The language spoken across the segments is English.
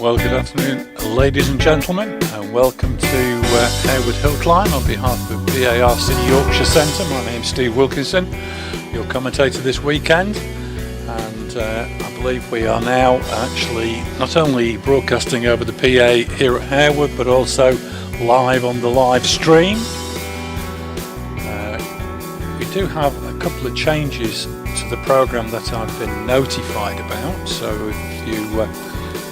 Well, good afternoon, ladies and gentlemen, and welcome to Harewood Hillclimb on behalf of BARC Yorkshire Centre. My name's Steve Wilkinson, your commentator this weekend, and I believe we are now actually not only broadcasting over the PA here at Harewood, but also live on the live stream. We do have a couple of changes to the programme that I've been notified about, so if you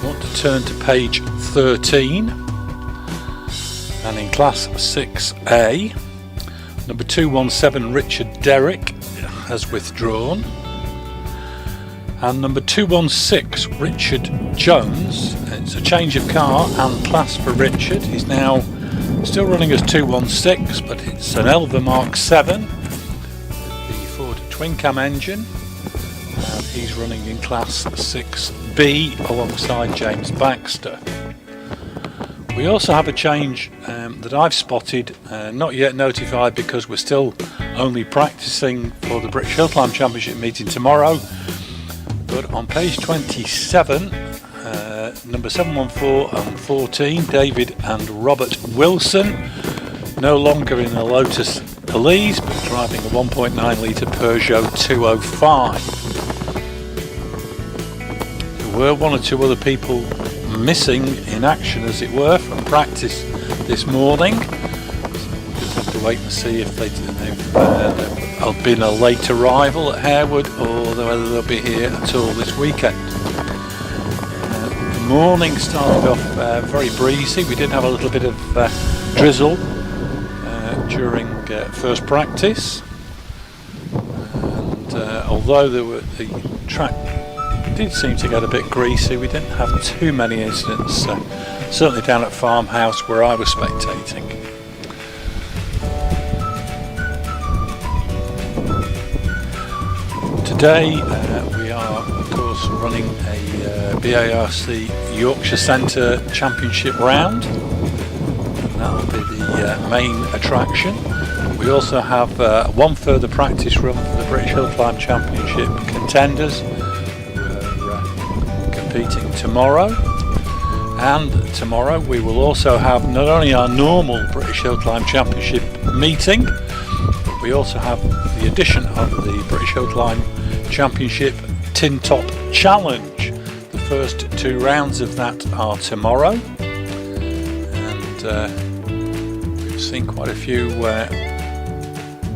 want to turn to page 13, and in class 6A, number 217 Richard Derrick has withdrawn, and number 216 Richard Jones, it's a change of car and class for Richard. He's now still running as 216, but it's an Elva Mark 7 with the Ford twin cam engine, and he's running in class 6B alongside James Baxter. We also have a change that I've spotted, not yet notified because we're still only practicing for the British Hillclimb Championship meeting tomorrow, but on page 27, number 714 and 14, David and Robert Wilson, no longer in a Lotus Elise but driving a 1.9 litre Peugeot 205. There were one or two other people missing in action, as it were, from practice this morning. So we'll just have to wait and see if they've been a late arrival at Harewood or whether they'll be here at all this weekend. The morning started off very breezy. We did have a little bit of drizzle during first practice, and although the track did seem to get a bit greasy, we didn't have too many incidents, certainly down at Farmhouse where I was spectating. Today we are of course running a BARC Yorkshire Centre Championship round, and that will be the main attraction. We also have one further practice run for the British Hillclimb Championship contenders, competing tomorrow, and tomorrow we will also have not only our normal British Hillclimb Championship meeting, but we also have the addition of the British Hillclimb Championship Tin Top Challenge. The first two rounds of that are tomorrow, and we've seen quite a few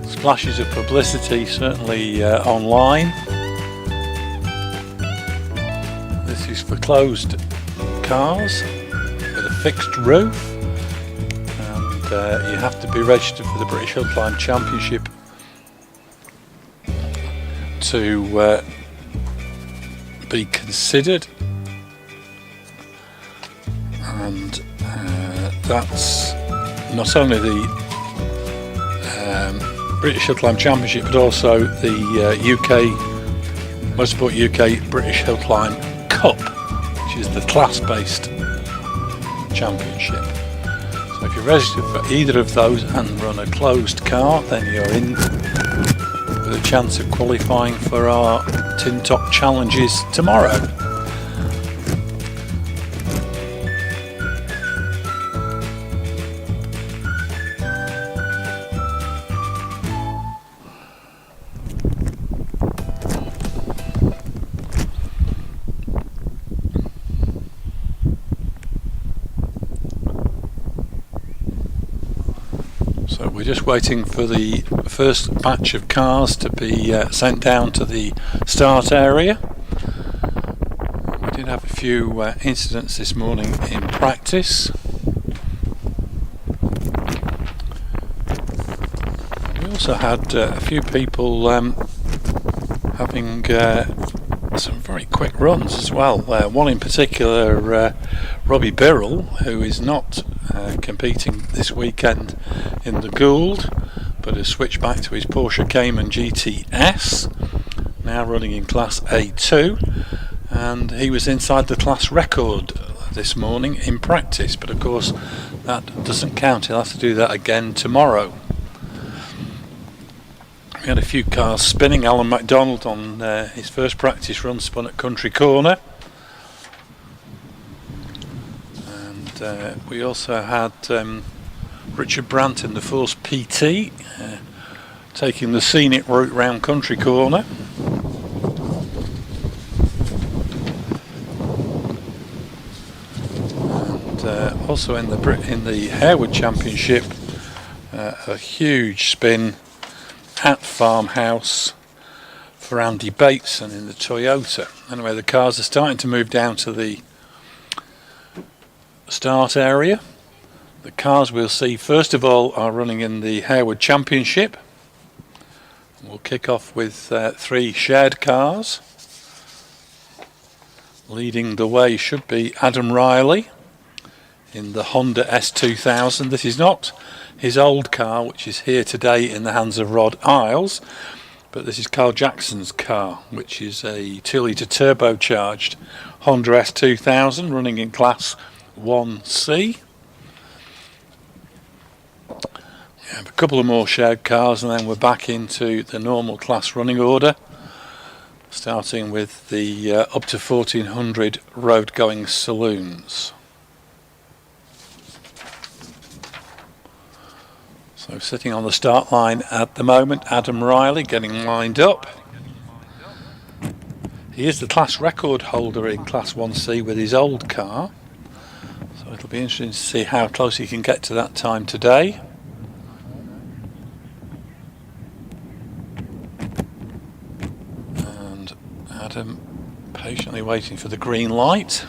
splashes of publicity, certainly online. This is for closed cars with a fixed roof, and you have to be registered for the British Hillclimb Championship to be considered, and that's not only the British Hillclimb Championship but also the UK Motorsport UK British Hillclimb Cup, which is the class-based championship. So if you're registered for either of those and run a closed car, then you're in with a chance of qualifying for our Tin Top Challenges tomorrow. So we're just waiting for the first batch of cars to be sent down to the start area. We did have a few incidents this morning in practice. We also had a few people having some very quick runs as well. One in particular, Robbie Birrell, who is not competing this weekend in the Gould, but has switched back to his Porsche Cayman GTS, now running in class A2, and he was inside the class record this morning in practice, but of course that doesn't count. He'll have to do that again tomorrow. We had a few cars spinning. Alan MacDonald on his first practice run spun at Country Corner. we also had Richard Brandt in the Force PT taking the scenic route round Country Corner. And also in the Harewood Championship, a huge spin at Farmhouse for Andy Bateson in the Toyota. Anyway, the cars are starting to move down to the start area. The cars we'll see first of all are running in the Harewood Championship. We'll kick off with 3 shared cars. Leading the way should be Adam Riley in the Honda S2000. This is not his old car, which is here today in the hands of Rod Isles, but this is Carl Jackson's car, which is a 2-litre turbocharged Honda S2000 running in Class 1C. We have a couple of more shared cars and then we're back into the normal class running order, starting with the up to 1400 road going saloons. So sitting on the start line at the moment, Adam Riley getting lined up. He is the class record holder in Class 1C with his old car, so it'll be interesting to see how close he can get to that time today. And Adam patiently waiting for the green light.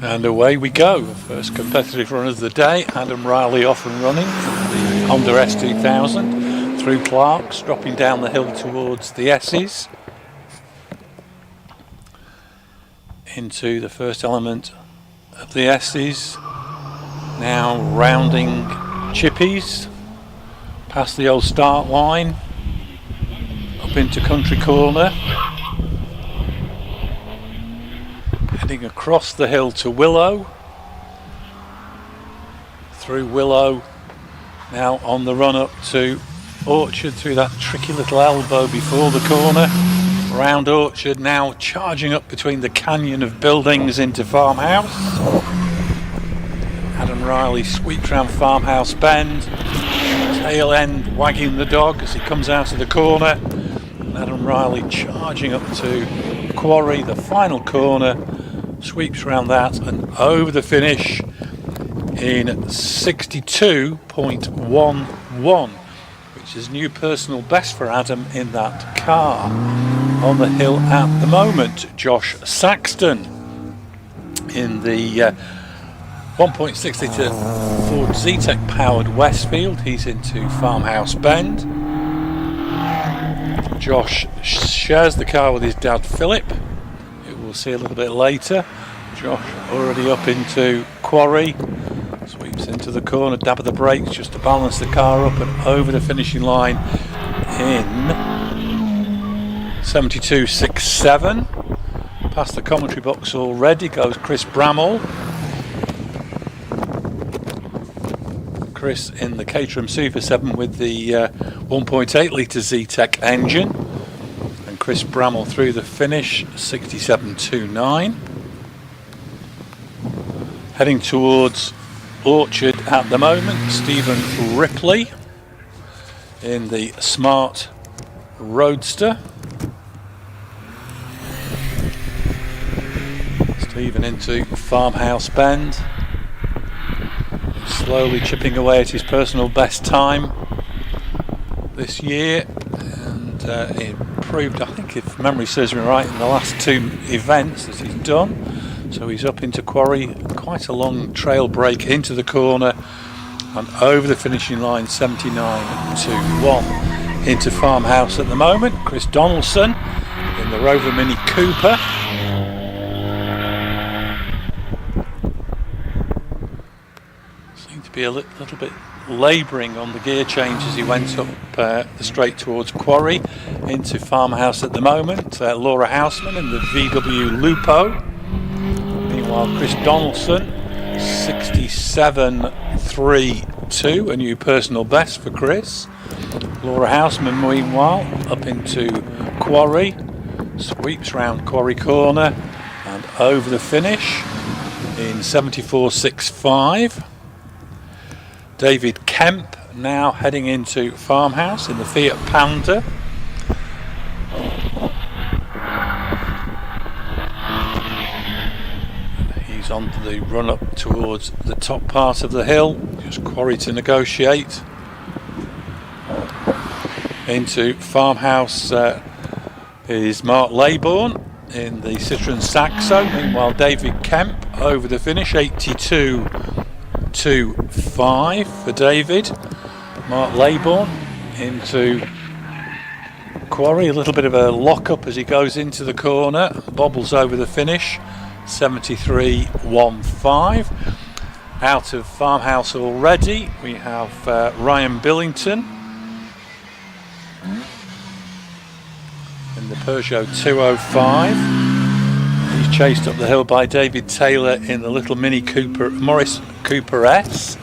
And away we go. First competitive run of the day. Adam Riley off and running. The Honda S2000 through Clark's, dropping down the hill towards the S's. Into the first element of the S's. Now rounding Chippies. Past the old start line. Up into Country Corner. Heading across the hill to Willow, through Willow, now on the run up to Orchard through that tricky little elbow before the corner, round Orchard, now charging up between the canyon of buildings into Farmhouse. Adam Riley sweeps round Farmhouse Bend, tail end wagging the dog as he comes out of the corner, and Adam Riley charging up to Quarry, the final corner. Sweeps around that and over the finish in 62.11, which is new personal best for Adam in that car. On the hill at the moment, Josh Saxton in the 1.6 litre Ford Zetec powered Westfield. He's into Farmhouse Bend. Josh shares the car with his dad Philip. We'll see a little bit later. Josh already up into Quarry, sweeps into the corner, dab of the brakes just to balance the car up and over the finishing line in 72.67. Past the commentary box already goes Chris Bramall. Chris in the Caterham Super 7 with the 1.8 litre Zetec engine. Chris Bramall through the finish, 67.29. Heading towards Orchard at the moment, Stephen Ripley in the Smart Roadster. Stephen into Farmhouse Bend, slowly chipping away at his personal best time this year, and it proved, I think if memory serves me right, in the last 2 events that he's done. So he's up into Quarry, quite a long trail break into the corner, and over the finishing line 79.21. Into Farmhouse at the moment, Chris Donaldson in the Rover Mini Cooper. Seemed to be a little bit labouring on the gear change as he went up the straight towards Quarry. Into Farmhouse at the moment, Laura Houseman in the VW Lupo. Meanwhile, Chris Donaldson 67.32, a new personal best for Chris. Laura Houseman meanwhile up into Quarry, sweeps round Quarry corner and over the finish in 74.65. David Kemp now heading into Farmhouse in the Fiat Panda. He's on the run up towards the top part of the hill, just Quarry to negotiate. Into Farmhouse is Mark Laybourne in the Citroen Saxo. Meanwhile, David Kemp over the finish, 82.25 for David. Mark Laybourne into Quarry, a little bit of a lock-up as he goes into the corner, bobbles over the finish, 73.15. Out of Farmhouse already, we have Ryan Billington in the Peugeot 205. He's chased up the hill by David Taylor in the little Mini Cooper, Morris Cooper S.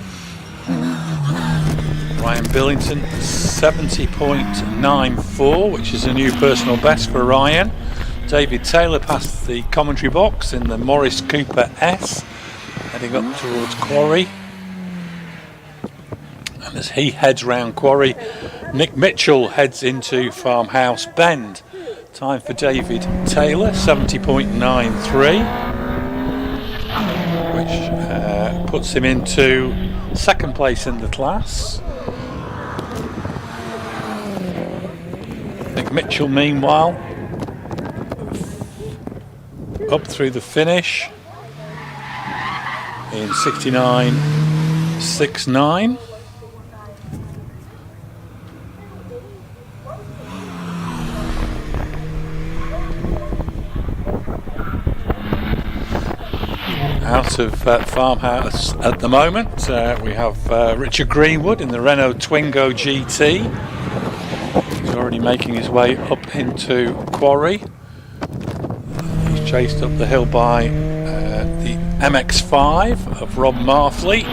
Ryan Billington 70.94, which is a new personal best for Ryan. David Taylor passed the commentary box in the Morris Cooper S, heading up towards Quarry. And as he heads round Quarry, Nick Mitchell heads into Farmhouse Bend. Time for David Taylor, 70.93, which puts him into second place in the class. Nick Mitchell, meanwhile, up through the finish in 69.69. Out of Farmhouse at the moment, we have Richard Greenwood in the Renault Twingo GT. He's already making his way up into Quarry. He's chased up the hill by the MX-5 of Rob Marfleet.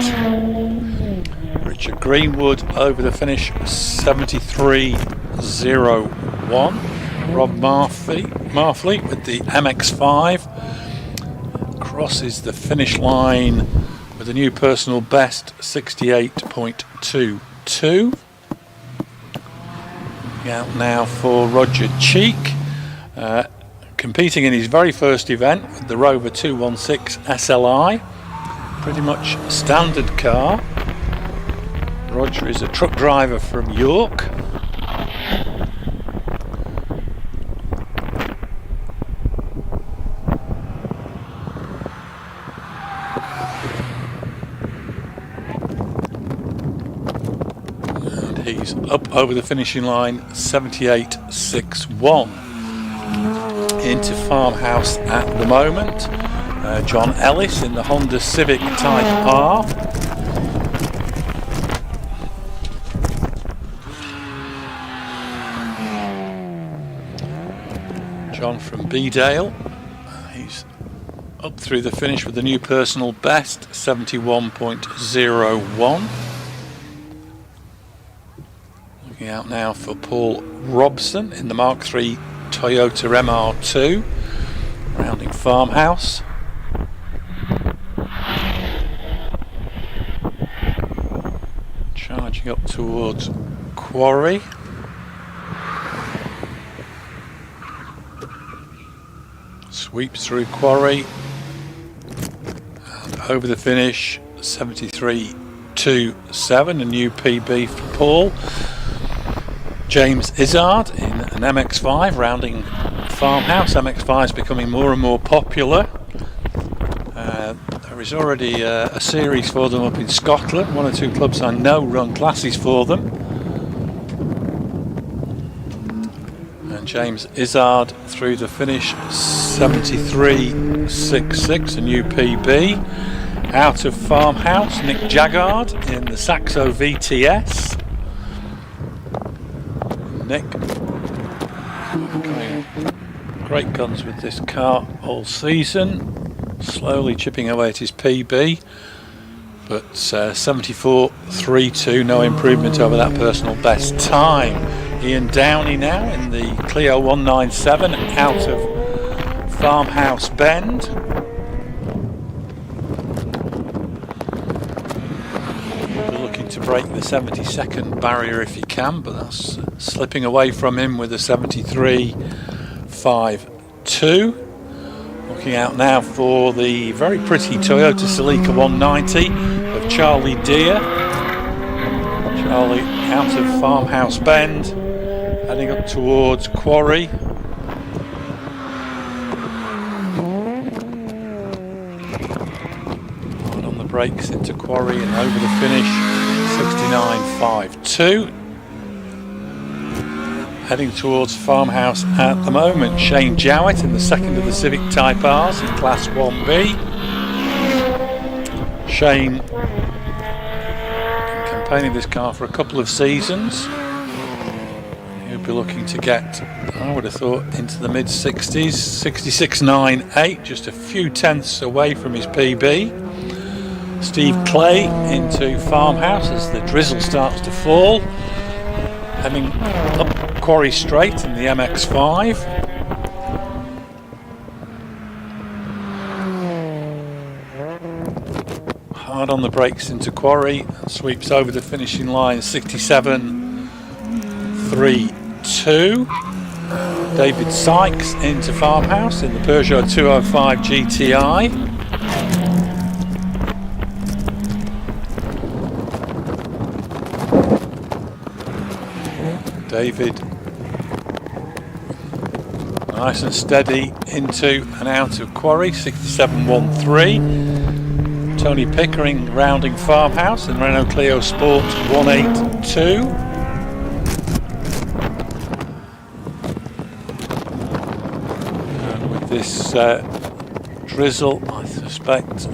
Richard Greenwood over the finish, 73.01. Rob Marfleet with the MX-5 crosses the finish line with a new personal best, 68.22. Out now for Roger Cheek, competing in his very first event with the Rover 216 SLI. Pretty much standard car. Roger is a truck driver from York. He's up over the finishing line, 78.61. Into Farmhouse at the moment, John Ellis in the Honda Civic Type R. John from Bedale, he's up through the finish with the new personal best, 71.01. Out now for Paul Robson in the Mark III Toyota MR2, rounding Farmhouse. Charging up towards Quarry. Sweeps through Quarry and over the finish, 73.27, a new PB for Paul. James Izzard in an MX-5 rounding Farmhouse. MX-5 is becoming more and more popular. There There is already a series for them up in Scotland. One or two clubs I know run classes for them. And James Izzard through the finish, 73.66, a new PB. Out of Farmhouse, Nick Jaggard in the Saxo VTS. Nick, going great guns with this car all season. Slowly chipping away at his PB, but 74.32, no improvement over that personal best time. Ian Downey now in the Clio 197 out of Farmhouse Bend. Looking to break the 72nd barrier if he can, but that's slipping away from him with a 73.52. Looking out now for the very pretty Toyota Celica 190 of Charlie Deere. Charlie out of Farmhouse Bend, heading up towards Quarry. Hard on the brakes into Quarry and over the finish, 69.52. Heading towards Farmhouse at the moment, Shane Jowett in the second of the Civic Type R's in Class 1B. Shane been campaigning this car for a couple of seasons. He'll be looking to get, I would have thought, into the mid-60s, 66.98, just a few tenths away from his PB. Steve Clay into Farmhouse as the drizzle starts to fall. Heading up Quarry Straight in the MX-5. Hard on the brakes into Quarry and sweeps over the finishing line, 67.32. David Sykes into Farmhouse in the Peugeot 205 GTI. David nice and steady into and out of Quarry, 67.13. Tony Pickering rounding Farmhouse in Renault Clio Sport 182. And with this drizzle, I suspect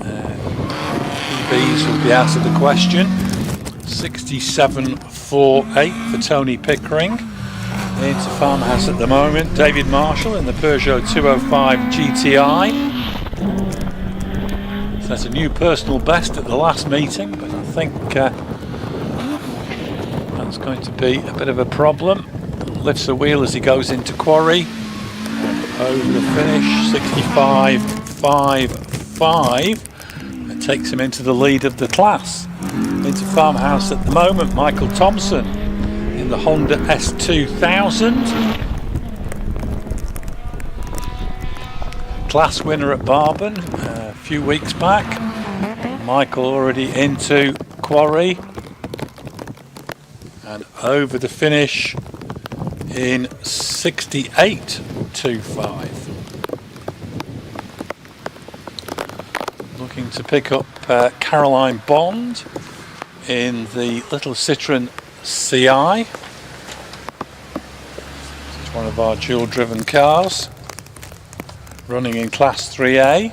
PBs will be out of the question. 67.48 for Tony Pickering. Into Farmhouse at the moment. David Marshall in the Peugeot 205 GTI. Set a new personal best at the last meeting, but I think that's going to be a bit of a problem. Lifts the wheel as he goes into Quarry. Over the finish, 65.55. It takes him into the lead of the class. Into Farmhouse at the moment, Michael Thompson in the Honda S2000. Class winner at Barben a few weeks back. Michael already into Quarry and over the finish in 68.25. Looking to pick up Caroline Bond in the little Citroen CI. This is one of our dual driven cars running in Class 3A.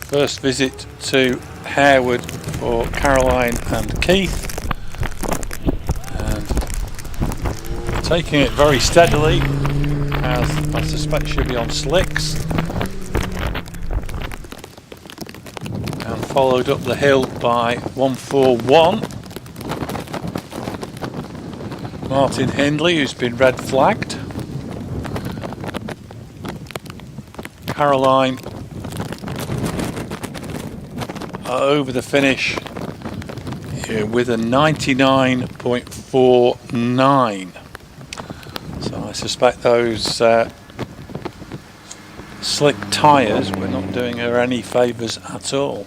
First visit to Harewood for Caroline and Keith, and taking it very steadily, as I suspect she'll be on slicks, and followed up the hill by 141 Martin Hindley, who's been red flagged. Caroline over the finish with a 99.49. So I suspect those slick tyres were not doing her any favours at all.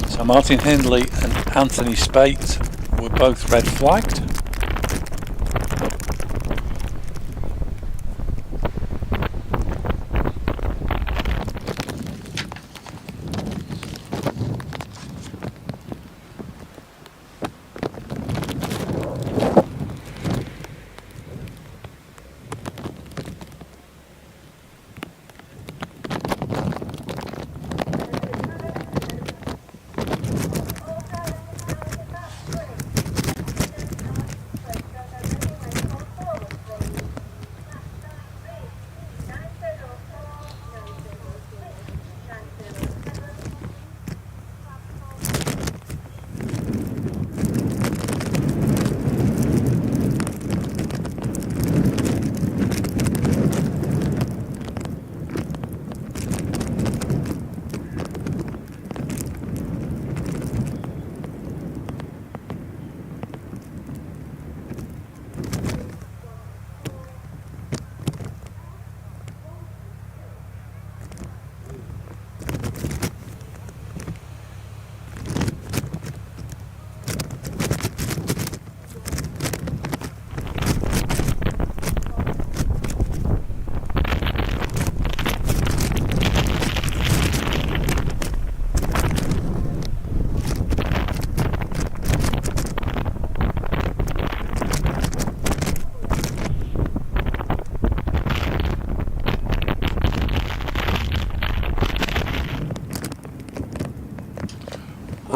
So Martin Hindley and Anthony Spate were both red flagged.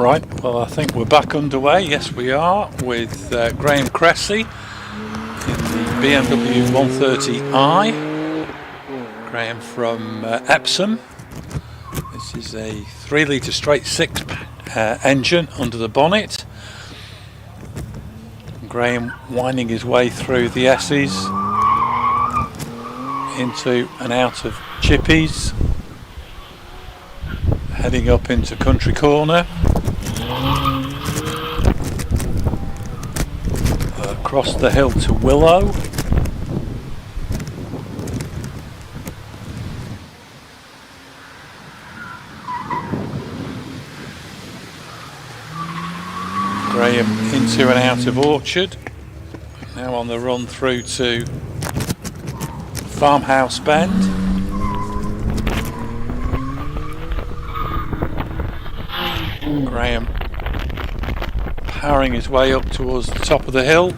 Right, well I think we're back underway. Yes we are, with Graham Cressy in the BMW 130i. Graham from Epsom. This is a 3 litre straight 6 engine under the bonnet. Graham winding his way through the S's into and out of chippies, heading up into Country Corner, across the hill to Willow, Graham into and out of Orchard, now on the run through to Farmhouse Bend. Graham powering his way up towards the top of the hill.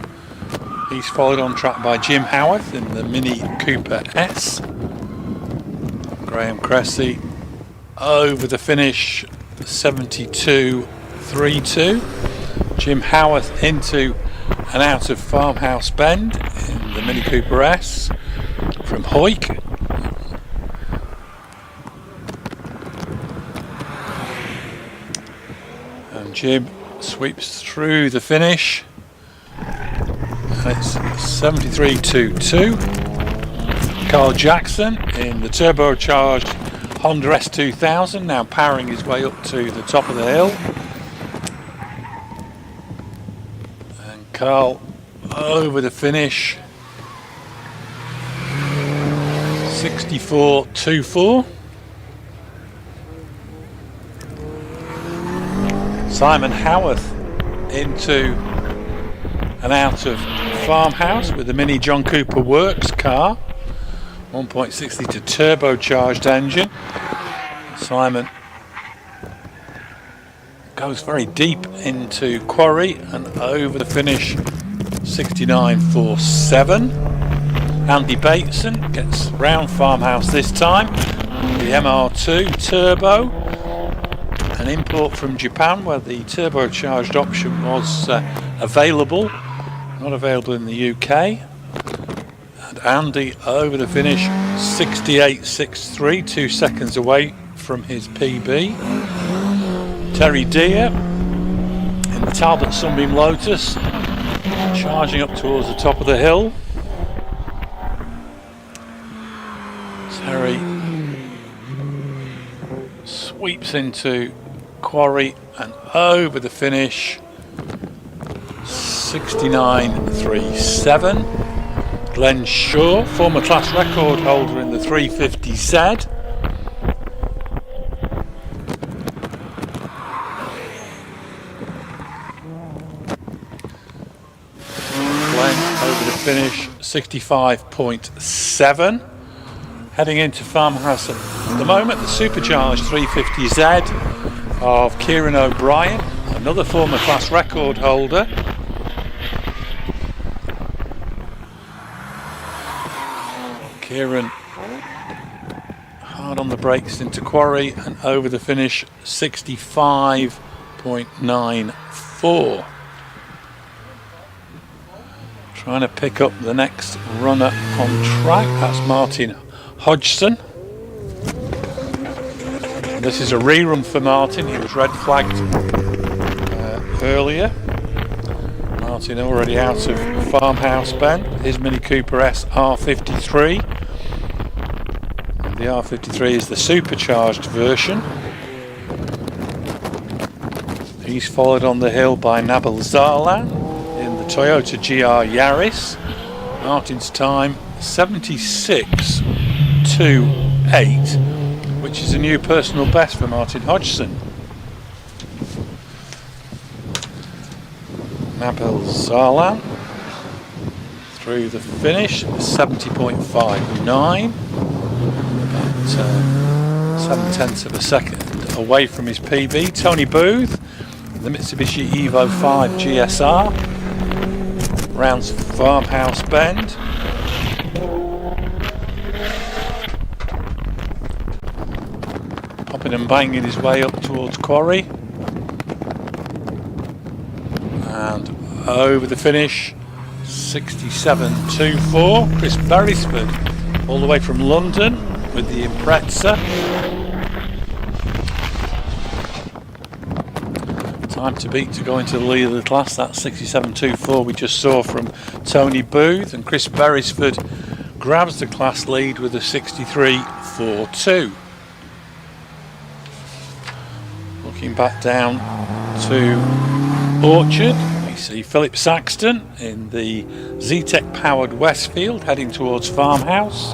He's followed on track by Jim Howarth in the Mini Cooper S. Graham Cressy over the finish 72.32. Jim Howarth into and out of Farmhouse Bend in the Mini Cooper S from Hoyk. And Jim sweeps through the finish. And it's 73.22. Carl Jackson in the turbocharged Honda S2000, now powering his way up to the top of the hill. And Carl over the finish 64.24. Simon Howarth into and out of Farmhouse with the Mini John Cooper Works car, 1.6 litre turbocharged engine. Simon goes very deep into Quarry and over the finish 69.47. Andy Bateson gets round Farmhouse this time. The MR2 Turbo, an import from Japan where the turbocharged option was available, not available in the UK. And Andy over the finish 68.63, 2 seconds away from his PB. Terry Deere in the Talbot Sunbeam Lotus, charging up towards the top of the hill. Terry sweeps into Quarry and over the finish 69.37. Glenn Shaw, former class record holder in the 350Z. Glenn over the finish 65.7. Heading into Farmhouse at the moment, the supercharged 350Z of Kieran O'Brien, another former class record holder. Kieran hard on the brakes into Quarry and over the finish 65.94. Trying to pick up the next runner on track, that's Martin Hodgson. This is a rerun for Martin, he was red flagged earlier. Martin already out of Farmhouse Bend, his Mini Cooper S R53. And the R53 is the supercharged version. He's followed on the hill by Nabil Zarlan in the Toyota GR Yaris. Martin's time 76.28, which is a new personal best for Martin Hodgson. Nabil Zarlan through the finish 70.59, about 7/10 of a second away from his PB. Tony Booth, the Mitsubishi Evo 5 GSR, rounds Farmhouse Bend. Popping and banging his way up towards Quarry. over the finish, 67.24. Chris Beresford all the way from London with the Impreza. Time to beat to go into the lead of the class. That's 67.24 we just saw from Tony Booth, and Chris Beresford grabs the class lead with a 63.42. Looking back down to Orchard, we see Philip Saxton in the Zetec powered Westfield heading towards Farmhouse.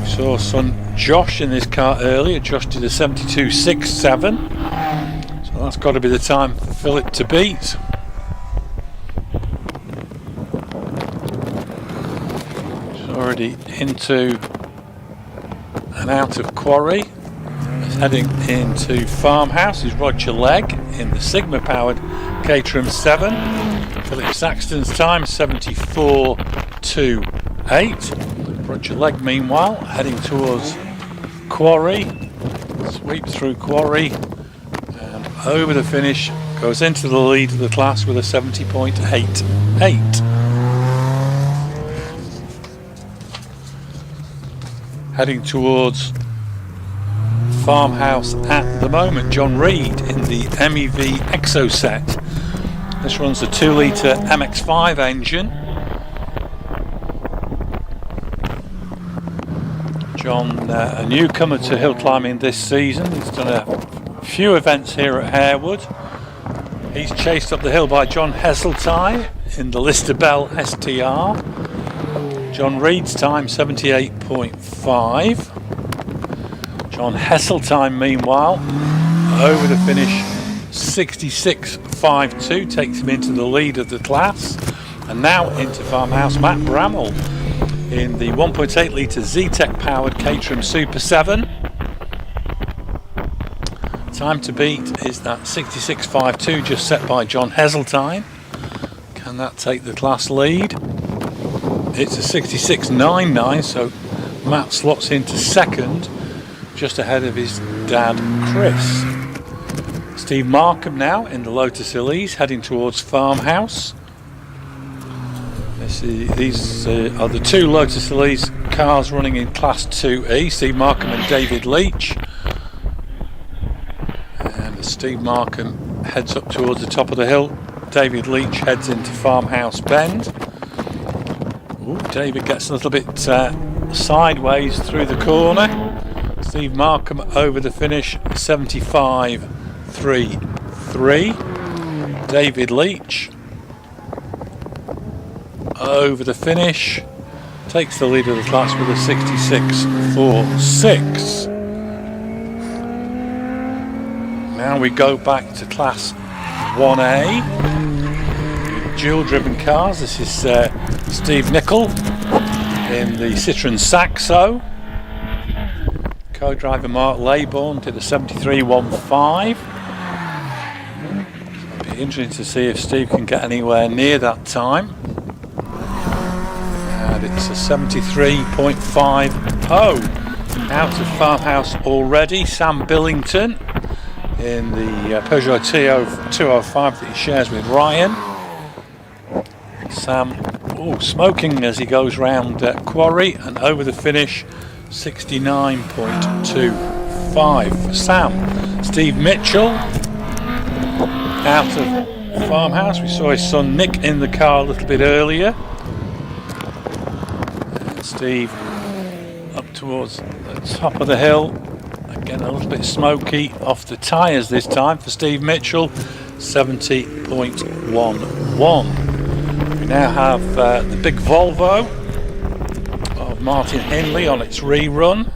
We saw son Josh in this car earlier. Josh did a 72.67, so that's got to be the time for Philip to beat. He's already into and out of Quarry. Heading into Farmhouse is Roger Legg in the Sigma powered Caterham 7. Philip Saxton's time 74.28. Roger Legg meanwhile heading towards Quarry, sweeps through Quarry and over the finish, goes into the lead of the class with a 70.88. Heading towards Farmhouse at the moment, John Reed in the MEV Exoset. This runs a 2-litre MX-5 engine. John, a newcomer to hill climbing this season. He's done a few events here at Harewood. He's chased up the hill by John Heseltine in the Lister Bell STR. John Reed's time 78.5. John Heseltine meanwhile over the finish 66.52, takes him into the lead of the class. And now into Farmhouse, Matt Bramall in the 1.8 litre Zetec powered Caterham Super 7. Time to beat is that 66.52 just set by John Heseltine. Can that take the class lead? It's a 66.99, so Matt slots into second, just ahead of his dad Chris. Steve Markham now in the Lotus Elise heading towards Farmhouse. These are the two Lotus Elise cars running in Class 2E, Steve Markham and David Leach. And as Steve Markham heads up towards the top of the hill, David Leach heads into Farmhouse Bend. Ooh, David gets a little bit sideways through the corner. Steve Markham over the finish 75.33. David Leach over the finish takes the lead of the class with a 66.46. Now we go back to Class 1A, dual driven cars. This is Steve Nicol in the Citroen Saxo. Co-driver Mark Laybourne did a 73.15. It'll be interesting to see if Steve can get anywhere near that time. And it's a 73.50. Out of Farmhouse already, Sam Billington in the Peugeot 205 that he shares with Ryan. Sam smoking as he goes round Quarry, and over the finish 69.25 for Sam. Steve Mitchell out of Farmhouse. We saw his son Nick in the car a little bit earlier. And Steve up towards the top of the hill. Again a little bit smoky off the tyres this time for Steve Mitchell. 70.11. We now have the big Volvo of Martin Hindley on its rerun,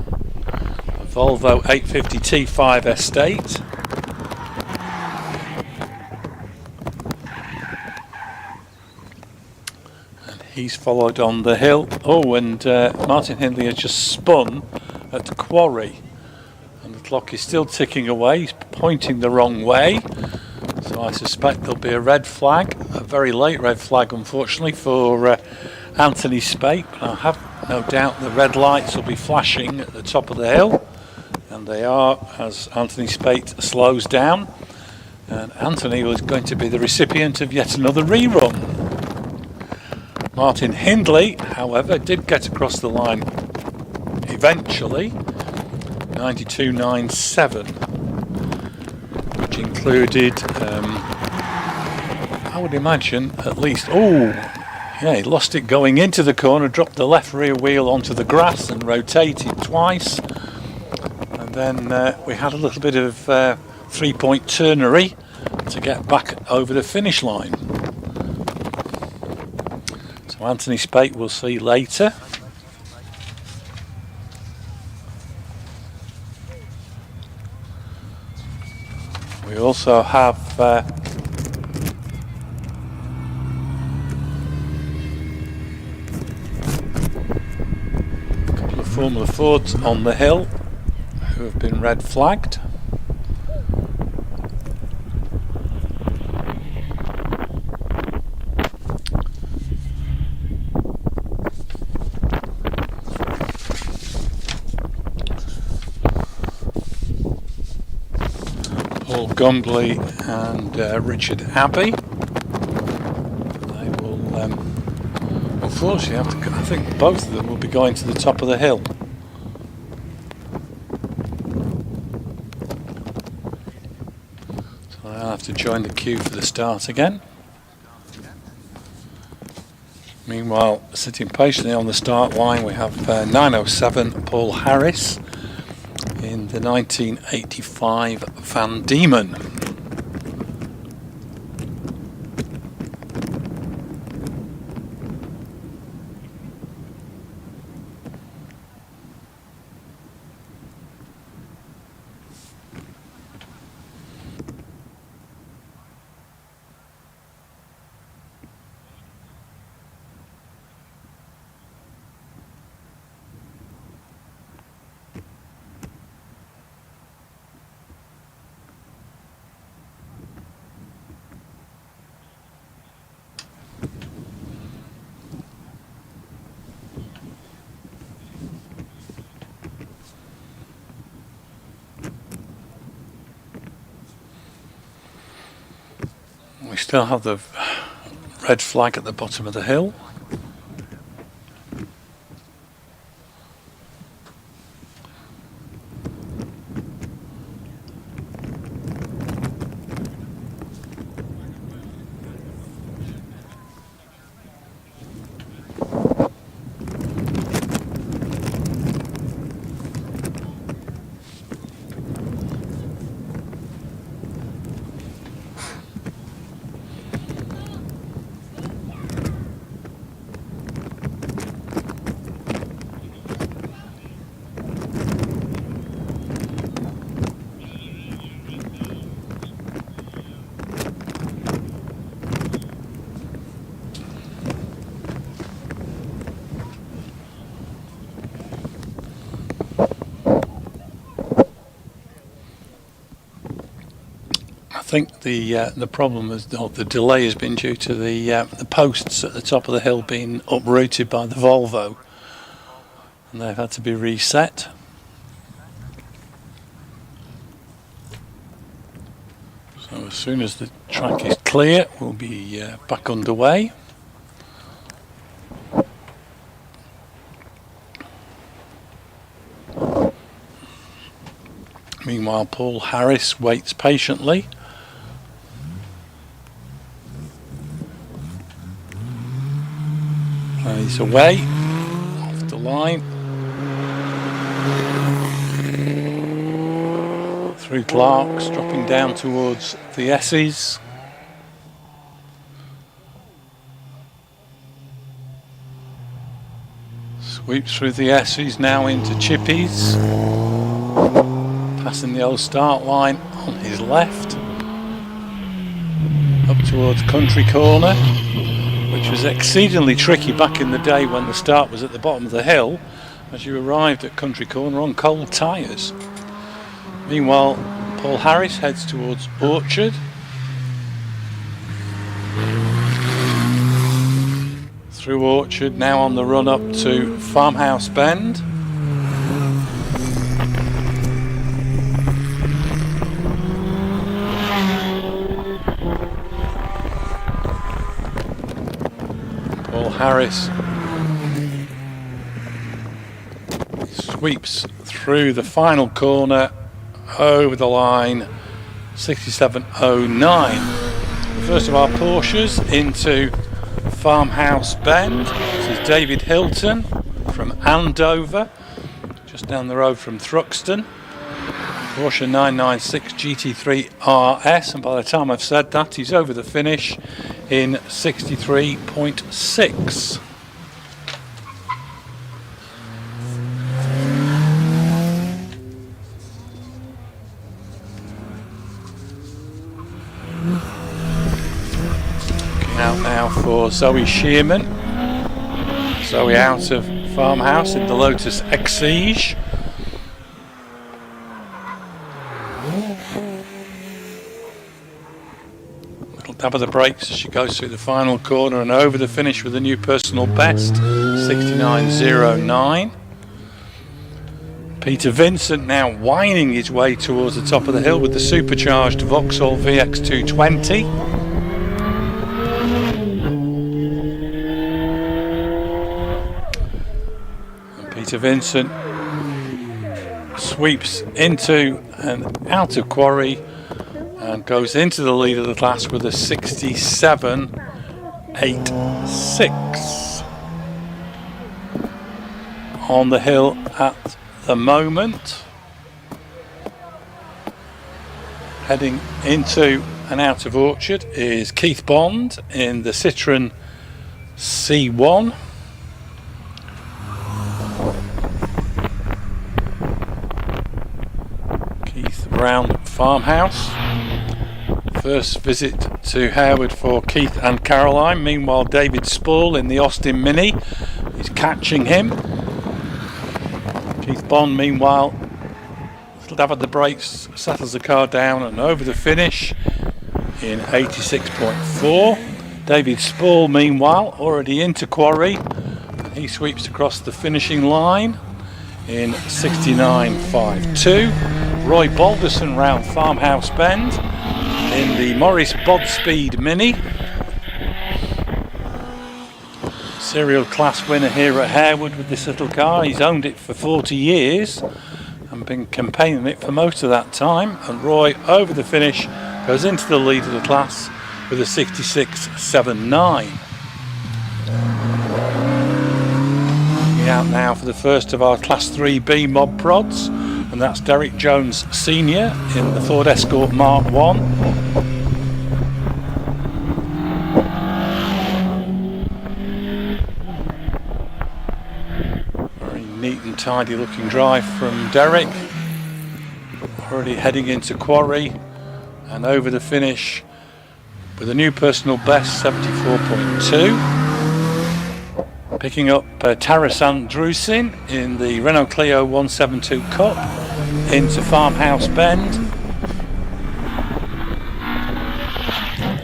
a Volvo 850 T5 Estate. And he's followed on the hill. And Martin Hindley has just spun at Quarry, and the clock is still ticking away. He's pointing the wrong way, so I suspect there'll be a red flag, a very late red flag unfortunately for Anthony Spate. I have no doubt the red lights will be flashing at the top of the hill, and they are as Anthony Spate slows down. And Anthony was going to be the recipient of yet another rerun. Martin Hindley, however, did get across the line eventually, 92.97, which included, I would imagine, at least, yeah, he lost it going into the corner, dropped the left rear wheel onto the grass and rotated twice. And then we had a little bit of 3-point turnery to get back over the finish line. So Anthony Spate we'll see later. We also have a couple of Formula Fords on the hill who have been red flagged. Paul Gumbley and Richard Abbey. They will unfortunately have to, I think both of them will be going to the top of the hill. So they'll have to join the queue for the start again. Meanwhile, sitting patiently on the start line, we have 907 Paul Harris in the 1985 Van Diemen. We still have the red flag at the bottom of the hill. I think the problem is, or the delay has been due to the posts at the top of the hill being uprooted by the Volvo, and they've had to be reset. So as soon as the track is clear, we'll be back underway. Meanwhile, Paul Harris waits patiently. And he's away, off the line. Through Clark's, dropping down towards the S's. Sweeps through the S's, now into Chippies. Passing the old start line on his left. Up towards Country Corner, which was exceedingly tricky back in the day when the start was at the bottom of the hill, as you arrived at Country Corner on cold tyres. Meanwhile, Paul Harris heads towards Orchard. Through Orchard, now on the run up to Farmhouse Bend. Harris sweeps through the final corner over the line, 67.09. The first of our Porsches into Farmhouse Bend. This is David Hilton from Andover, just down the road from Thruxton. Porsche 996 GT3 RS, and by the time I've said that, he's over the finish in 63.6. Out now for Zoe Shearman. Zoe out of Farmhouse in the Lotus Exige. Little dab of the brakes as she goes through the final corner and over the finish with a new personal best, 69.09. Peter Vincent now winding his way towards the top of the hill with the supercharged Vauxhall VX220. Peter Vincent sweeps into and out of quarry and goes into the lead of the class with a 67.86 on the hill at the moment. Heading into and out of Orchard is Keith Bond in the Citroen C1. Round Farmhouse. First visit to Harewood for Keith and Caroline. Meanwhile, David Spall in the Austin Mini is catching him. Keith Bond, meanwhile, little dab at the brakes, settles the car down and over the finish in 86.4. David Spall, meanwhile, already into quarry. He sweeps across the finishing line in 69.52. Roy Balderson round Farmhouse Bend in the Morris Bodspeed Mini. Serial class winner here at Harewood with this little car. He's owned it for 40 years and been campaigning it for most of that time. And Roy, over the finish, goes into the lead of the class with a 66.79. Out now for the first of our Class 3B mob prods, and that's Derek Jones Senior in the Ford Escort Mark 1. Very neat and tidy looking drive from Derek. Already heading into quarry and over the finish with a new personal best, 74.2. Picking up Tarasan Drusin in the Renault Clio 172 Cup into Farmhouse Bend.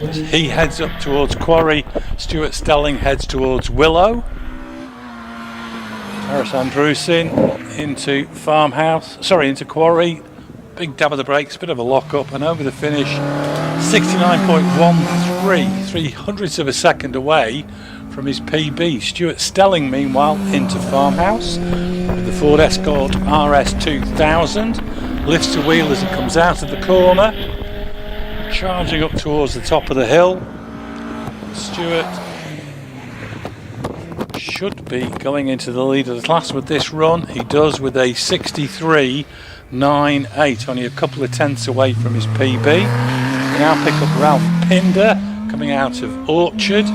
As he heads up towards quarry, Stuart Stelling heads towards Willow. Tarasan Drusin into into quarry. Big dab of the brakes, bit of a lock up and over the finish, 69.13, 300ths of a second away from his PB. Stuart Stelling, meanwhile, into Farmhouse with the Ford Escort RS 2000. Lifts the wheel as it comes out of the corner, charging up towards the top of the hill. Stuart should be going into the lead of the class with this run. He does with a 63.98, only a couple of tenths away from his PB. We now pick up Ralph Pinder coming out of Orchard,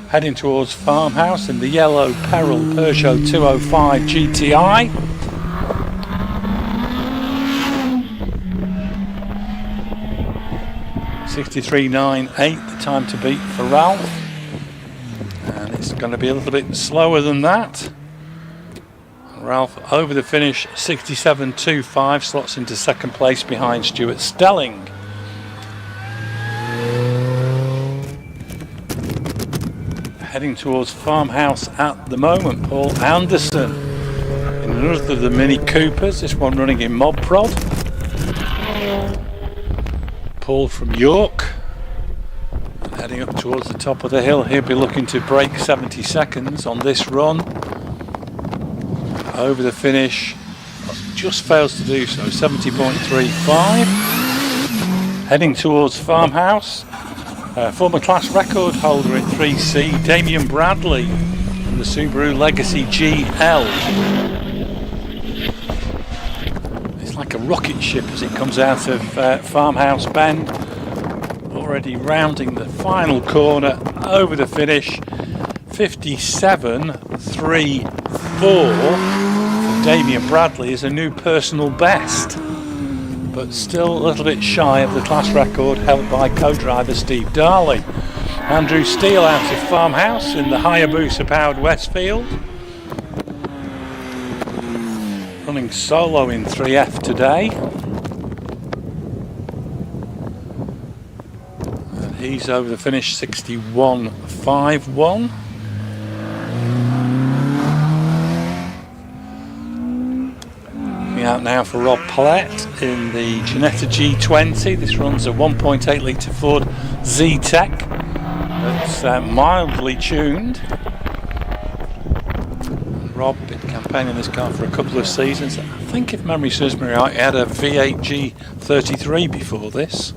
heading towards Farmhouse in the yellow Peril Peugeot 205 GTI. .63.98 the time to beat for Ralph, and it's going to be a little bit slower than that. Ralph over the finish, 67.25, slots into second place behind Stuart Stelling. Heading towards Farmhouse at the moment, Paul Anderson in another of the Mini Coopers, this one running in Mob Prod. Paul from York Heading up towards the top of the hill, he'll be looking to break 70 seconds on this run. Over the finish, just fails to do so, 70.35. Heading towards Farmhouse, former class record holder in 3C, Damien Bradley, from the Subaru Legacy GL. It's like a rocket ship as it comes out of Farmhouse Bend. Already rounding the final corner, over the finish, 57.34 for Damien Bradley is a new personal best, but still a little bit shy of the class record held by co-driver Steve Darley. Andrew Steele out of Farmhouse in the Hayabusa powered Westfield, running solo in 3F today. He's over the finish, 61.51. Looking out now for Rob Pallett in the Ginetta G20. This runs a 1.8 litre Ford Z-Tech that's mildly tuned. Rob been campaigning this car for a couple of seasons. I think, if memory serves me right, he had a V8 G33 before this.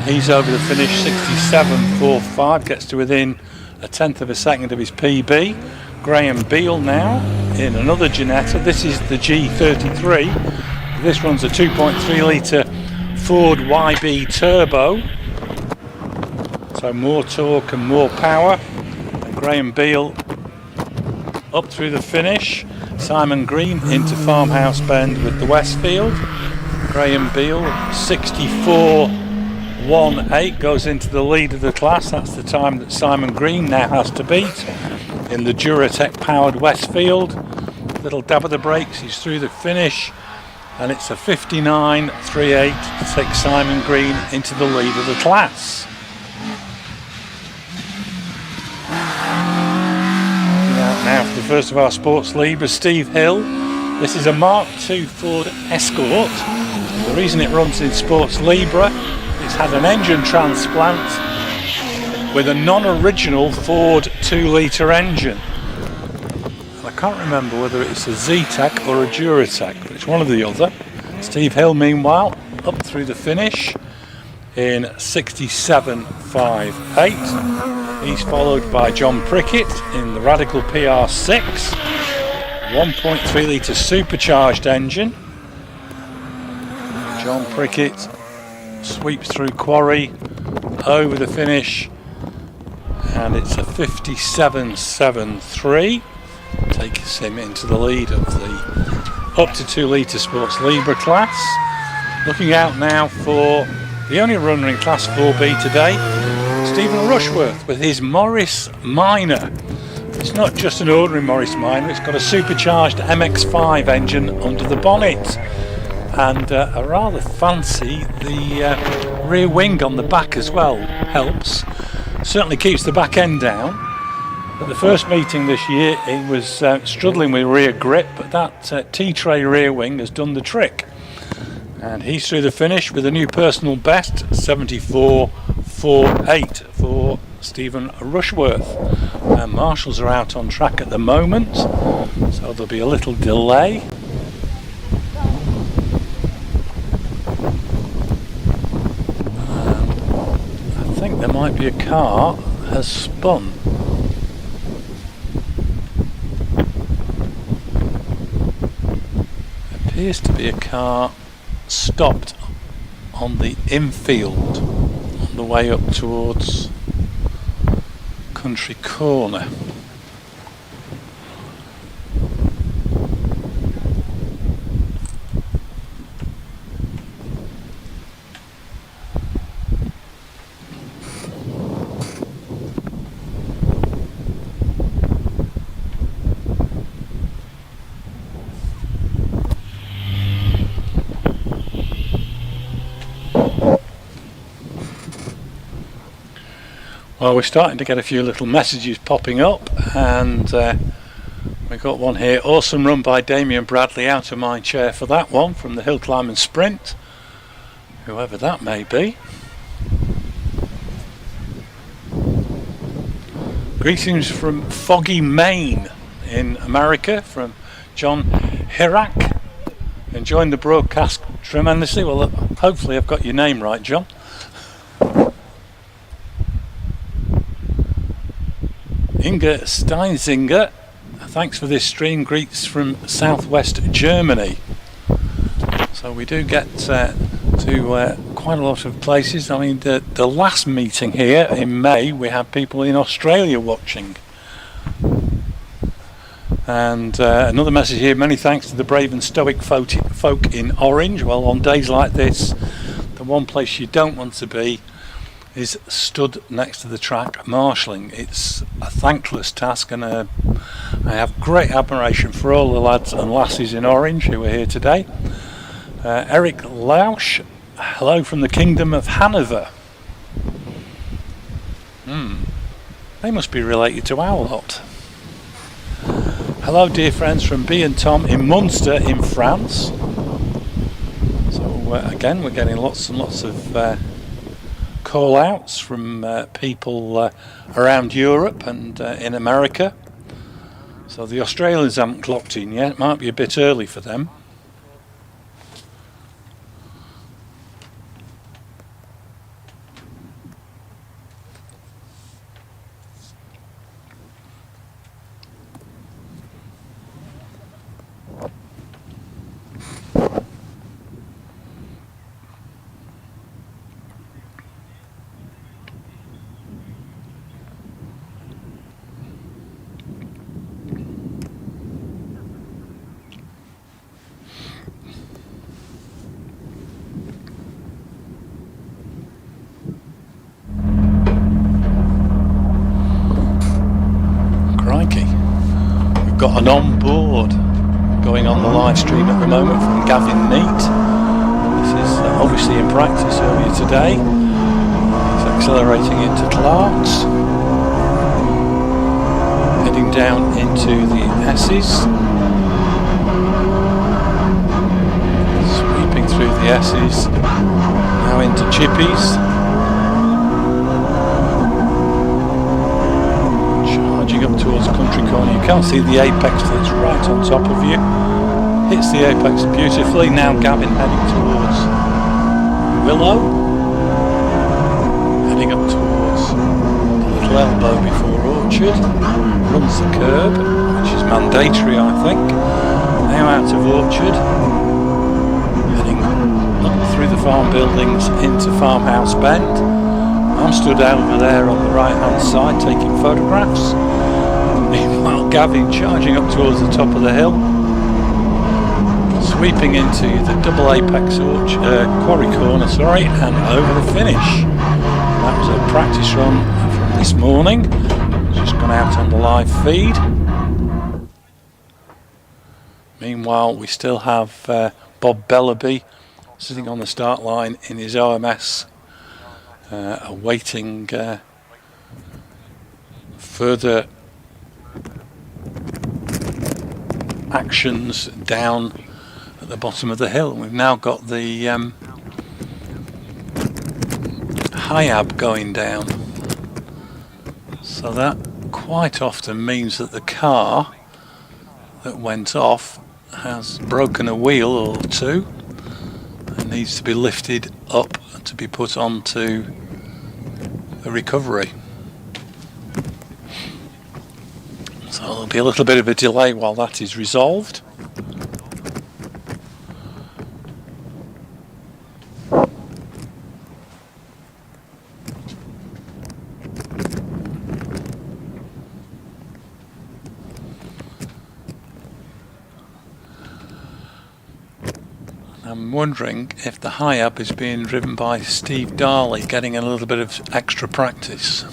He's over the finish, 67.45, gets to within a tenth of a second of his PB. Graham Beale now in another Ginetta. This is the G33. This runs a 2.3 litre Ford YB Turbo, so more torque and more power. And Graham Beale up through the finish. Simon Green into Farmhouse Bend with the Westfield. Graham Beale, 64.18, goes into the lead of the class. That's the time that Simon Green now has to beat in the Duratec powered Westfield. Little dab of the brakes, he's through the finish, and it's a 59.38 to take Simon Green into the lead of the class. Now for the first of our Sports Libra, Steve Hill. This is a Mark II Ford Escort. The reason it runs in Sports Libra, it's had an engine transplant with a non-original Ford 2 litre engine. I can't remember whether it's a Z-Tech or a Duratec, but it's one or the other. Steve Hill, meanwhile, up through the finish in 67.58. He's followed by John Prickett in the Radical PR6, 1.3 litre supercharged engine. John Prickett sweeps through Quarry, over the finish, and it's a 57.73. Takes him into the lead of the up to 2 litre Sports Libra class. Looking out now for the only runner in Class 4B today, Stephen Rushworth with his Morris Minor. It's not just an ordinary Morris Minor, it's got a supercharged MX-5 engine under the bonnet, and a rather fancy, the rear wing on the back as well helps. Certainly keeps the back end down. At the first meeting this year he was struggling with rear grip, but that T-tray rear wing has done the trick. And he's through the finish with a new personal best, 74.48 for Stephen Rushworth. And marshals are out on track at the moment, so there'll be a little delay. I think there might be a car has spun. Appears to be a car stopped on the infield on the way up towards Country Corner. Well, we're starting to get a few little messages popping up, and we got one here. Awesome run by Damien Bradley, out of my chair for that one, from the Hill Climb and Sprint, whoever that may be. Greetings from foggy Maine in America from John Hirak. Enjoying the broadcast tremendously. Well, hopefully I've got your name right, John. Inga Steinzinger, thanks for this stream. Greets from southwest Germany. So we do get to quite a lot of places. I mean, the last meeting here in May, we had people in Australia watching. And another message here, many thanks to the brave and stoic folk in Orange. Well, on days like this, the one place you don't want to be is stood next to the track marshalling. It's a thankless task, and I have great admiration for all the lads and lasses in Orange who are here today. Eric Lausch, hello from the Kingdom of Hanover. They must be related to our lot. Hello dear friends from B and Tom in Munster in France. So again, we're getting lots and lots of call outs from people around Europe and in America. So the Australians haven't clocked in yet, it might be a bit early for them. We've got an on-board going on the live stream at the moment from Gavin Neat. This is obviously in practice earlier today. He's accelerating into Clarks, heading down into the S's, sweeping through the S's, now into Chippies. Up towards Country Corner, you can't see the apex till it's right on top of you. Hits the apex beautifully. Now Gavin heading towards Willow, heading up towards the little elbow before Orchard, runs the curb, which is mandatory I think. Now out of Orchard, heading up through the farm buildings into Farmhouse Bend. I'm stood over there on the right hand side taking photographs. Meanwhile, Gavin charging up towards the top of the hill, sweeping into the double apex quarry corner, and over the finish. That was a practice run from this morning. Just gone out on the live feed. Meanwhile, we still have Bob Bellaby sitting on the start line in his OMS, awaiting further actions down at the bottom of the hill. We've now got the HIAB going down, so that quite often means that the car that went off has broken a wheel or two and needs to be lifted up to be put onto the recovery. So there'll be a little bit of a delay while that is resolved. I'm wondering if the HIAB is being driven by Steve Darley, getting a little bit of extra practice.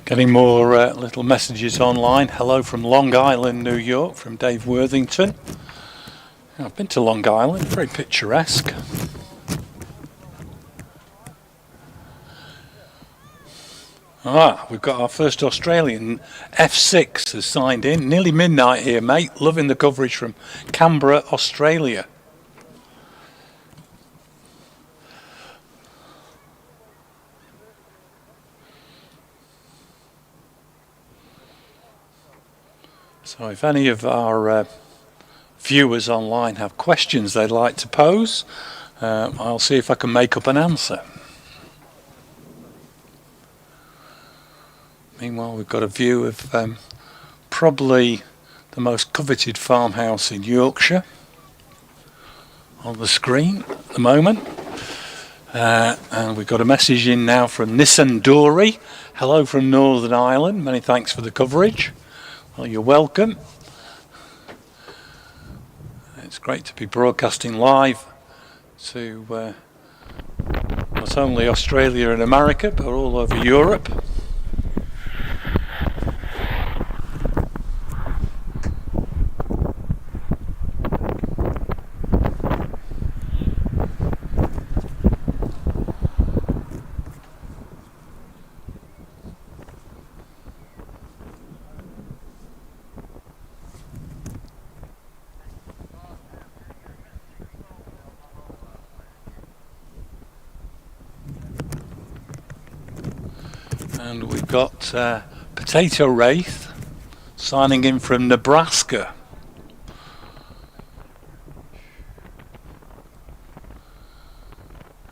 Getting more little messages online. Hello from Long Island, New York, from Dave Worthington. I've been to Long Island, very picturesque. We've got our first Australian. F6 has signed in. Nearly midnight here, mate. Loving the coverage from Canberra, Australia. So if any of our viewers online have questions they'd like to pose, I'll see if I can make up an answer. Meanwhile, we've got a view of probably the most coveted farmhouse in Yorkshire on the screen at the moment. And we've got a message in now from Nissan Dory. Hello from Northern Ireland. Many thanks for the coverage. Well, you're welcome. It's great to be broadcasting live to not only Australia and America, but all over Europe. And we've got Potato Wraith signing in from Nebraska.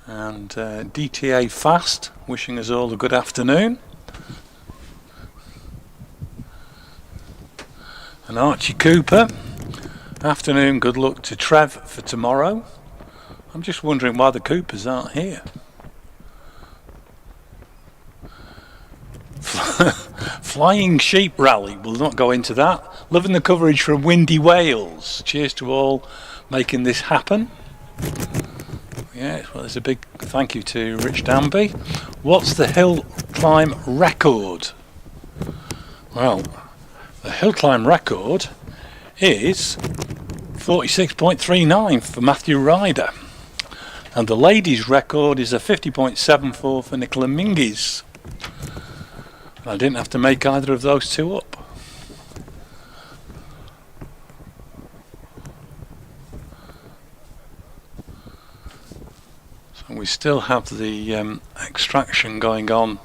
And DTA Fast wishing us all a good afternoon. And Archie Cooper, afternoon, good luck to Trev for tomorrow. I'm just wondering why the Coopers aren't here. Flying Sheep Rally, we'll not go into that. Loving the coverage from windy Wales. Cheers to all making this happen. Yes, well, there's a big thank you to Rich Danby. What's the hill climb record? Well, the hill climb record is 46.39 for Matthew Ryder. And the ladies' record is a 50.74 for Nicola Minguez. I didn't have to make either of those two up. So we still have the extraction going on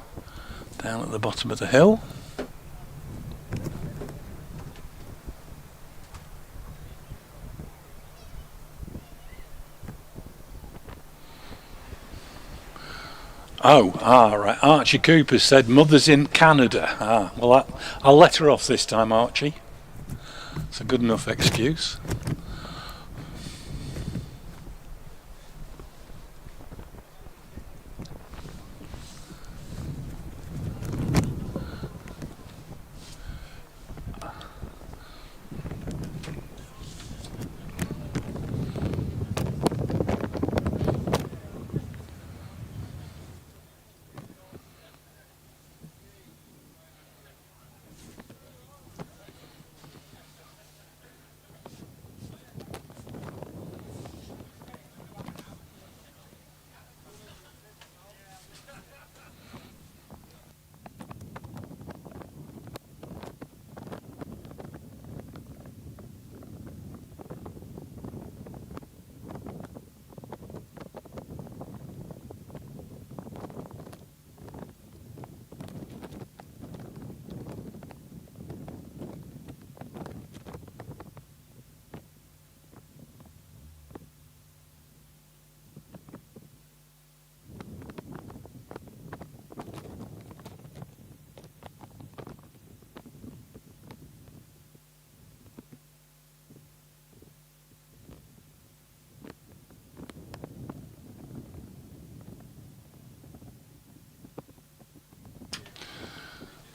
down at the bottom of the hill. Right. Archie Cooper said mother's in Canada. Well, I'll let her off this time, Archie. It's a good enough excuse.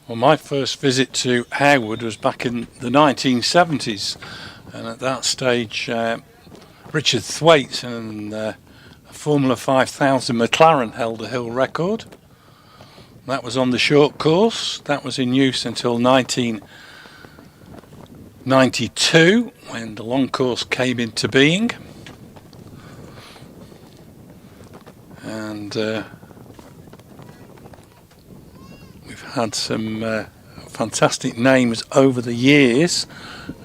Well, my first visit to Harewood was back in the 1970s, and at that stage Richard Thwaites and a Formula 5000 McLaren held the hill record. That was on the short course. That was in use until 1992 when the long course came into being. And we've had some fantastic names over the years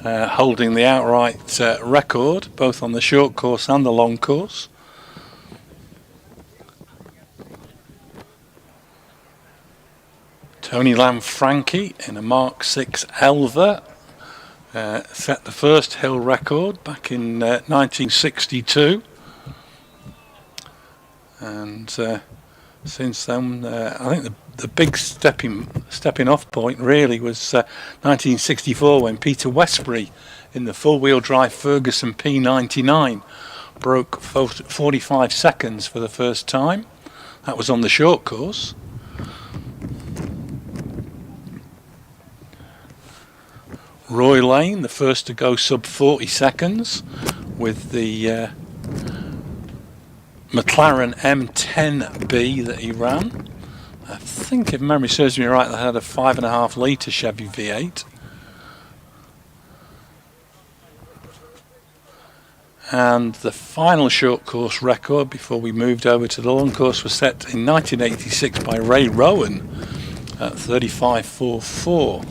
holding the outright record, both on the short course and the long course. Tony Lanfranchi in a Mark 6 Elva set the first hill record back in 1962, and since then I think the big stepping off point really was 1964 when Peter Westbury in the four-wheel drive Ferguson P99 broke 45 seconds for the first time. That was on the short course. Roy Lane, the first to go sub 40 seconds with the McLaren M10B that he ran. I think, if memory serves me right, they had a 5.5 litre Chevy V8. And the final short course record before we moved over to the long course was set in 1986 by Ray Rowan at 35.44.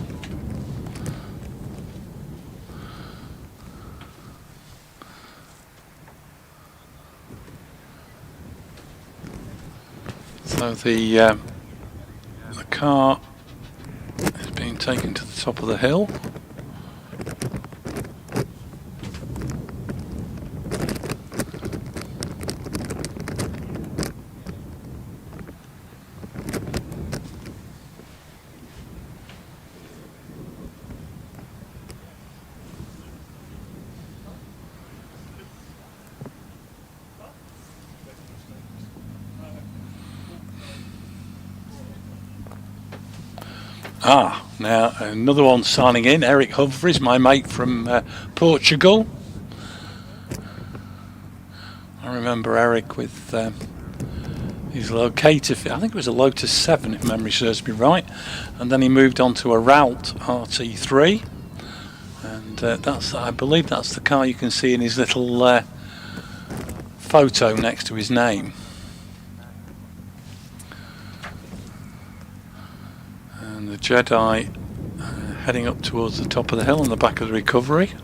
So the car is being taken to the top of the hill. Now another one signing in, Eric Humphries, my mate from Portugal. I remember Eric with his Locator, I think it was a Lotus 7 if memory serves me right, and then he moved on to a Ralt RT3, and I believe that's the car you can see in his little photo next to his name. And the Jedi heading up towards the top of the hill on the back of the recovery.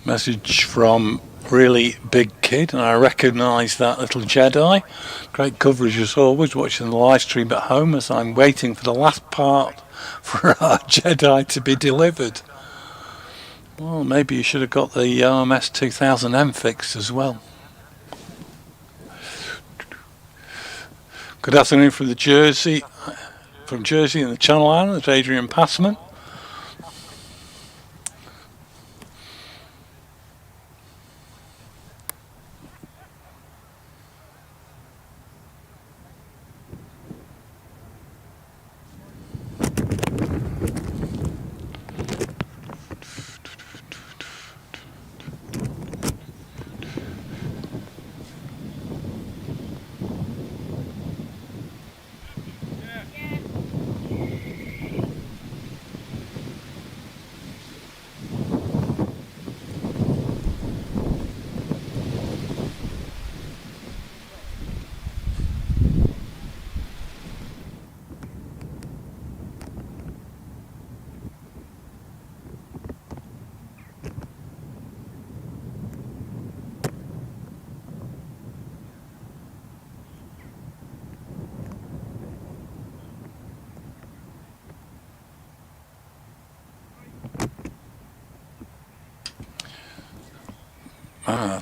Message from Really Big Kid, and I recognise that little Jedi. Great coverage as always, watching the live stream at home as I'm waiting for the last part for our Jedi to be delivered. Well, maybe you should have got the OMS 2000M fixed as well. Good afternoon from Jersey and the Channel Islands, Adrian Passman.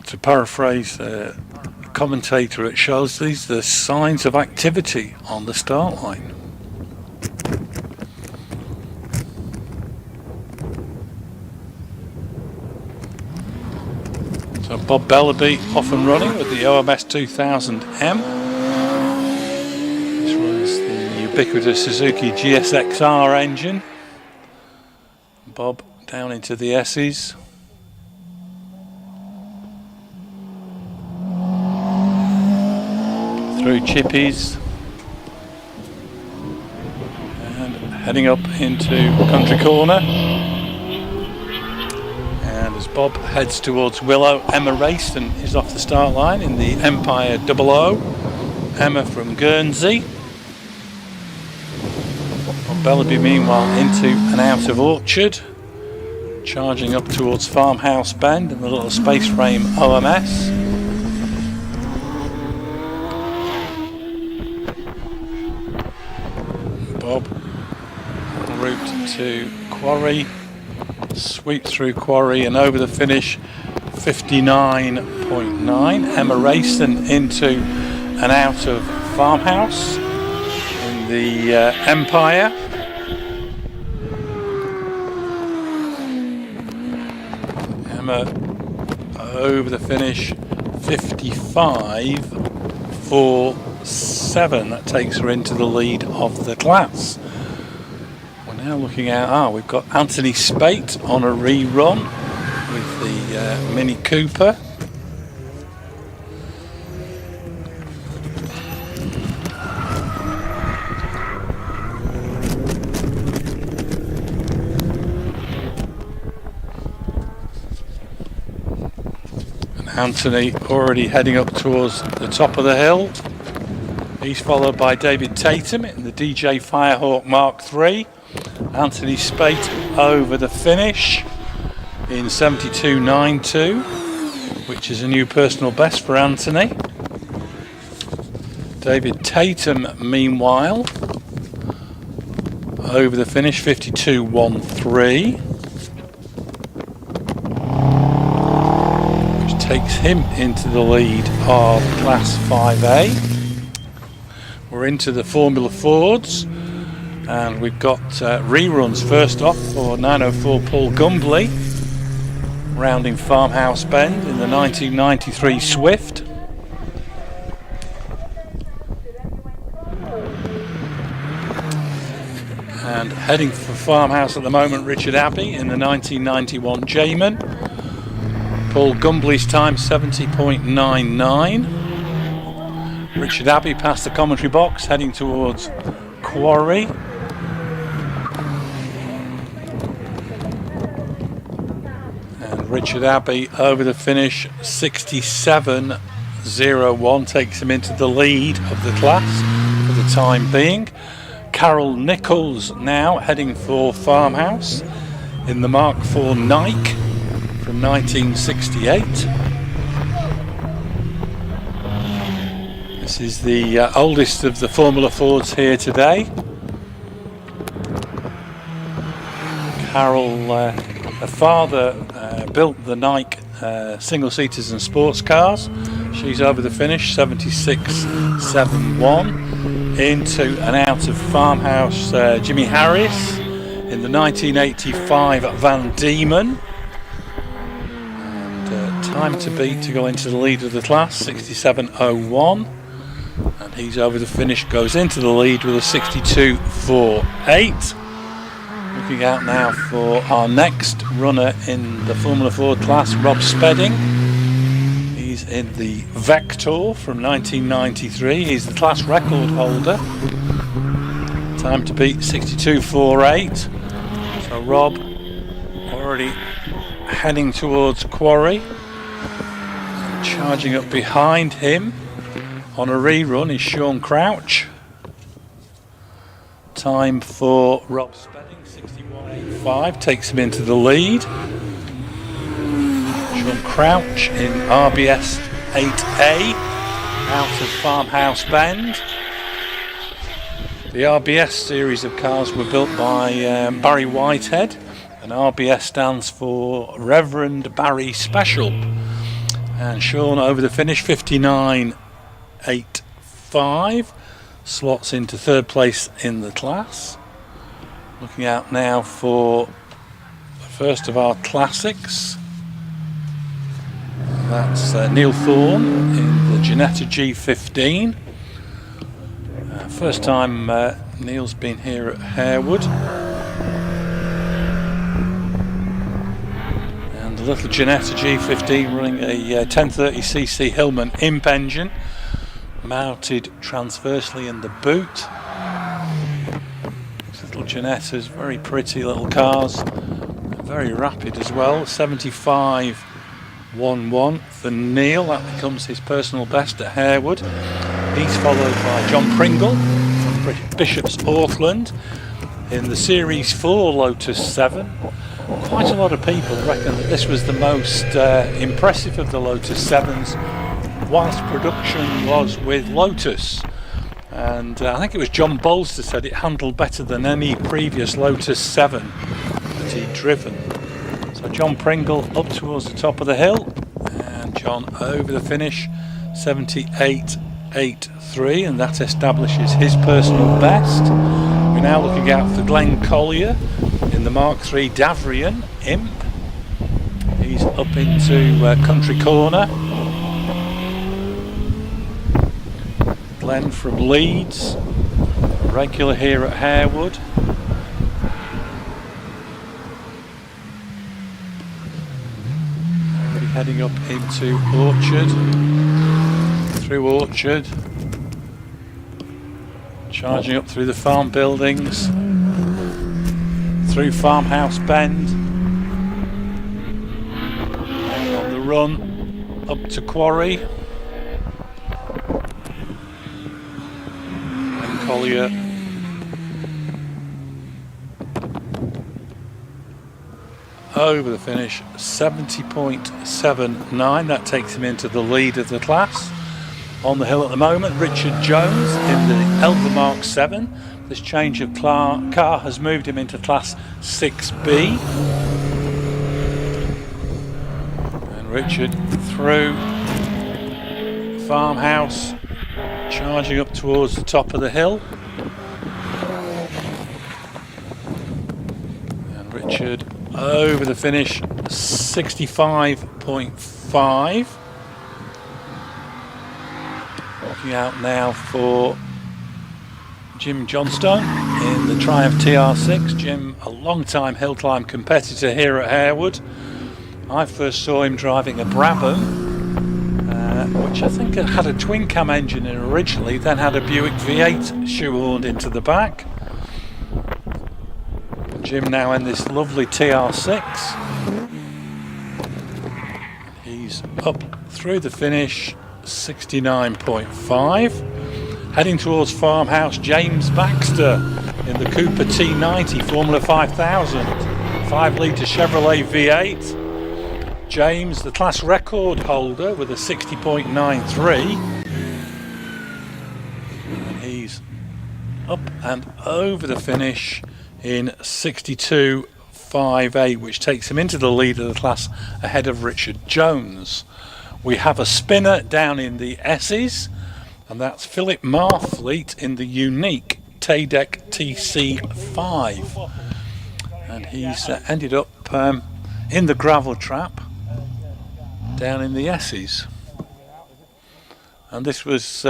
To paraphrase the commentator at shows, these are the signs of activity on the start line. So Bob Bellaby off and running with the OMS 2000M. This runs the ubiquitous Suzuki GSXR engine. Bob down into the S's. Through chippies and heading up into Country Corner, and as Bob heads towards Willow, Emma Rayston is off the start line in the Empire 00. Emma from Guernsey. Bob Bellaby meanwhile into and out of Orchard, charging up towards Farmhouse Bend and the little space frame OMS. Bob en route to Quarry, sweep through Quarry and over the finish 59.9. Emma Rayston into and out of Farmhouse in the Empire. Emma over the finish 55.47. That takes her into the lead of the class. We're now looking at, we've got Anthony Spate on a rerun with the Mini Cooper. And Anthony already heading up towards the top of the hill. He's followed by David Tatum in the DJ Firehawk Mark III. Anthony Spate over the finish in 72.92, which is a new personal best for Anthony. David Tatum, meanwhile, over the finish 52.13, which takes him into the lead of Class 5A. We're into the Formula Fords, and we've got reruns first off for 904 Paul Gumbley, rounding Farmhouse Bend in the 1993 Swift. And heading for Farmhouse at the moment, Richard Abbey in the 1991 Jayman. Paul Gumbley's time 70.99. Richard Abbey past the commentary box, heading towards Quarry. And Richard Abbey over the finish 67.01 takes him into the lead of the class for the time being. Carol Nichols now heading for Farmhouse in the Mark IV Nike from 1968. This is the oldest of the Formula Fords here today. Carol, her father built the Nike single-seaters and sports cars. She's over the finish, 76.71, into and out of farmhouse Jimmy Harris in the 1985 Van Diemen. And time to beat to go into the lead of the class, 67.01. And he's over the finish, goes into the lead with a 62.48. Looking out now for our next runner in the Formula Ford class, Rob Spedding. He's in the Vector from 1993. He's the class record holder. Time to beat 62.48. So Rob already heading towards Quarry. Charging up behind him on a rerun is Sean Crouch. Time for Rob Spedding, 61.85, takes him into the lead. Sean Crouch in RBS 8A out of Farmhouse Bend. The RBS series of cars were built by Barry Whitehead, and RBS stands for Reverend Barry Special. And Sean over the finish, 59.85. Slots into third place in the class. Looking out now for the first of our classics. That's Neil Thorne in the Ginetta G15. First time Neil's been here at Harewood. And the little Ginetta G15 running a 1030cc Hillman imp engine, mounted transversely in the boot. These little Ginettas, very pretty little cars, very rapid as well. 75.11 for Neil, that becomes his personal best at Harewood. He's followed by John Pringle from Bishop's Auckland in the Series 4 Lotus 7. Quite a lot of people reckon that this was the most impressive of the Lotus 7s, whilst production was with Lotus. And I think it was John Bolster said it handled better than any previous Lotus 7 that he'd driven. So John Pringle up towards the top of the hill, and John over the finish, 78.83, and that establishes his personal best. We're now looking out for Glenn Collier in the Mark III Davrian Imp. He's up into Country Corner. Glenn from Leeds, regular here at Harewood. Already heading up into Orchard, through Orchard, charging up through the farm buildings, through Farmhouse Bend, and on the run up to Quarry. Collier over the finish, 70.79. That takes him into the lead of the class. On the hill at the moment, Richard Jones in the Elva Mark 7. This change of car has moved him into class 6B. And Richard through Farmhouse, charging up towards the top of the hill. And Richard over the finish, 65.5. Looking out now for Jim Johnstone in the Triumph TR6. Jim, a long-time hill climb competitor here at Harewood. I first saw him driving a Brabham, which I think had a twin cam engine in originally, then had a Buick V8 shoehorned into the back. Jim now in this lovely TR6. He's up through the finish, 69.5. Heading towards Farmhouse, James Baxter in the Cooper T90 Formula 5000, 5 litre Chevrolet V8. James, the class record holder, with a 60.93. And he's up and over the finish in 62.58, which takes him into the lead of the class ahead of Richard Jones. We have a spinner down in the S's, and that's Philip Marfleet in the unique Tadek TC5. And he's ended up in the gravel trap down in the S's. And this was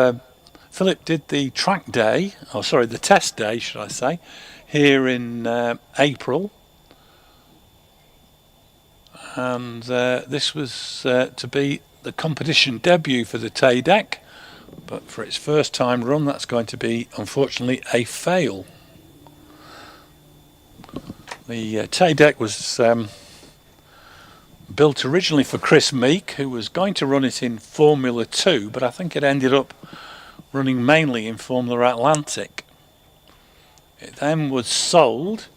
Philip did the track day, the test day should I say, here in April, and this was to be the competition debut for the Tadek, but for its first time run that's going to be unfortunately a fail. The Tadek was built originally for Chris Meek, who was going to run it in Formula 2, but I think it ended up running mainly in Formula Atlantic. It then was sold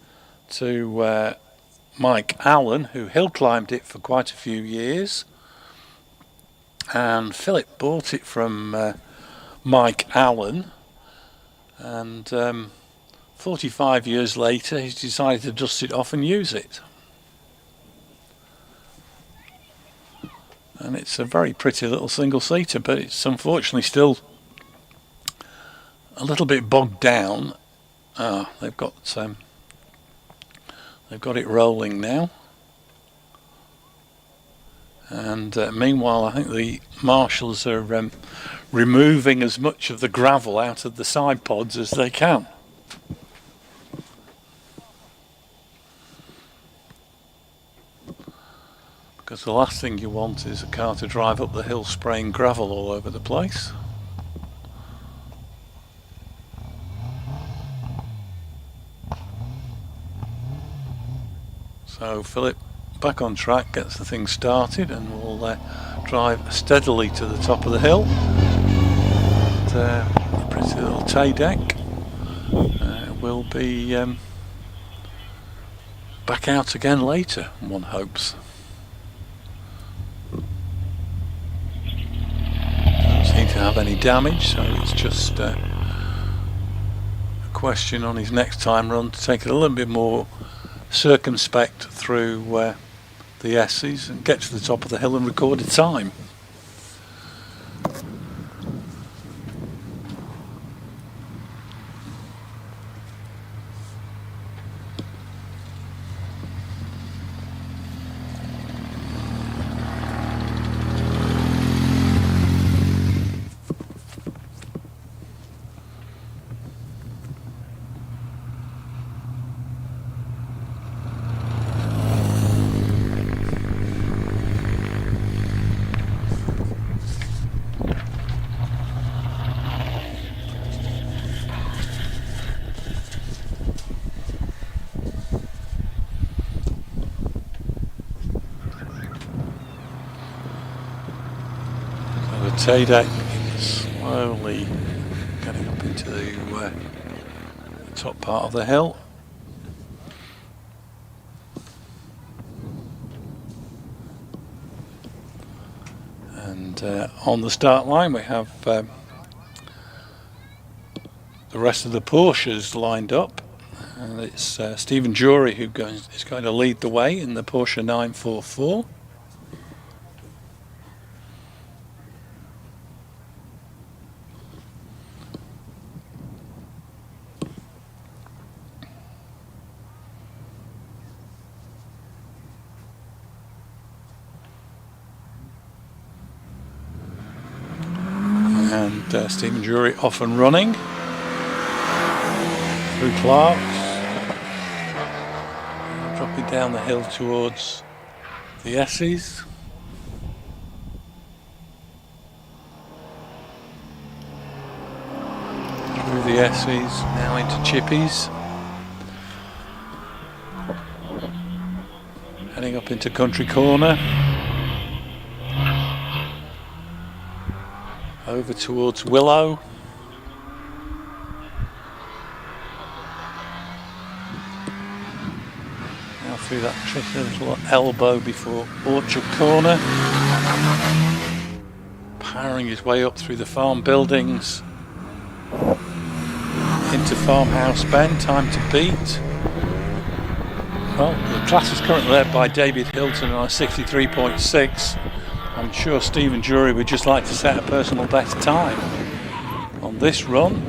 to Mike Allen, who hill climbed it for quite a few years, and Philip bought it from Mike Allen, and 45 years later he's decided to dust it off and use it. And it's a very pretty little single-seater, but it's unfortunately still a little bit bogged down. They've got it rolling now, and meanwhile I think the marshals are removing as much of the gravel out of the side pods as they can. Because the last thing you want is a car to drive up the hill spraying gravel all over the place. So Philip back on track, gets the thing started, and will drive steadily to the top of the hill. And, the pretty little Tadek will be back out again later, one hopes. Doesn't seem to have any damage, so it's just a question on his next time run to take it a little bit more circumspect through the S's and get to the top of the hill and record a time. Tadek slowly getting up into the top part of the hill. And on the start line we have the rest of the Porsches lined up, and it's Stephen Jury who is going to lead the way in the Porsche 944. And Stephen Jury off and running through Clark's, dropping down the hill towards the S's. Through the S's, now into Chippies. Heading up into Country Corner. Over towards Willow. Now through that tricky little elbow before Orchard Corner. Powering his way up through the farm buildings into Farmhouse Bend. Time to beat. Well, the class is currently led by David Hilton on a 63.6. I'm sure Stephen Jury would just like to set a personal best time on this run.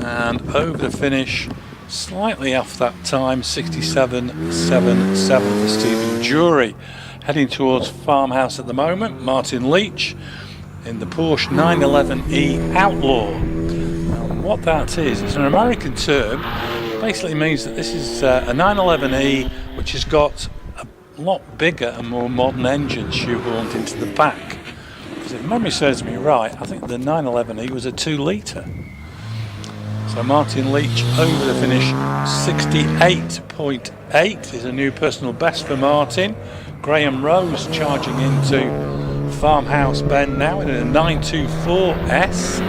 And over the finish, slightly off that time, 67.77 for Stephen Jury. Heading towards Farmhouse at the moment, Martin Leach in the Porsche 911E Outlaw. And what that is, it's an American term. Basically means that this is a 911E which has got a lot bigger and more modern engine shoehorned into the back. Because if memory serves me right, I think the 911E was a 2-litre. So Martin Leach over the finish, 68.8 is a new personal best for Martin. Graham Rose charging into Farmhouse Bend now in a 924S.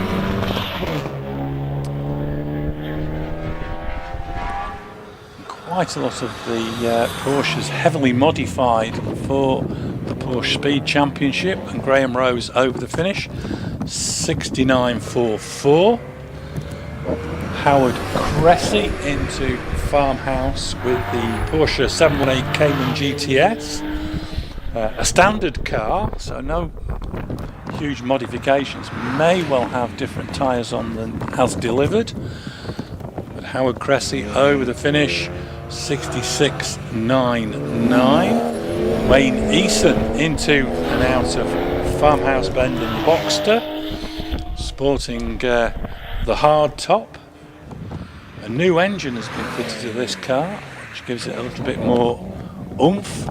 Quite a lot of the Porsches heavily modified for the Porsche Speed Championship, and Graham Rose over the finish, 69.44. Howard Cressy into Farmhouse with the Porsche 718 Cayman GTS. A standard car, so no huge modifications. May well have different tyres on than as delivered. But Howard Cressy over the finish, 66.99. Wayne Eason into and out of Farmhouse Bend in the Boxster, sporting the hard top. A new engine has been fitted to this car, which gives it a little bit more oomph.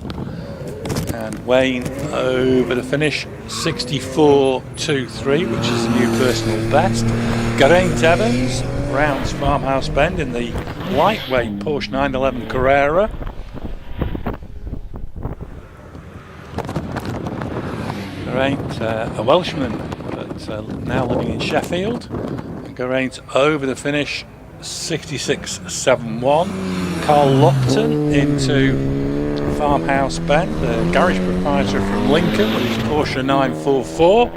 And Wayne over the finish, 64.23, which is a new personal best. Geraint Evans rounds Farmhouse Bend in the lightweight Porsche 911 Carrera. Geraint, a Welshman, but now living in Sheffield. Geraint over the finish, 66.71. Carl Lopton into Farmhouse Bend, the garage proprietor from Lincoln with his Porsche 944.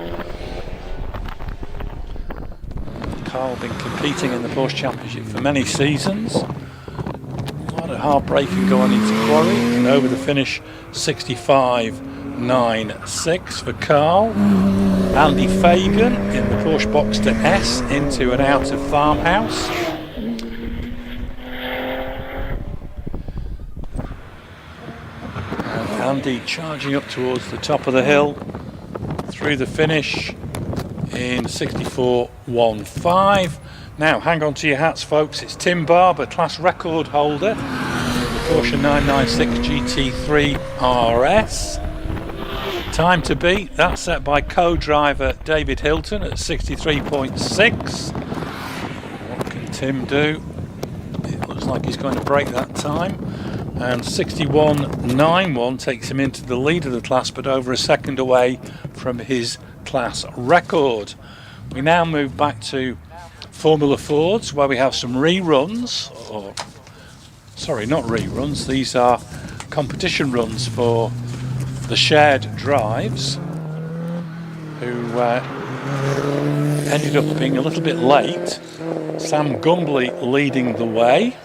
Carl been competing in the Porsche Championship for many seasons. A lot of heartbreaking going into Quarry, and over the finish, 65.96 for Carl. Andy Fagan in the Porsche Boxster S into and out of Farmhouse. Andy charging up towards the top of the hill through the finish in 64.15. Now hang on to your hats, folks, it's Tim Barber, class record holder in the Porsche 996 GT3 RS. Time to beat, that's set by co-driver David Hilton at 63.6. What can Tim do? It looks like he's going to break that time. And 61.91 takes him into the lead of the class, but over a second away from his class record. We now move back to Formula Fords, where we have some reruns, or sorry, not reruns, these are competition runs for the shared drives, who ended up being a little bit late. Sam Gumbley leading the way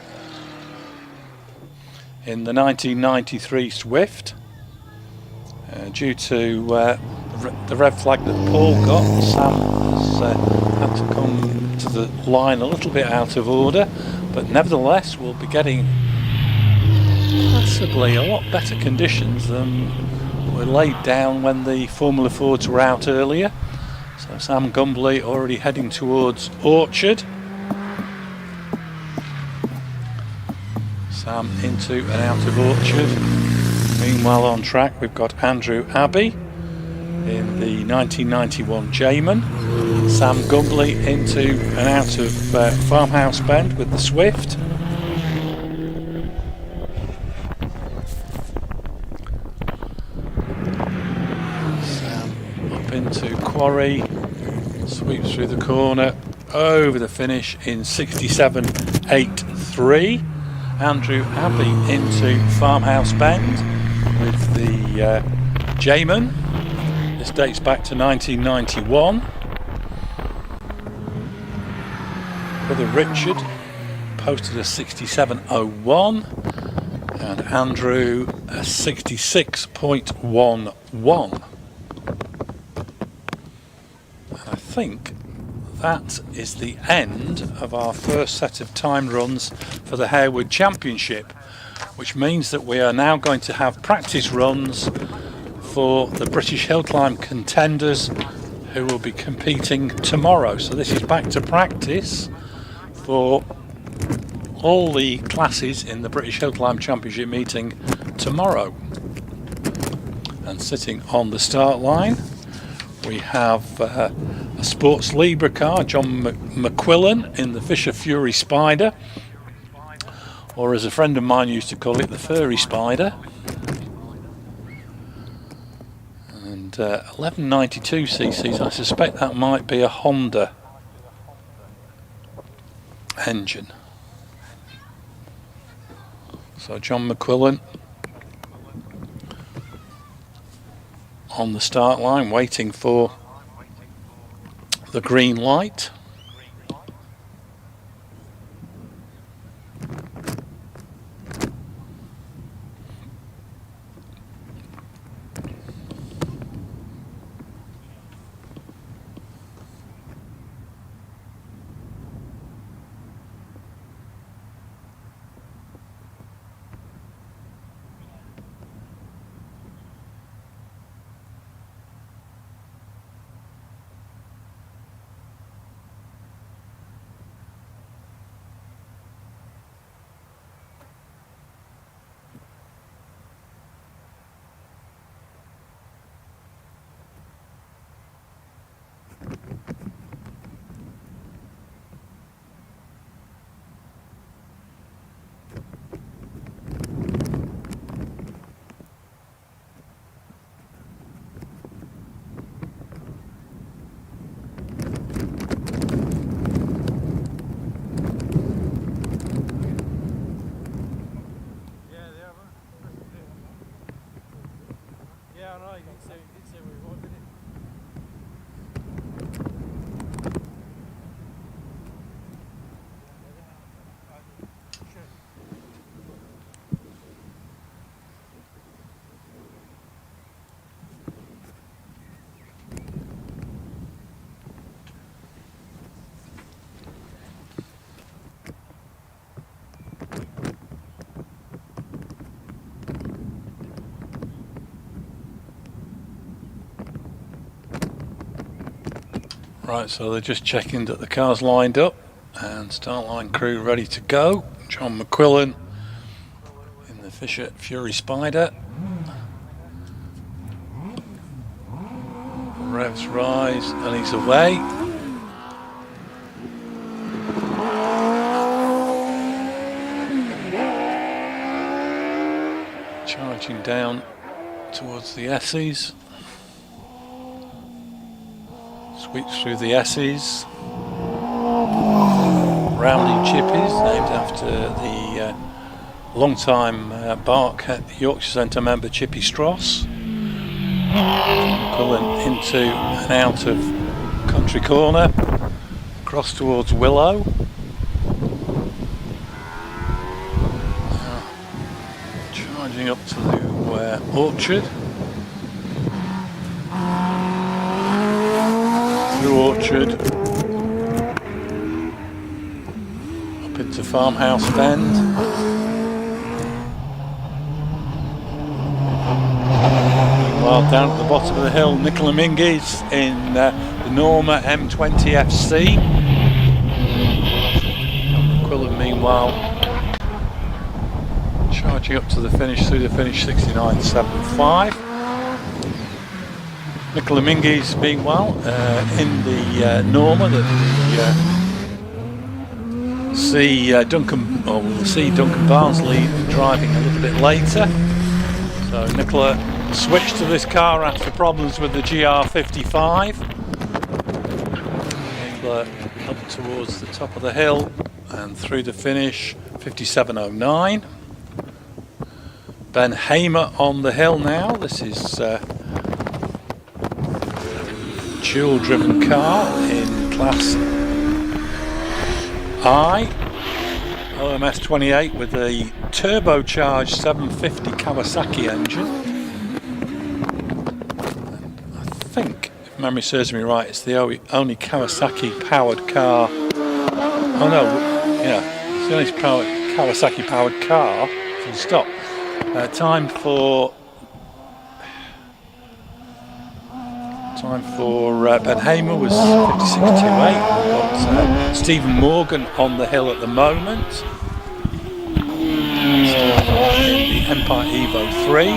in the 1993 Swift, due to the red flag that Paul got. Sam has had to come to the line a little bit out of order, but nevertheless we'll be getting possibly a lot better conditions than were laid down when the Formula Fords were out earlier. So Sam Gumbley already heading towards Orchard. Sam into and out of Orchard. Meanwhile on track we've got Andrew Abbey in the 1991 Jayman. Sam Gumbley into and out of Farmhouse Bend with the Swift. Sam up into Quarry, sweeps through the corner, over the finish in 67.83. Andrew Abbey into Farmhouse Bend with the J-Man. This dates back to 1991. Brother Richard posted a 67.01 and Andrew a 66.11. I think that is the end of our first set of time runs for the Harewood Championship, which means that we are now going to have practice runs for the British Hillclimb contenders who will be competing tomorrow. So this is back to practice for all the classes in the British Hillclimb Championship meeting tomorrow. And sitting on the start line we have a Sports Libra car, John McQuillan in the Fisher Fury Spider, or as a friend of mine used to call it, the Furry Spider. And 1192 cc's, I suspect that might be a Honda engine. So John McQuillan on the start line waiting for the green light. Right, so they're just checking that the car's lined up and start line crew ready to go. John McQuillan in the Fisher Fury Spider. Revs rise and he's away. Charging down towards the S's. Sweeps through the S's, rounding chippies, named after the long-time Bark Yorkshire Centre member Chippy Stross. Pulling into and out of Country Corner, across towards Willow. Charging up to the Orchard. Through Orchard, up into Farmhouse Bend, meanwhile down at the bottom of the hill, Nicola Minguez in the Norma M20 FC. McQuillan meanwhile charging up to the finish, through the finish 69.75. Nicola Minguez meanwhile in the Norma that we see Duncan Barnsley driving a little bit later. So Nicola switched to this car after problems with the GR55. Nicola up towards the top of the hill and through the finish 57.09. Ben Hamer on the hill now. This is dual driven car in class I, OMS 28 with a turbocharged 750 Kawasaki engine. And I think, if memory serves me right, it's the only Kawasaki powered car. Oh no, yeah, it's the only Kawasaki powered car. Full stop. Time for Ben Hamer was 56.28. We've got Stephen Morgan on the hill at the moment. In the Empire Evo 3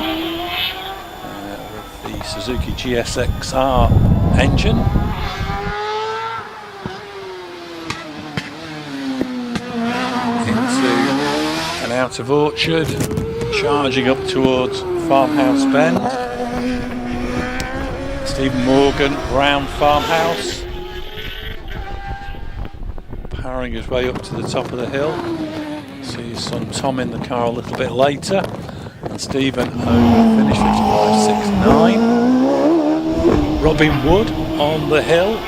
with the Suzuki GSX-R engine. Into and out of Orchard, charging up towards Farmhouse Bend. Stephen Morgan round Farmhouse, powering his way up to the top of the hill. See his son Tom in the car a little bit later, and Stephen finished 55.69. Robin Wood on the hill.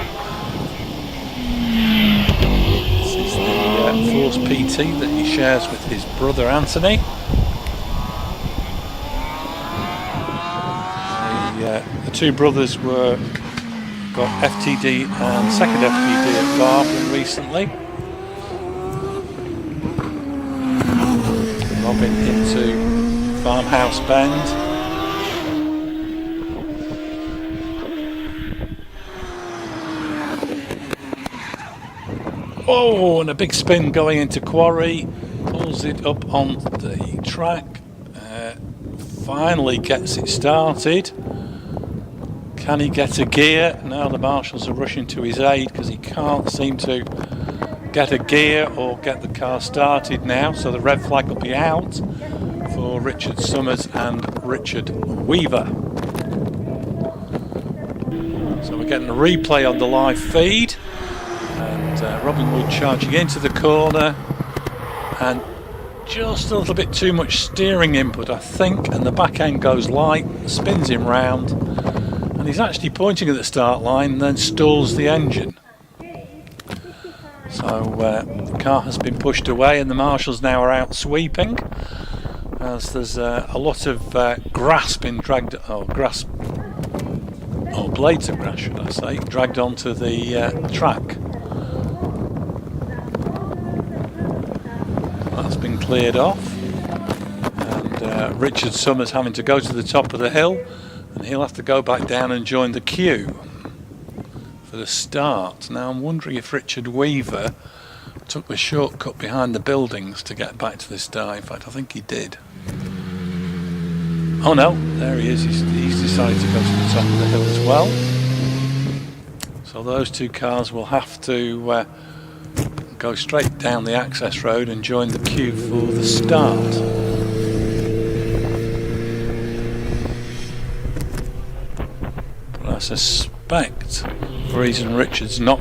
This is the Force PT that he shares with his brother Anthony. The two brothers got FTD and second FTD at Barbican recently. Robin into Farmhouse Bend. Oh, and a big spin going into Quarry. Pulls it up on the track. Finally gets it started. Can he get a gear? Now the marshals are rushing to his aid because he can't seem to get a gear or get the car started now. So the red flag will be out for Richard Summers and Richard Weaver. So we're getting a replay on the live feed. And Robin Wood charging into the corner. And just a little bit too much steering input, I think. And the back end goes light, spins him round. And he's actually pointing at the start line and then stalls the engine. So the car has been pushed away and the marshals now are out sweeping, as there's a lot of grass being dragged, blades of grass should I say, dragged onto the track. That's been cleared off, and Richard Summers having to go to the top of the hill. And he'll have to go back down and join the queue for the start. Now I'm wondering if Richard Weaver took the shortcut behind the buildings to get back to the start. In fact, I think he did. Oh no, there he is. He's decided to go to the top of the hill as well. So those two cars will have to go straight down the access road and join the queue for the start. I suspect the reason Richard's not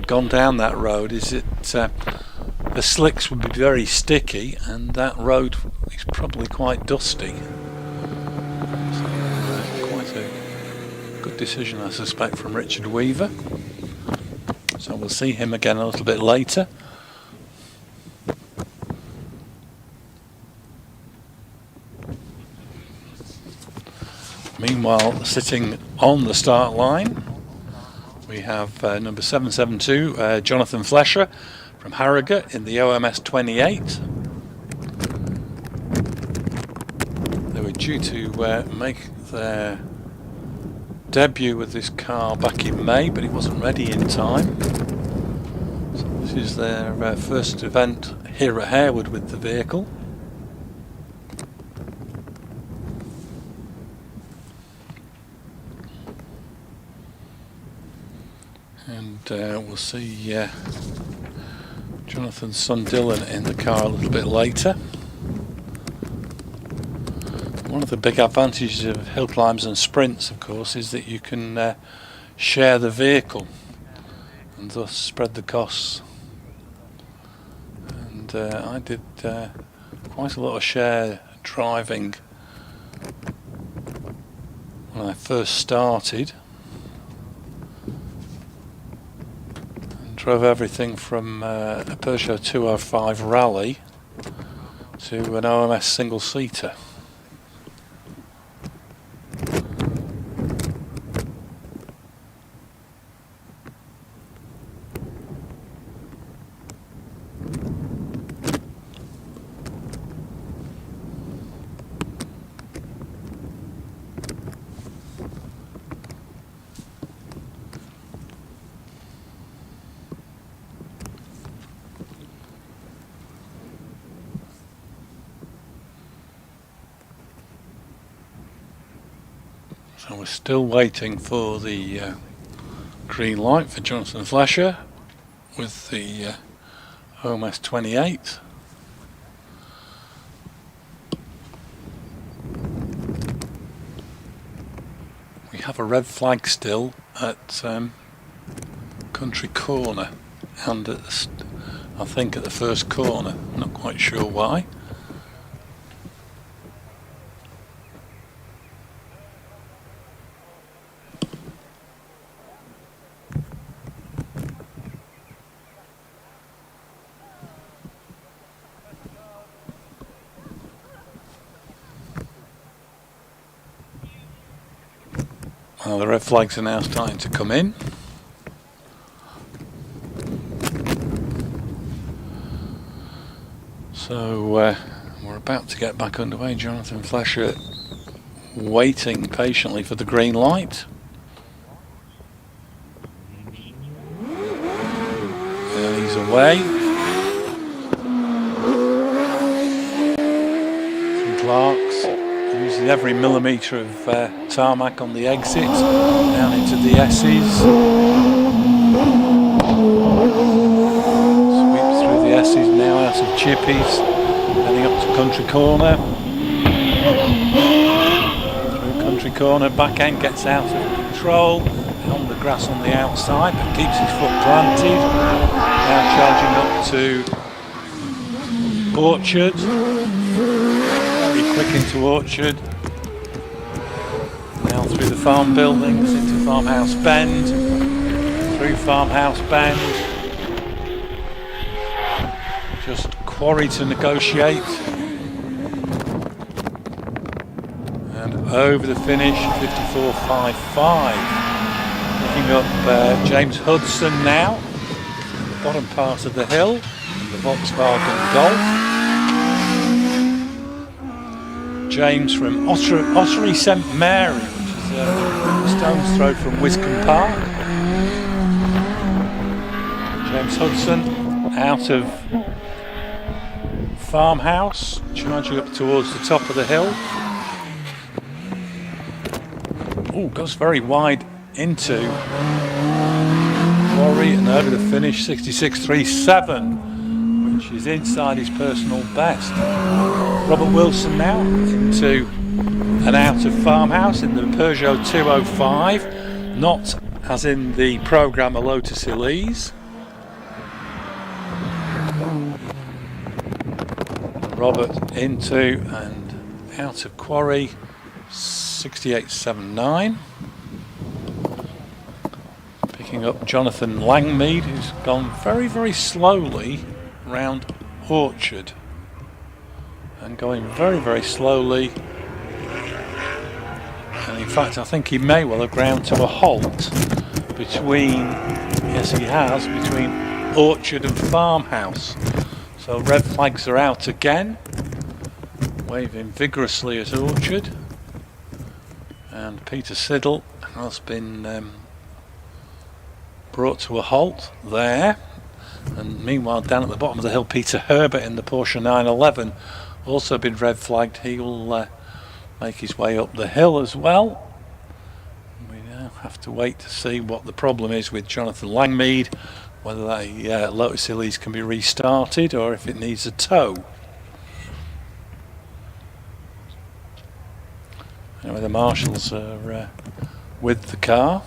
gone down that road is that the slicks would be very sticky and that road is probably quite dusty. So, quite a good decision, I suspect, from Richard Weaver. So we'll see him again a little bit later. Meanwhile, sitting on the start line, we have number 772, Jonathan Flesher from Harewood in the OMS 28. They were due to make their debut with this car back in May, but it wasn't ready in time. So this is their first event here at Harewood with the vehicle. And we'll see Jonathan's son Dylan in the car a little bit later. One of the big advantages of hill climbs and sprints, of course, is that you can share the vehicle and thus spread the costs. and I did quite a lot of share driving when I first started, and drove everything from a Peugeot 205 Rally to an OMS single-seater. So we're still waiting for the green light for Jonathan Flesher with the OMS 28. We have a red flag still at Country Corner and at I think at the first corner, not quite sure why. Well, the red flags are now starting to come in. So we're about to get back underway. Jonathan Flesher waiting patiently for the green light. There he's away. From Clark's. Using every millimetre of tarmac on the exit, down into the S's. Sweep through the S's now out of Chippies, heading up to Country Corner. Through Country Corner, back end gets out of control, on the grass on the outside, but keeps his foot planted. Now charging up to Orchard. Quick into Orchard, now through the farm buildings into Farmhouse Bend, through Farmhouse Bend, just Quarry to negotiate, and over the finish 54.55, picking up James Hudson now, the bottom part of the hill, in the Volkswagen Golf. James from Ottery St Mary, which is a stone's throw from Wiscombe Park. James Hudson out of Farmhouse, charging up towards the top of the hill. Oh, goes very wide into Quarry and over the finish 66.37. Which is inside his personal best. Robert Wilson now into and out of Farmhouse in the Peugeot 205, not as in the programme a Lotus Elise. Robert into and out of Quarry 68.79. Picking up Jonathan Langmead, who's gone very, very slowly round Orchard and going very, very slowly, and in fact I think he may well have ground to a halt between, yes he has, between Orchard and Farmhouse. So red flags are out again, waving vigorously at Orchard, and Peter Siddle has been brought to a halt there. And meanwhile, down at the bottom of the hill, Peter Herbert in the Porsche 911 also been red flagged. He will make his way up the hill as well. We now have to wait to see what the problem is with Jonathan Langmead, whether that Lotus Elise can be restarted or if it needs a tow. Anyway, the marshals are with the car.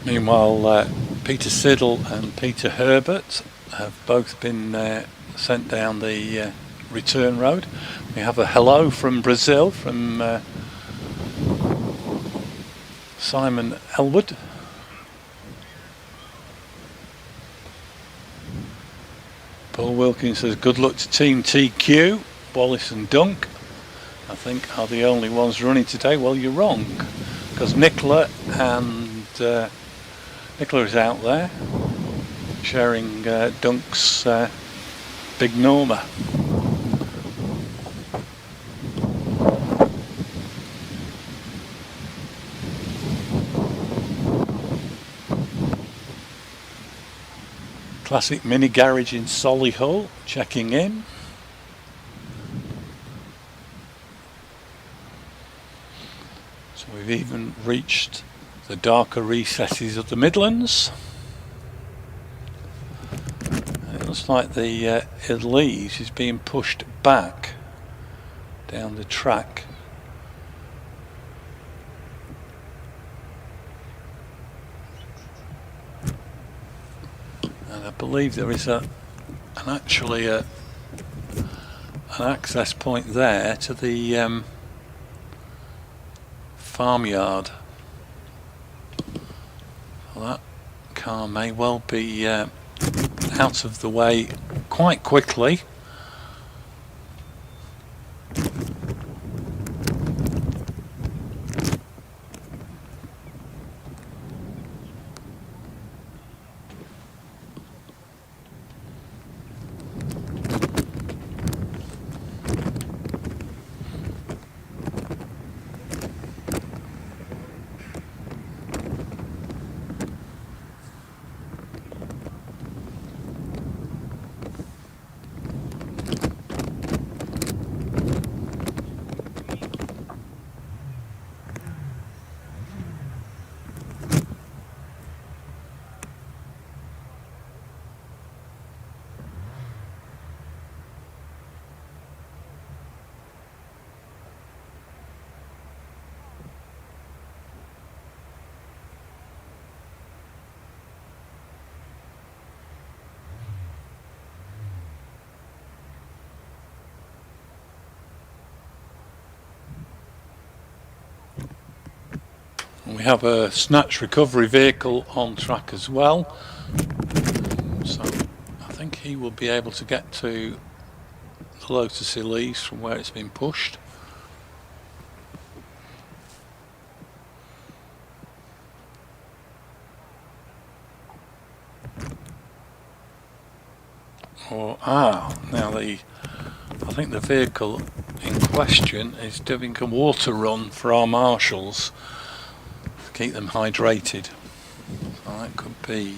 Meanwhile, Peter Siddle and Peter Herbert have both been sent down the return road. We have a hello from Brazil from Simon Elwood. Paul Wilkins says good luck to Team TQ. Wallace and Dunk, I think, are the only ones running today. Well, you're wrong, because Nicola is out there sharing Dunk's Big Norma. Classic Mini Garage in Solihull checking in. So we've even reached the darker recesses of the Midlands. And it looks like the Leeds is being pushed back down the track. And I believe there is an access point there to the farmyard. Well, that car may well be out of the way quite quickly. We have a snatch recovery vehicle on track as well, so I think he will be able to get to the Lotus Elise from where it's been pushed. Now I think the vehicle in question is doing a water run for our marshals. Keep them hydrated. So that could be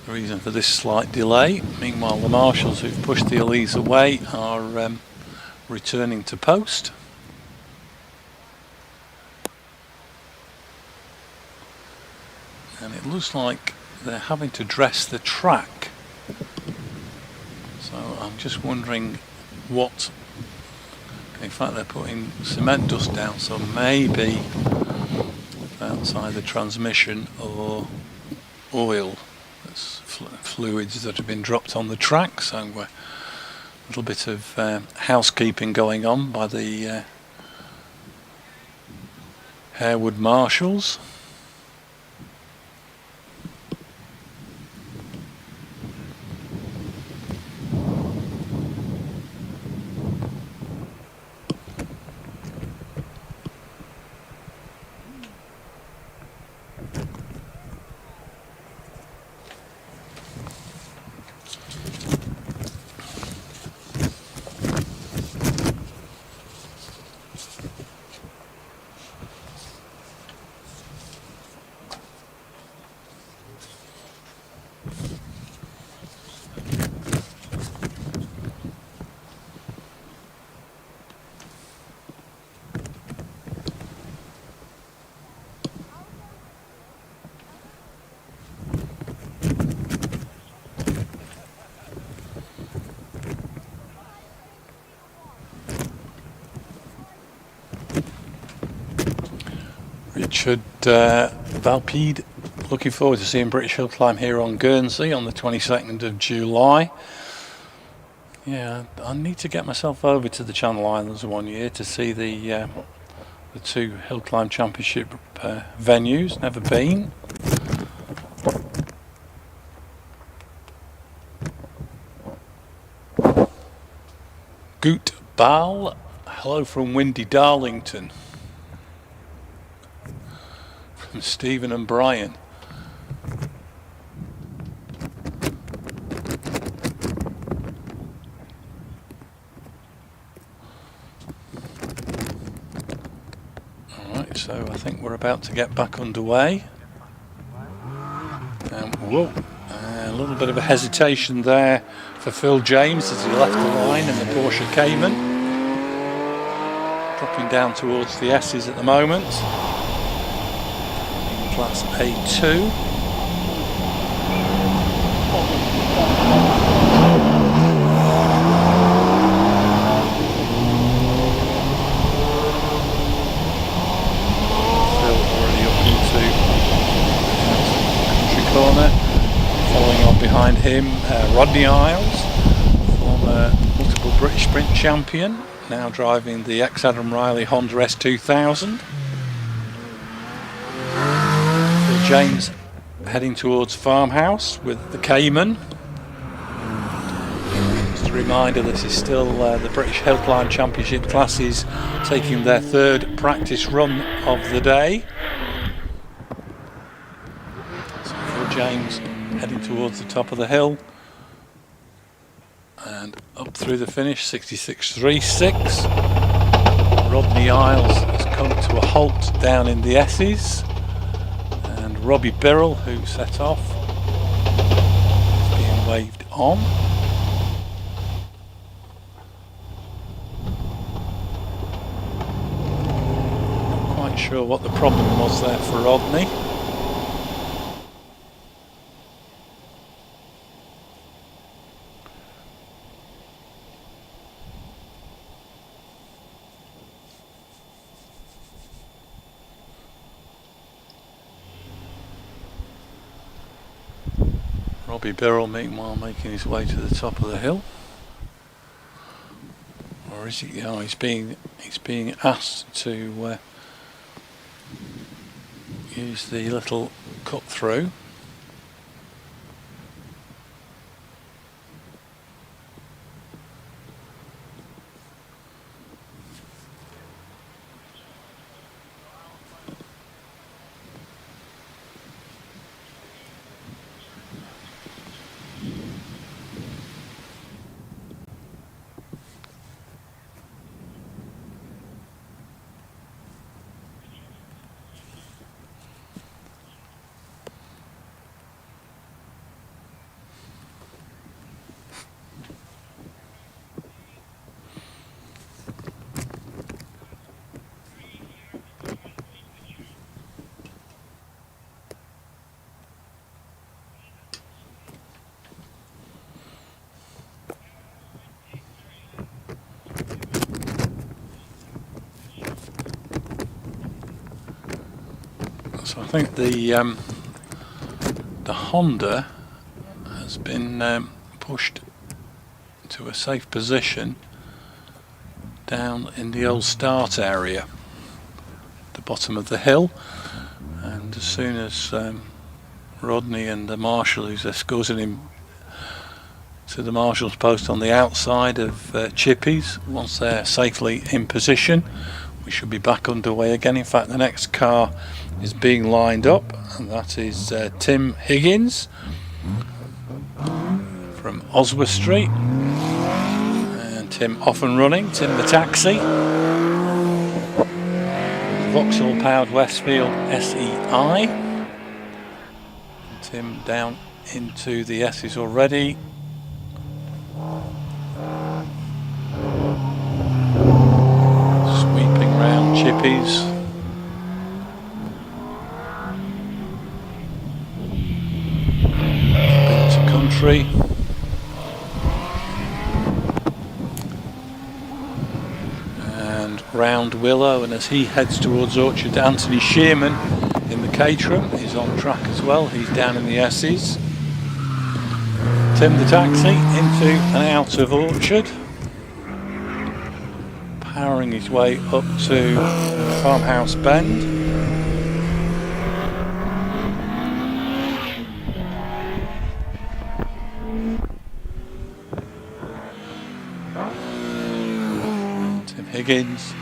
the reason for this slight delay. Meanwhile, the marshals who've pushed the Elise away are returning to post. And it looks like they're having to dress the track. So I'm just wondering what... In fact, they're putting cement dust down, so maybe outside the transmission or oil, that's fluids that have been dropped on the track. So a little bit of housekeeping going on by the Harewood marshals. Richard Valpede, looking forward to seeing British Hillclimb here on Guernsey on the 22nd of July. Yeah, I need to get myself over to the Channel Islands one year to see the two Hillclimb Championship venues. Never been. Goot Bal, hello from windy Darlington. From Stephen and Brian. Alright, so I think we're about to get back underway. Whoa, a little bit of a hesitation there for Phil James as he left the line in the Porsche Cayman. Dropping down towards the S's at the moment. Class A2. Phil already up into country corner. Following on behind him, Rodney Isles, former multiple British sprint champion, now driving the ex-Adam Riley Honda S2000. James heading towards Farmhouse with the Cayman. Just a reminder, this is still the British Hillclimb Championship classes taking their third practice run of the day. So for James heading towards the top of the hill and up through the finish, 66.36. Rodney Isles has come to a halt down in the S's. Robbie Birrell, who set off, is being waved on. Not quite sure what the problem was there for Rodney. Robbie Birrell, meanwhile, making his way to the top of the hill, or is he? Oh, he's being asked to use the little cut through. So I think the Honda has been pushed to a safe position down in the old start area, the bottom of the hill, and as soon as Rodney and the marshal who's escorting him to the marshal's post on the outside of Chippy's, once they're safely in position, we should be back underway again. In fact, the next car is being lined up, and that is Tim Higgins from Oswestry Street, and Tim off and running, Tim the taxi, Vauxhall powered Westfield SEI, Tim down into the S's already. Sweeping round Chippy's. Country. And round Willow, and as he heads towards Orchard, Anthony Shearman in the Caterham is on track as well. He's down in the S's. Tim the taxi into and out of Orchard, powering his way up to Farmhouse Bend. Higgins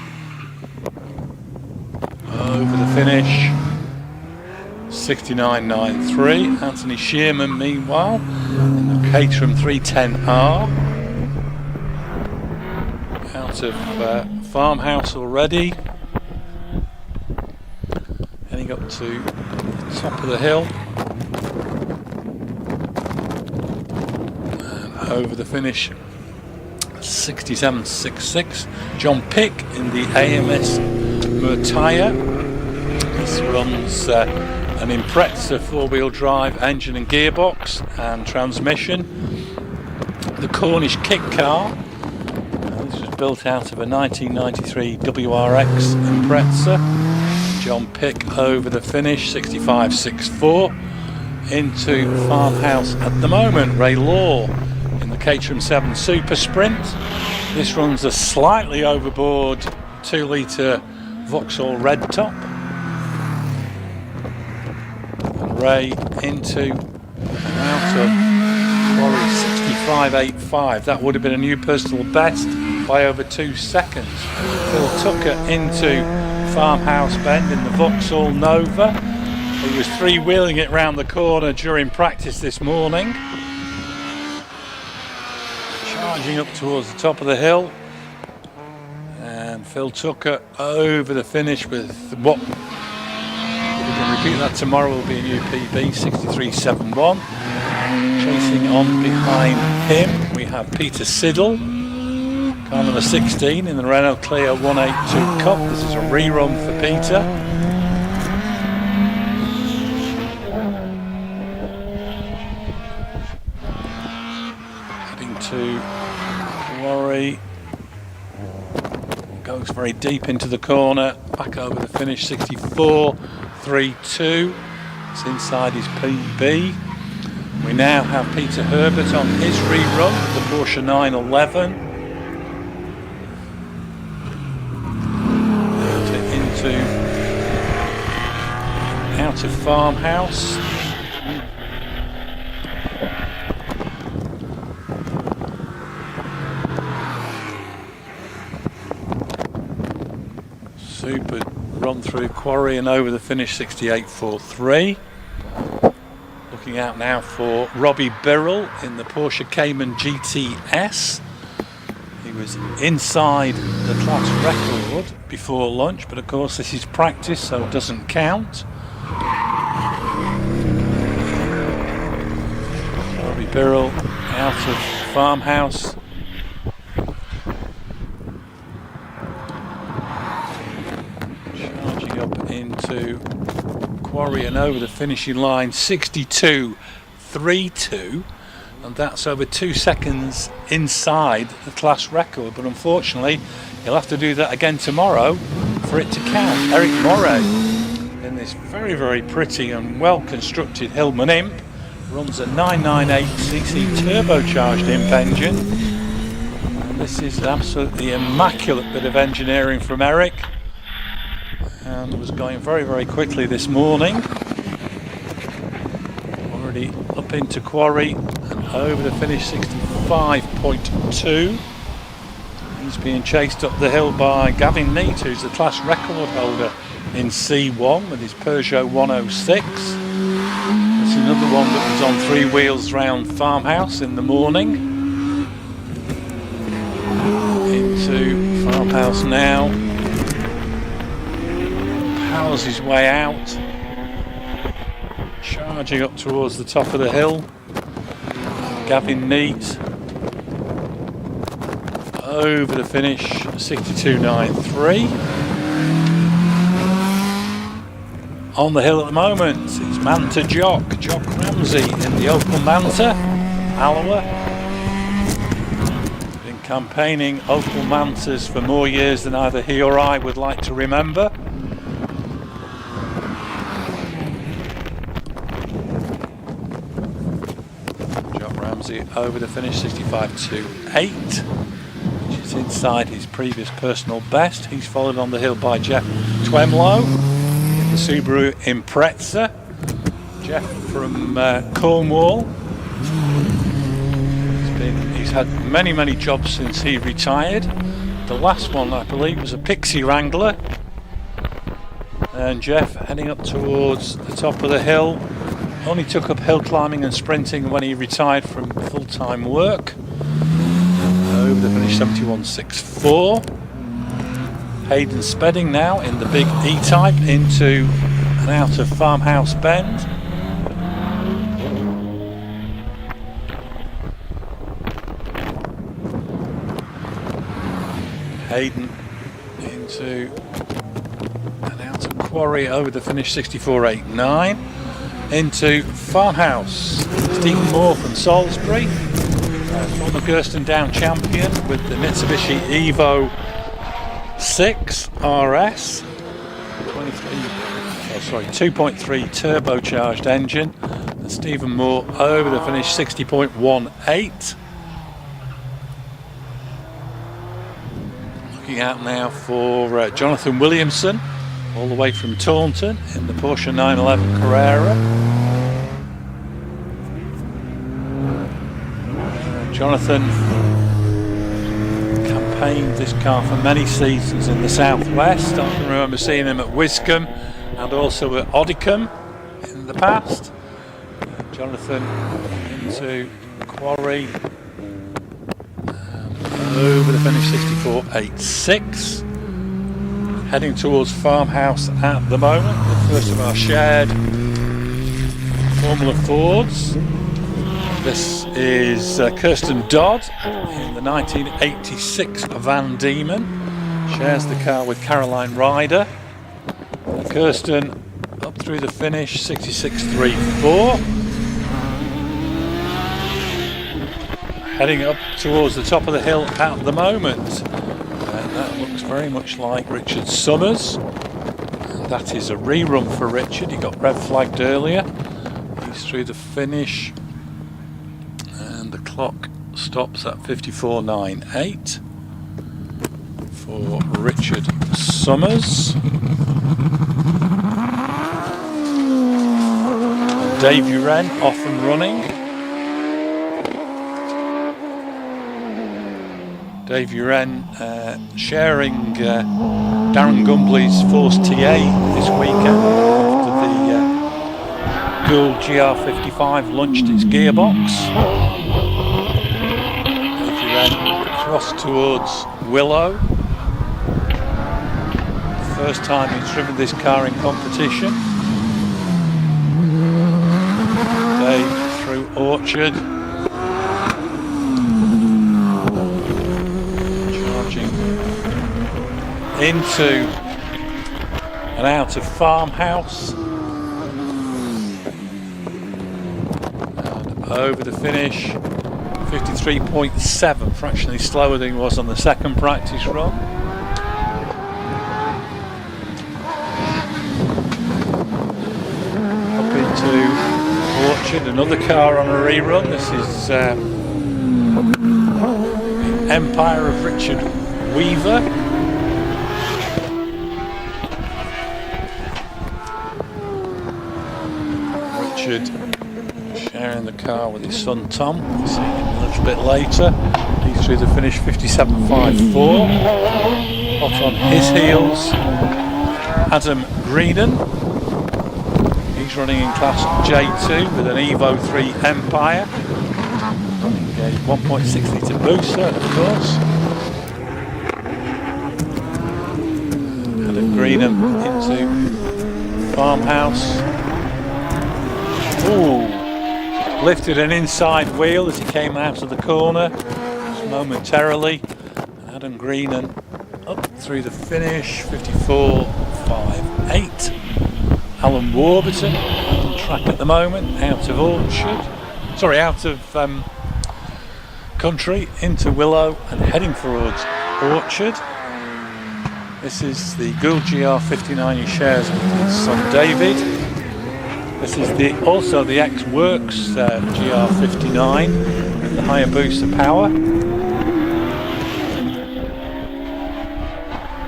over the finish, 69.93. Anthony Shearman meanwhile in the Caterham 310R out of Farmhouse already, heading up to the top of the hill and over the finish, 67.66. John Pick in the AMS Murtaya. This runs an Impreza four-wheel drive engine and gearbox and transmission. The Cornish Kick Car. This was built out of a 1993 WRX Impreza. John Pick over the finish, 65.64. Into Farmhouse at the moment, Ray Law in the Caterham 7 Super Sprint. This runs a slightly overboard 2-litre Vauxhall red top. And Ray into and out of Quarry, 65.85. That would have been a new personal best by over 2 seconds. Phil Tucker into Farmhouse Bend in the Vauxhall Nova. He was three-wheeling it round the corner during practice this morning. Charging up towards the top of the hill, and Phil Tucker over the finish with what, if we can repeat that tomorrow, will be a new PB, 63.71. Chasing on behind him we have Peter Siddle, car number 16 in the Renault Clio 182 Cup. This is a rerun for Peter. Heading to Quarry, goes very deep into the corner, back over the finish, 64.32. It's inside his PB. We now have Peter Herbert on his rerun with the Porsche 911. Out of Farmhouse. Super run through Quarry and over the finish, 68.43. Looking out now for Robbie Birrell in the Porsche Cayman GTS. He was inside the class record before lunch, but of course this is practice, so it doesn't count. Robbie Birrell out of Farmhouse. Charging up into Quarry and over the finishing line, 62.32, and that's over 2 seconds inside the class record, but unfortunately he'll have to do that again tomorrow for it to count. Eric Moray in this very, very pretty and well constructed Hillman Imp runs a 998cc turbocharged Imp engine, and this is an absolutely immaculate bit of engineering from Eric, and was going very, very quickly this morning. Already up into Quarry and over the finish, 65.2. He's being chased up the hill by Gavin Neate, who's the class record holder in C1 with his Peugeot 106. That's another one that was on 3 wheels round Farmhouse in the morning. Into Farmhouse now. Powers his way out. Charging up towards the top of the hill. Gavin Neate. Over the finish, 62.93. On the hill at the moment, it's Manta Jock Ramsey in the Opel Manta, Alloa. Been campaigning Opal Mantas for more years than either he or I would like to remember. John Ramsey over the finish, 65.28, which is inside his previous personal best. He's followed on the hill by Jeff Twemlow in the Subaru Impreza. Jeff from Cornwall. He's had many jobs since he retired. The last one, I believe, was a Pixie Wrangler. And Jeff heading up towards the top of the hill. Only took up hill climbing and sprinting when he retired from full-time work. Over the finish, 71.64. Hayden Spedding now in the big E-Type into and out of Farmhouse Bend. Hayden into and out of Quarry over the finish, 64.89. Into Farmhouse, Stephen Moore from Salisbury, former Gersten Down champion with the Mitsubishi Evo 6 RS, 2.3 turbocharged engine, and Stephen Moore over the finish, 60.18. Looking out now for Jonathan Williamson, all the way from Taunton in the Porsche 911 Carrera. Jonathan campaigned this car for many seasons in the southwest. I can remember seeing him at Wiscombe and also at Oddicombe in the past. Jonathan into Quarry, over the finish, 64.86. Heading towards Farmhouse at the moment, the first of our shared Formula Fords. This is Kirsten Dodd in the 1986 Van Diemen. Shares the car with Caroline Ryder. Kirsten up through the finish, 66.34. Heading up towards the top of the hill at the moment. And that looks very much like Richard Summers. And that is a rerun for Richard. He got red flagged earlier. He's through the finish. And the clock stops at 54.98 for Richard Summers. And Dave Uren off and running. Dave Uren sharing Darren Gumbley's Force TA this weekend after the Gould GR55 launched its gearbox. Dave Uren crossed towards Willow. First time he's driven this car in competition. Dave through Orchard. Into and out of Farmhouse and over the finish, 53.7, fractionally slower than he was on the second practice run. Up into Orchard, another car on a rerun. This is Empire of Richard Weaver. Sharing the car with his son Tom. We'll see him a little bit later. He's through the finish, 57.54. Hot on his heels, Adam Greenan. He's running in class J2 with an Evo 3 Empire. Running a 1.6 litre booster, of course. Adam Greenan into Farmhouse. Ooh, lifted an inside wheel as he came out of the corner just momentarily. Adam Greenan up through the finish, 54.58. Alan Warburton on track at the moment, out of Orchard. Sorry, out of country into Willow and heading towards Orchard. This is the Gould GR59 he shares with his son David. This is also the ex-Works GR59 with the Hayabusa power.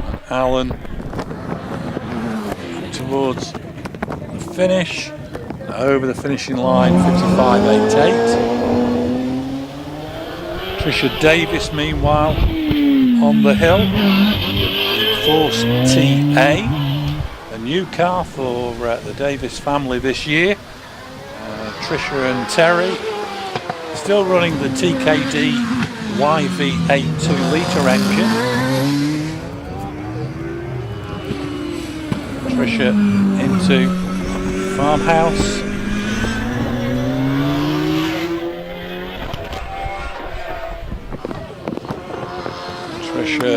And Alan towards the finish, over the finishing line, 55.88. Trisha Davis, meanwhile, on the hill, the Force TA, a new car for the Davis family this year. Trisha and Terry still running the TKD YV8 2-litre engine. Trisha into Farmhouse. Trisha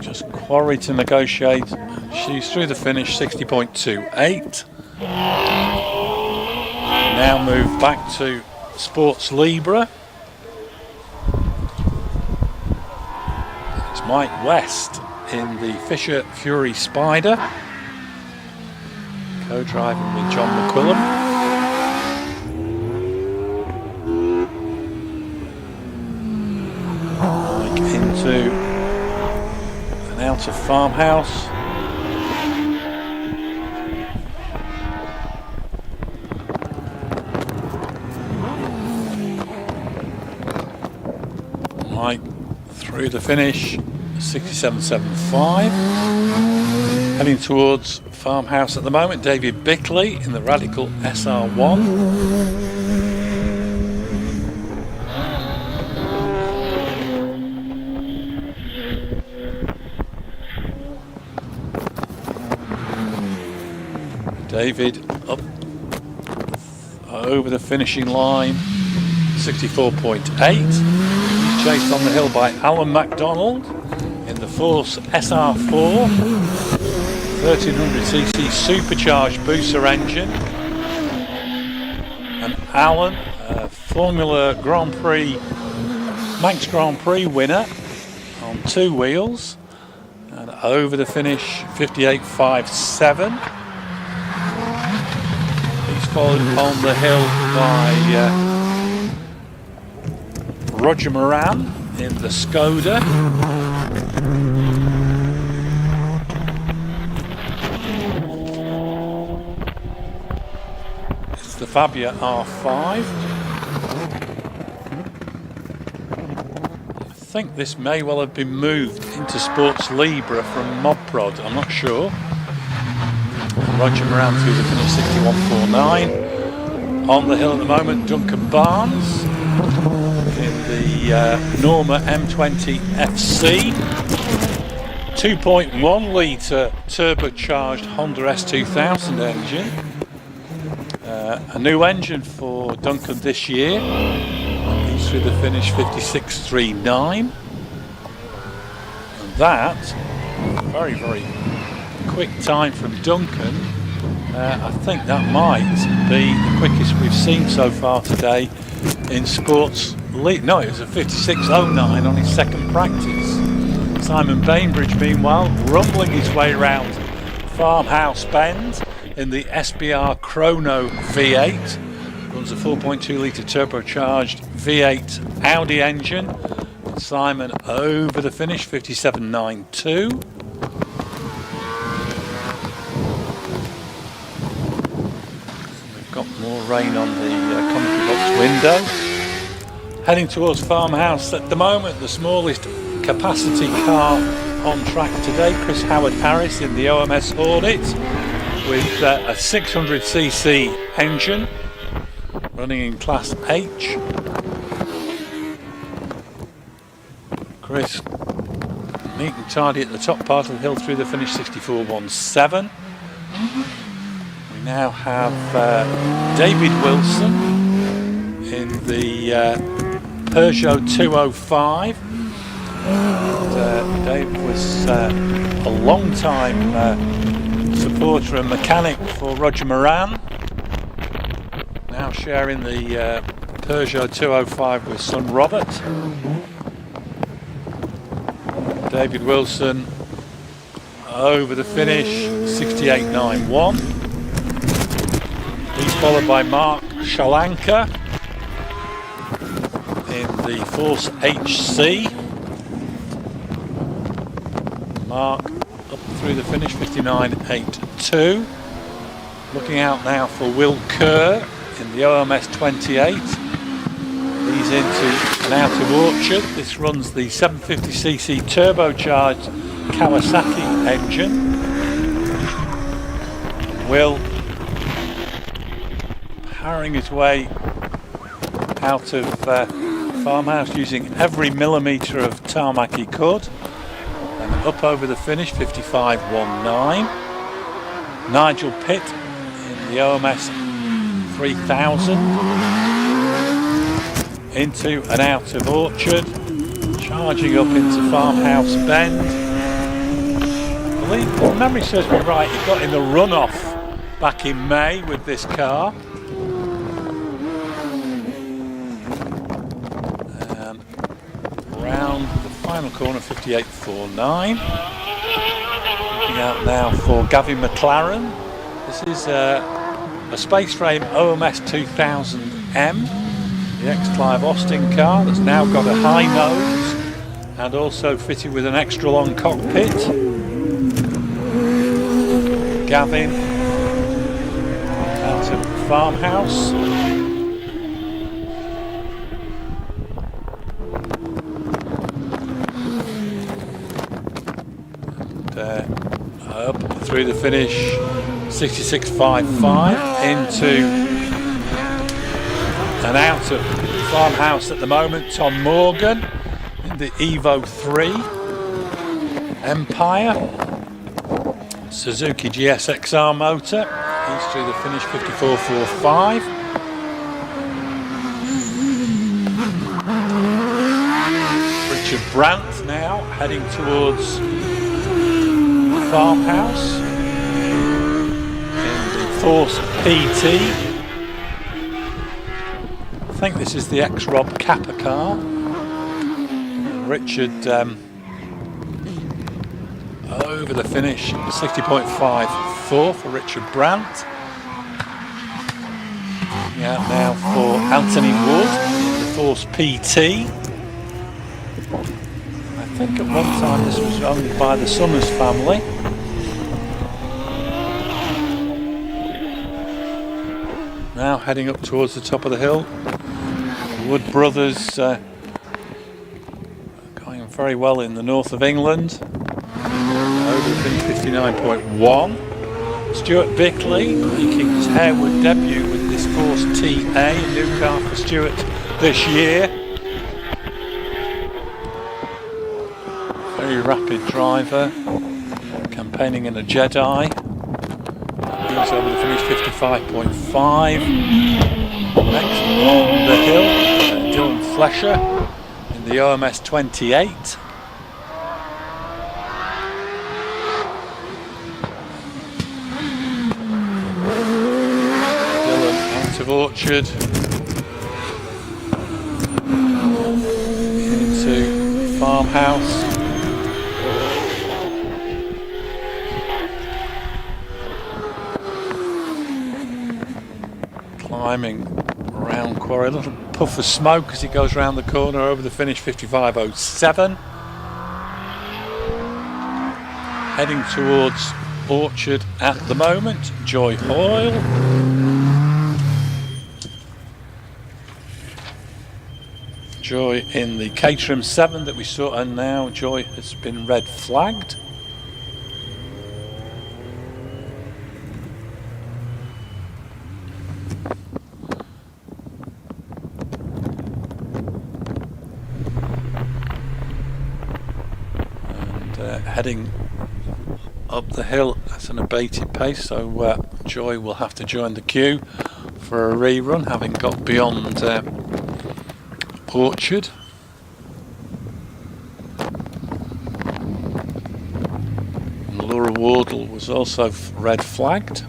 just quarry to negotiate. She's through the finish, 60.28. Now move back to Sports Libra. It's Mike West in the Fisher Fury Spider, co-driving with John McQuillan. Into an outer Farmhouse. Right through the finish, 67.75. Heading towards Farmhouse at the moment, David Bickley in the Radical SR1. David up over the finishing line, 64.8. Chased on the hill by Alan MacDonald in the Force SR4, 1300cc supercharged booster engine. And Alan, Formula Grand Prix, Manx Grand Prix winner on 2 wheels, and over the finish, 58.57. Followed on the hill by Roger Moran in the Skoda. It's the Fabia R5. I think this may well have been moved into Sports Libra from Mod Prod, I'm not sure. Roger Moran through the finish, 61.49. On the hill at the moment, Duncan Barnes in the Norma M20 FC, 2.1 litre turbocharged Honda S2000 engine. A new engine for Duncan this year. He's through the finish, 56.39. And that, very, very quick time from Duncan. I think that might be the quickest we've seen so far today in Sports League. No, it was a 56.09 on his second practice. Simon Bainbridge, meanwhile, rumbling his way around Farmhouse Bend in the SBR Chrono V8. Runs a 4.2 litre turbocharged V8 Audi engine. Simon over the finish, 57.92. More rain on the commentary box window. Heading towards Farmhouse at the moment, the smallest capacity car on track today, Chris Howard Harris in the OMS Hornet with a 600cc engine running in Class H. Chris neat and tidy at the top part of the hill through the finish, 64.17. We now have David Wilson in the Peugeot 205. And, Dave was a long-time supporter and mechanic for Roger Moran. Now sharing the Peugeot 205 with son Robert. David Wilson over the finish, 68.91. He's followed by Mark Shalanka in the Force HC. Mark up through the finish, 59.82. Looking out now for Will Kerr in the OMS 28. He's into an out of Orchard. This runs the 750cc turbocharged Kawasaki engine. Will powering his way out of Farmhouse using every millimetre of tarmac he could. And up over the finish, 55.19. Nigel Pitt in the OMS 3000. Into and out of Orchard. Charging up into Farmhouse Bend. I believe, if memory serves me right, he got in the runoff back in May with this car. Round the final corner, 58.49. Looking out now for Gavin McLaren. This is a Space Frame OMS 2000M, the ex-Clive Austin car that's now got a high nose and also fitted with an extra long cockpit. Gavin out of Farmhouse. Up through the finish, 66.55 into and out of Farmhouse at the moment. Tom Morgan in the Evo 3 Empire Suzuki GSXR motor. He's through the finish, 54.45. Richard Brandt now heading towards Farmhouse in the Force PT. I think this is the ex-Rob Kappa car. Richard over the finish, 60.54 for Richard Brandt. Out now for Anthony Wood in the Force PT. I think at one time this was owned by the Summers family. Now heading up towards the top of the hill. Wood brothers going very well in the north of England. Over the finish, 59.1. Stuart Bickley making his Harewood debut with this Force TA, a new car for Stuart this year. Very rapid driver, campaigning in a Jedi. He's over the finish, 55.5. Next on the hill, Dylan Flesher in the OMS 28. Dylan out of Orchard into Farmhouse. Climbing around Quarry, a little puff of smoke as he goes around the corner over the finish, 55.07. Heading towards Orchard at the moment, Joy Hoyle. Joy in the Caterham 7 that we saw, and now Joy has been red flagged. Heading up the hill at an abated pace, so Joy will have to join the queue for a rerun, having got beyond Orchard. And Laura Wardle was also red flagged.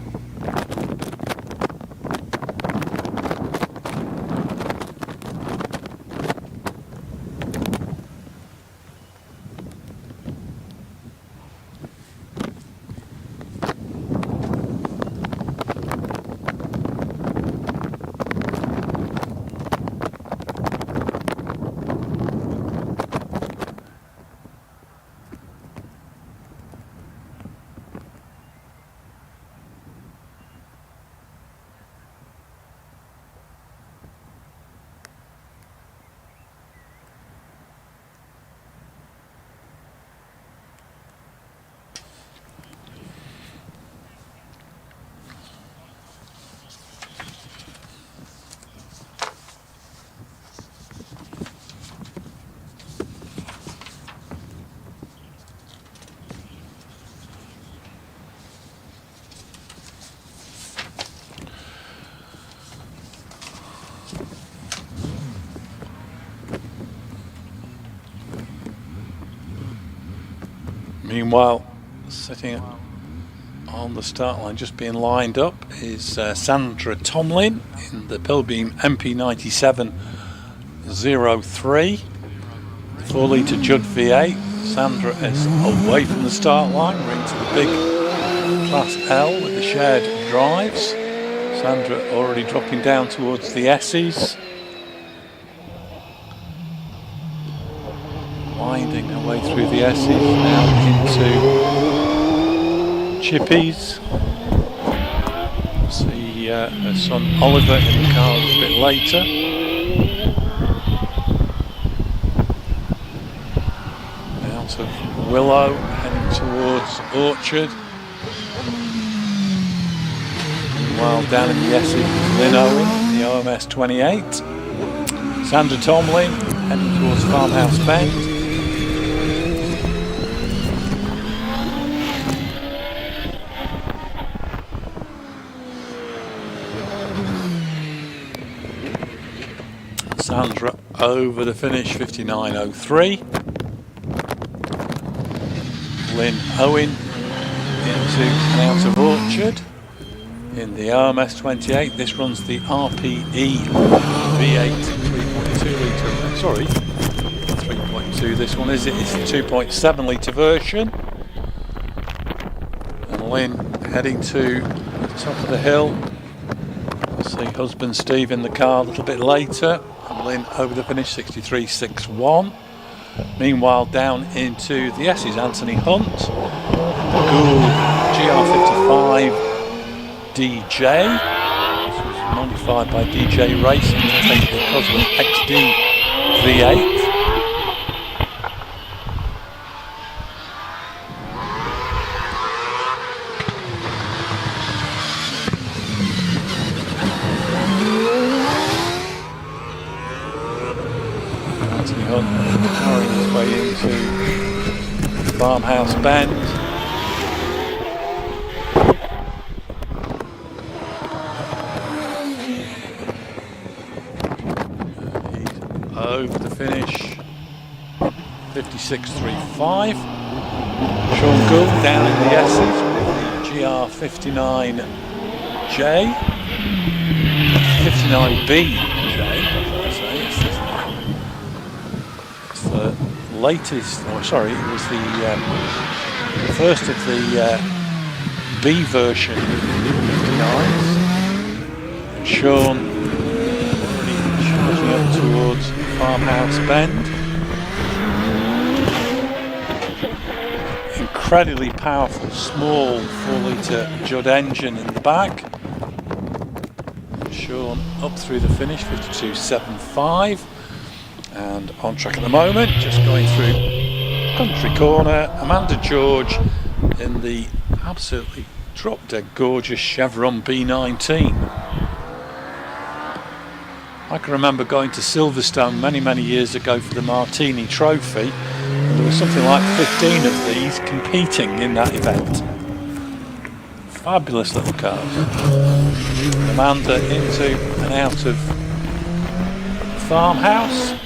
Meanwhile, sitting on the start line, just being lined up, is Sandra Tomlin in the Pilbeam MP97 03. The 4 litre Judd V8. Sandra is away from the start line. We're into the big Class L with the shared drives. Sandra already dropping down towards the S's. Winding her way through the S's, now into Chippies. See her son Oliver in the car a little bit later. Out of Willow, heading towards Orchard. While down in the S's, Lynn Owen, the OMS 28. Sandra Tomlin heading towards Farmhouse Bend. Sandra over the finish, 59.03. Lynn Owen into and out of Orchard in the OMS 28. This runs the RPE V8 3.2 litre. Sorry, 3.2. This one is it? It's the 2.7 litre version. And Lynn heading to the top of the hill. We'll see husband Steve in the car a little bit later. And Lynn over the finish, 63.61. Meanwhile, down into the S's, Anthony Hunt, the Gould GR55 DJ. This was modified by DJ Racing to take the Cosworth XD V8. Anthony Hunt carrying his way into Farmhouse Bend. He's over the finish, 56.35. Sean Gould down in the S's with the GR59J, 59BJ. The latest, oh sorry, it was the first of the B version 59s. And Sean already charging up towards Farmhouse Bend. Incredibly powerful, small 4 litre Judd engine in the back. Sean up through the finish, 52.75. And on track at the moment, just going through Country Corner, Amanda George in the absolutely drop-dead gorgeous Chevron B19. I can remember going to Silverstone many years ago for the Martini Trophy, and there was something like 15 of these competing in that event. Fabulous little cars. Amanda into and out of Farmhouse.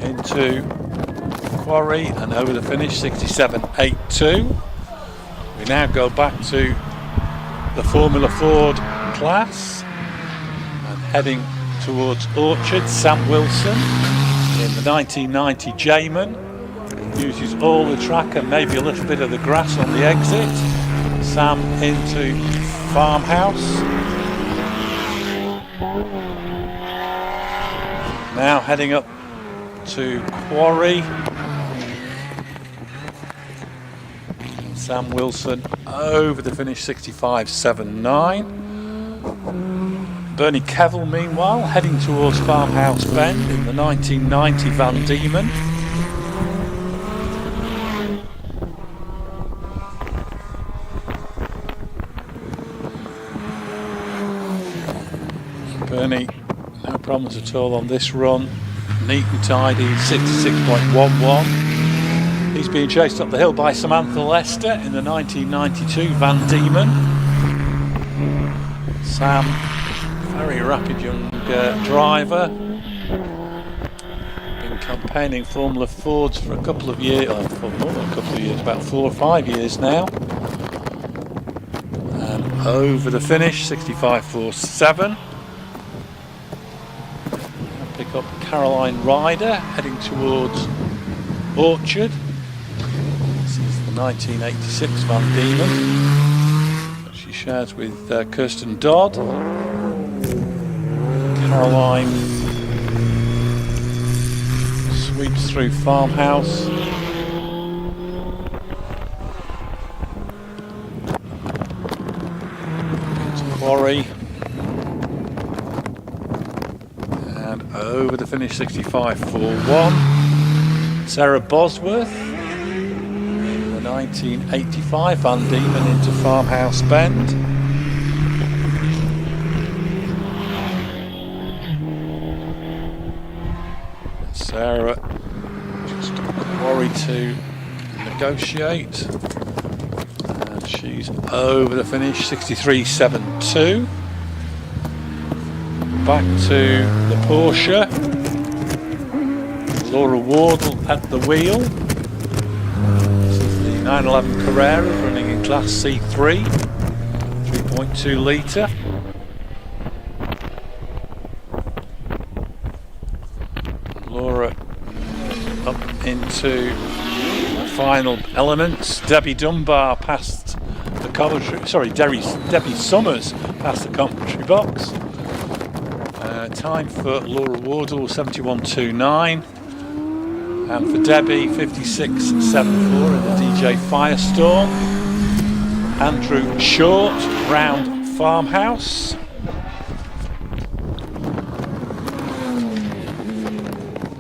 Into Quarry and over the finish, 67.82. We now go back to the Formula Ford class and heading towards Orchard. Sam Wilson in the 1990 Jayman uses all the track and maybe a little bit of the grass on the exit. Sam into Farmhouse. Now heading up to Quarry. Sam Wilson over the finish, 65.79. Bernie Kevell meanwhile heading towards Farmhouse Bend in the 1990 Van Diemen. Bernie, no problems at all on this run. Neat and tidy, 66.11. He's being chased up the hill by Samantha Lester in the 1992 Van Diemen. Sam Very rapid young driver. Been campaigning Formula Fords for a couple of years, for more than a couple of years, about 4 or 5 years now. And over the finish, 65.47. Pick up Caroline Ryder heading towards Orchard. This is the 1986 Van Diemen. She shares with Kirsten Dodd. Caroline sweeps through Farmhouse. Into Quarry. And over the finish, 65.41. Sarah Bosworth. The 1985 Van Diemen into Farmhouse Bend. Sarah just Quarry to negotiate, and she's over the finish, 63.72. Back to the Porsche. Laura Wardle at the wheel. This is the 911 Carrera running in Class C3, 3.2 litre. Laura up into the final elements. Debbie Dunbar past the commentary. Sorry, Debbie Summers past the commentary box. Time for Laura Wardle 71.29, and for Debbie 56.74 in the DJ Firestorm. Andrew Short round Farmhouse.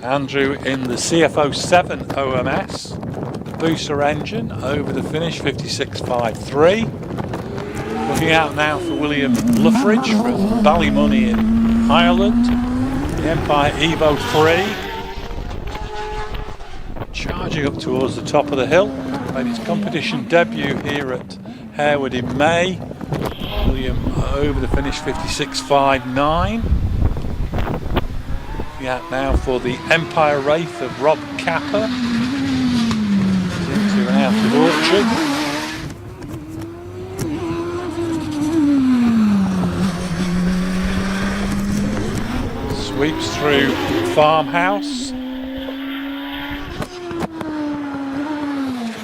Andrew in the CFO7 OMS, the booster engine, over the finish, 56.53. Looking out now for William Luffridge from Ballymoney in Ireland, the Empire Evo 3. Charging up towards the top of the hill. Made its competition debut here at Harewood in May. William over the finish, 56.59. Out now for the Empire Wraith of Rob Capper. Into and out of Orchard. Sweeps through Farmhouse.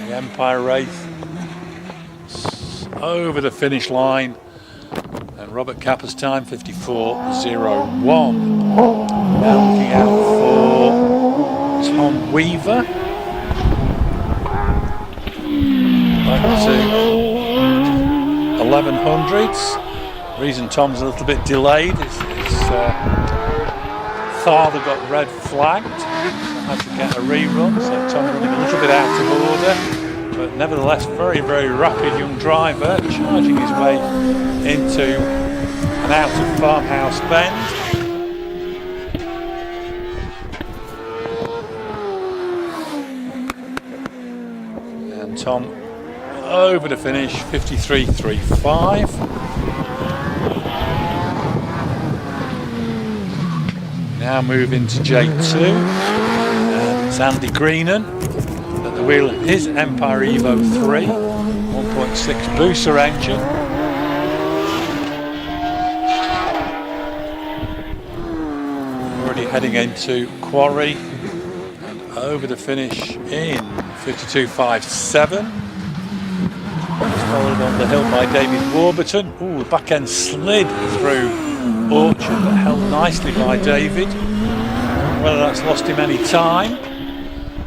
The Empire Wraith over the finish line. And Robert Capper's time, 54.01. Now looking out for Tom Weaver. Back to 1100s. The reason Tom's a little bit delayed is his father got red flagged. Had to get a rerun, so Tom running a little bit out of order. But nevertheless, very, very rapid young driver, charging his way into and out of Farmhouse Bend. And Tom over the finish, 53.35. Now move into J2. And it's Andy Greenan at the wheel of his Empire Evo 3, 1.6 booster engine. Already heading into Quarry, and over the finish in 52.57. Followed on the hill by David Warburton. Ooh, the back end slid through Orchard, but held nicely by David. Whether that's lost him any time.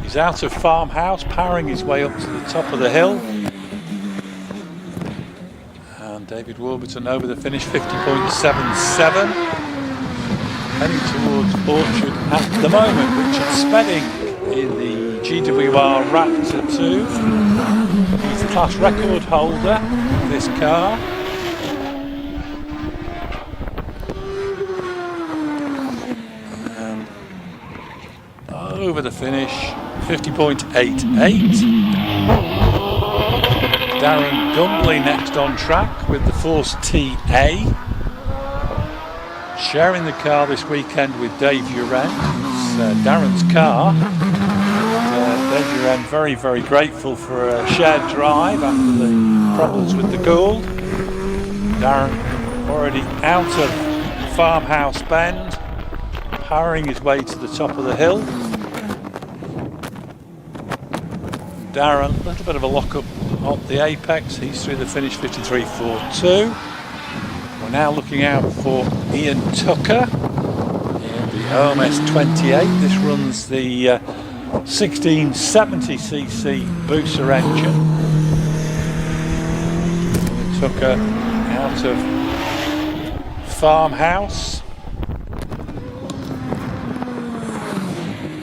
He's out of Farmhouse, powering his way up to the top of the hill. And David Warburton over the finish, 50.77. Heading towards Orchard at the moment. Richard Spedding in the GWR Raptor 2. He's the class record holder of this car. And over the finish, 50.88. Darren Gungley next on track with the Force TA. Sharing the car this weekend with Dave Uran. It's Darren's car. Dave Uran very, very grateful for a shared drive after the problems with the Gould. Darren already out of Farmhouse Bend, powering his way to the top of the hill. Darren, a little bit of a lock-up at the apex. He's through the finish 53.42. We're now looking out for Ian Tucker in the OMS 28. This runs the 1670cc booster engine. Ian Tucker out of Farmhouse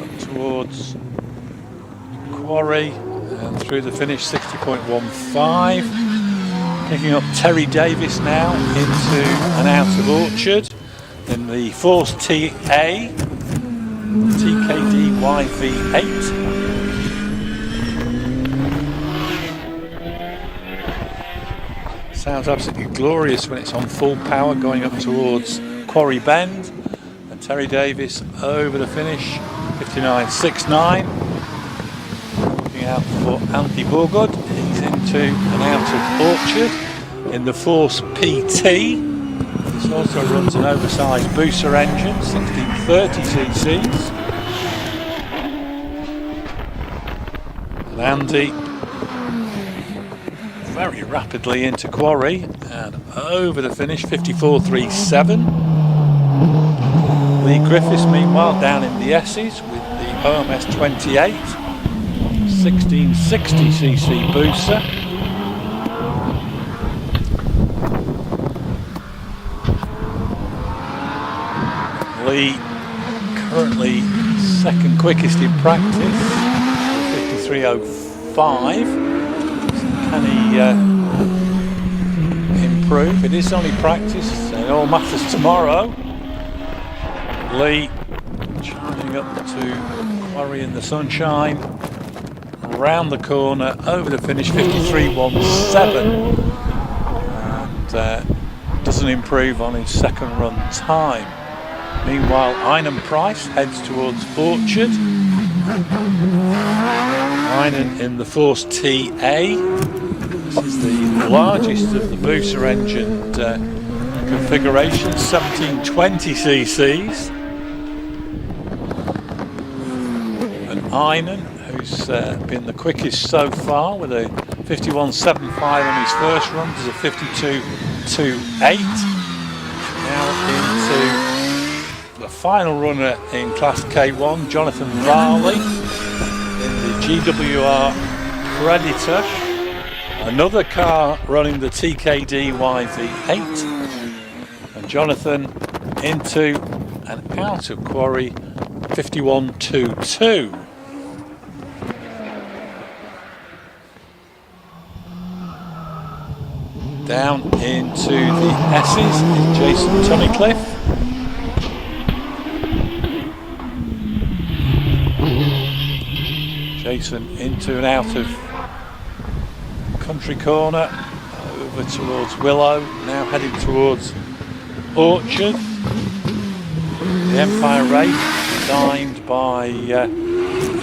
up towards Quarry and through the finish 60.15. Picking up Terry Davis now into and out of Orchard in the Force TA TKD YV8. Sounds absolutely glorious when it's on full power going up towards Quarry Bend, and Terry Davis over the finish 59.69. Looking out for Andy Borgod. He's into and out of Orchard in the Force PT. This also runs an oversized booster engine, 1630ccs. And Andy very rapidly into Quarry and over the finish, 54.37. Lee Griffiths meanwhile down in the S's with the OMS 28, 1660cc booster. Lee currently second quickest in practice, 53.05. Can he improve? It is only practice, it all matters tomorrow. Lee charging up to Quarry in the sunshine, round the corner, over the finish, 53.17, and doesn't improve on his second run time. Meanwhile, Einan Price heads towards Orchard. Einan in the Force TA. This is the largest of the booster engine configuration, 1720cc's. And Einan, who's been the quickest so far with a 51.75 on his first run, does a 52.28. Now into the final runner in Class K1, Jonathan Varley in the GWR Predator. Another car running the TKD YV8. And Jonathan into and out of Quarry, 51.22. Down into the S's is Jason Tunnicliffe. Jason into and out of Country Corner, over towards Willow, now heading towards Orchard. The Empire Race designed by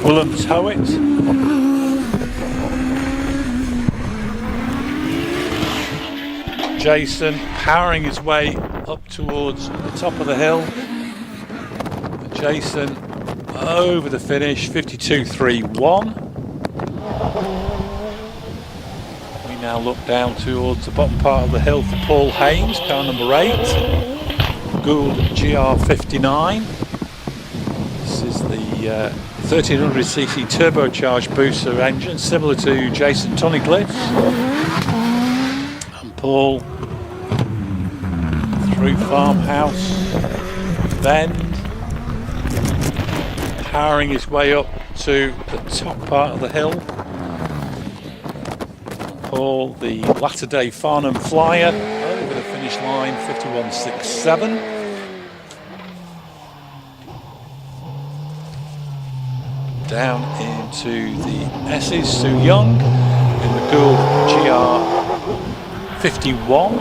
Willem Towett. Jason powering his way up towards the top of the hill. Jason over the finish, 52.31. We now look down towards the bottom part of the hill for Paul Haynes, car number 8, Gould GR59. This is the 1300cc turbocharged booster engine, similar to Jason Tunnicliffe's. And Paul through Farmhouse Bend, powering his way up to the top part of the hill. Paul, the latter day Farnham Flyer, over the finish line, 51.67. Down into the S's, Sue Young in the Gould GR51.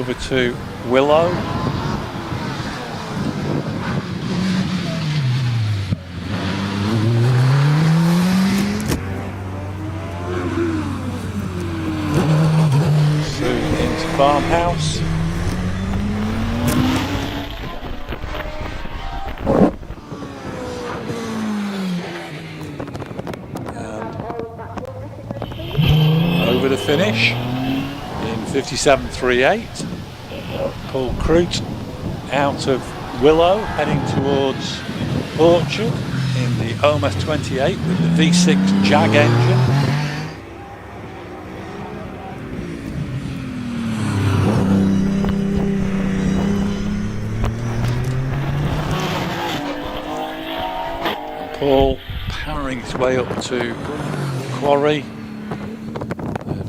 over to Willow. Soon into Farmhouse. Over the finish in 57.38. Paul Crute out of Willow heading towards Orchard in the OMS 28 with the V6 Jag engine. And Paul powering his way up to Quarry.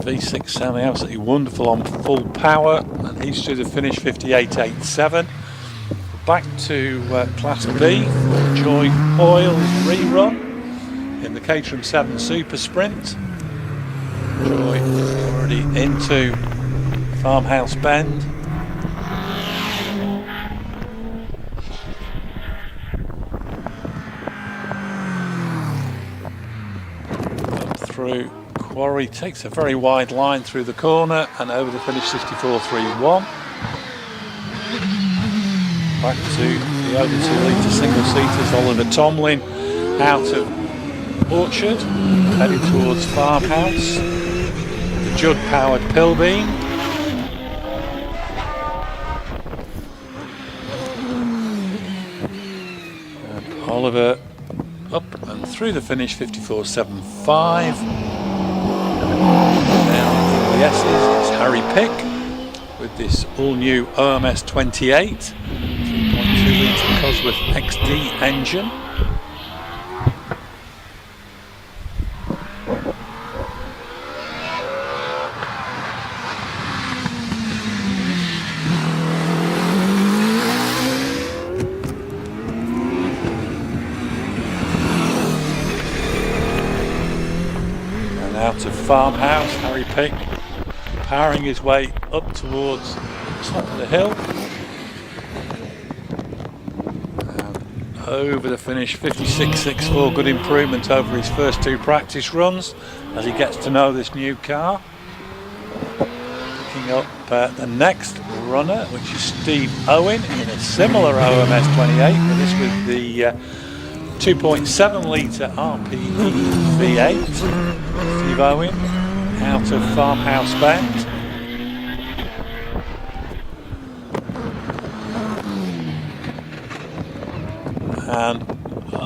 V6 sounding absolutely wonderful on full power, and he's through the finish 58.87. Back to Class B for Joy Oil's rerun in the Caterham 7 Super Sprint. Joy already into Farmhouse Bend. Up through Quarry, takes a very wide line through the corner and over the finish 64.31. Back to the over 2 litre single seaters, Oliver Tomlin out of Orchard, heading towards Farmhouse. The Judd powered Pilbeam. And Oliver up and through the finish 54.75. Now the S's, it's Harry Pick with this all-new OMS 28 3.2 litre Cosworth XD engine. Out of Farmhouse, Harry Pick powering his way up towards the top of the hill. And over the finish 56.64, good improvement over his first 2 practice runs as he gets to know this new car. Picking up the next runner, which is Steve Owen in a similar OMS 28, but this with the 2.7 litre RPE V8. Steve Owen out of Farmhouse Bend. And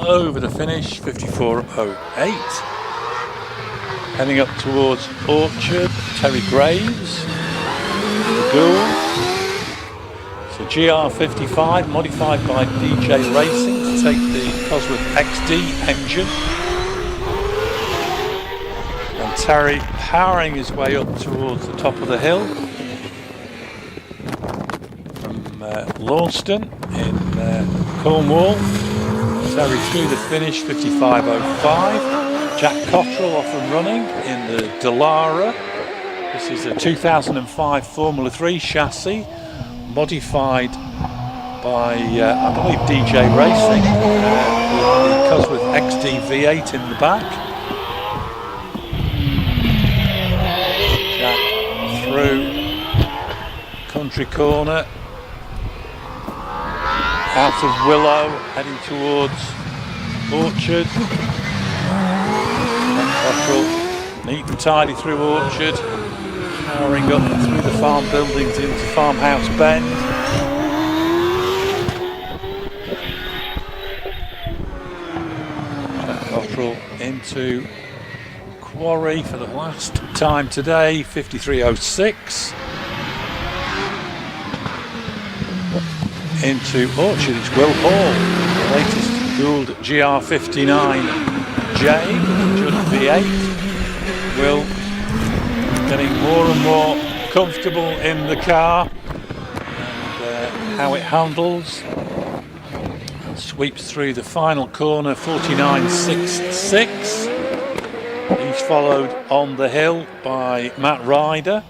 over the finish 54.08. Heading up towards Orchard, Terry Graves, the Gould. So GR55 modified by DJ Racing to take the Cosworth XD engine. And Terry powering his way up towards the top of the hill from Launceston in Cornwall. Terry through the finish 55.05. Jack Cottrell off and running in the Dallara. This is a 2005 Formula 3 chassis modified by I believe DJ Racing with the Cosworth XD V8 in the back. Jack through Country Corner, out of Willow heading towards Orchard. Cottrell neat and tidy through Orchard, powering up through the farm buildings into Farmhouse Bend. Jack Cottrell into Quarry for the last time today, 53.06. Into Orchard, it's Will Hall, the latest Gould GR59J, Judd V8. Will getting more and more comfortable in the car and how it handles. And sweeps through the final corner 49.66. He's followed on the hill by Matt Ryder.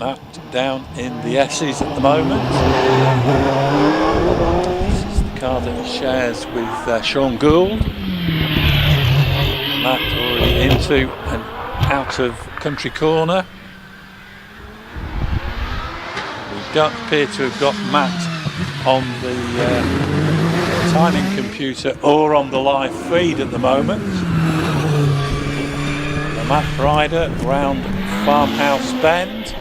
Matt down in the S's at the moment. This is the car that he shares with Sean Gould. Matt already into an out of country corner. We don't appear to have got Matt on the timing computer or on the live feed at the moment. The Matt Ryder round Farmhouse Bend.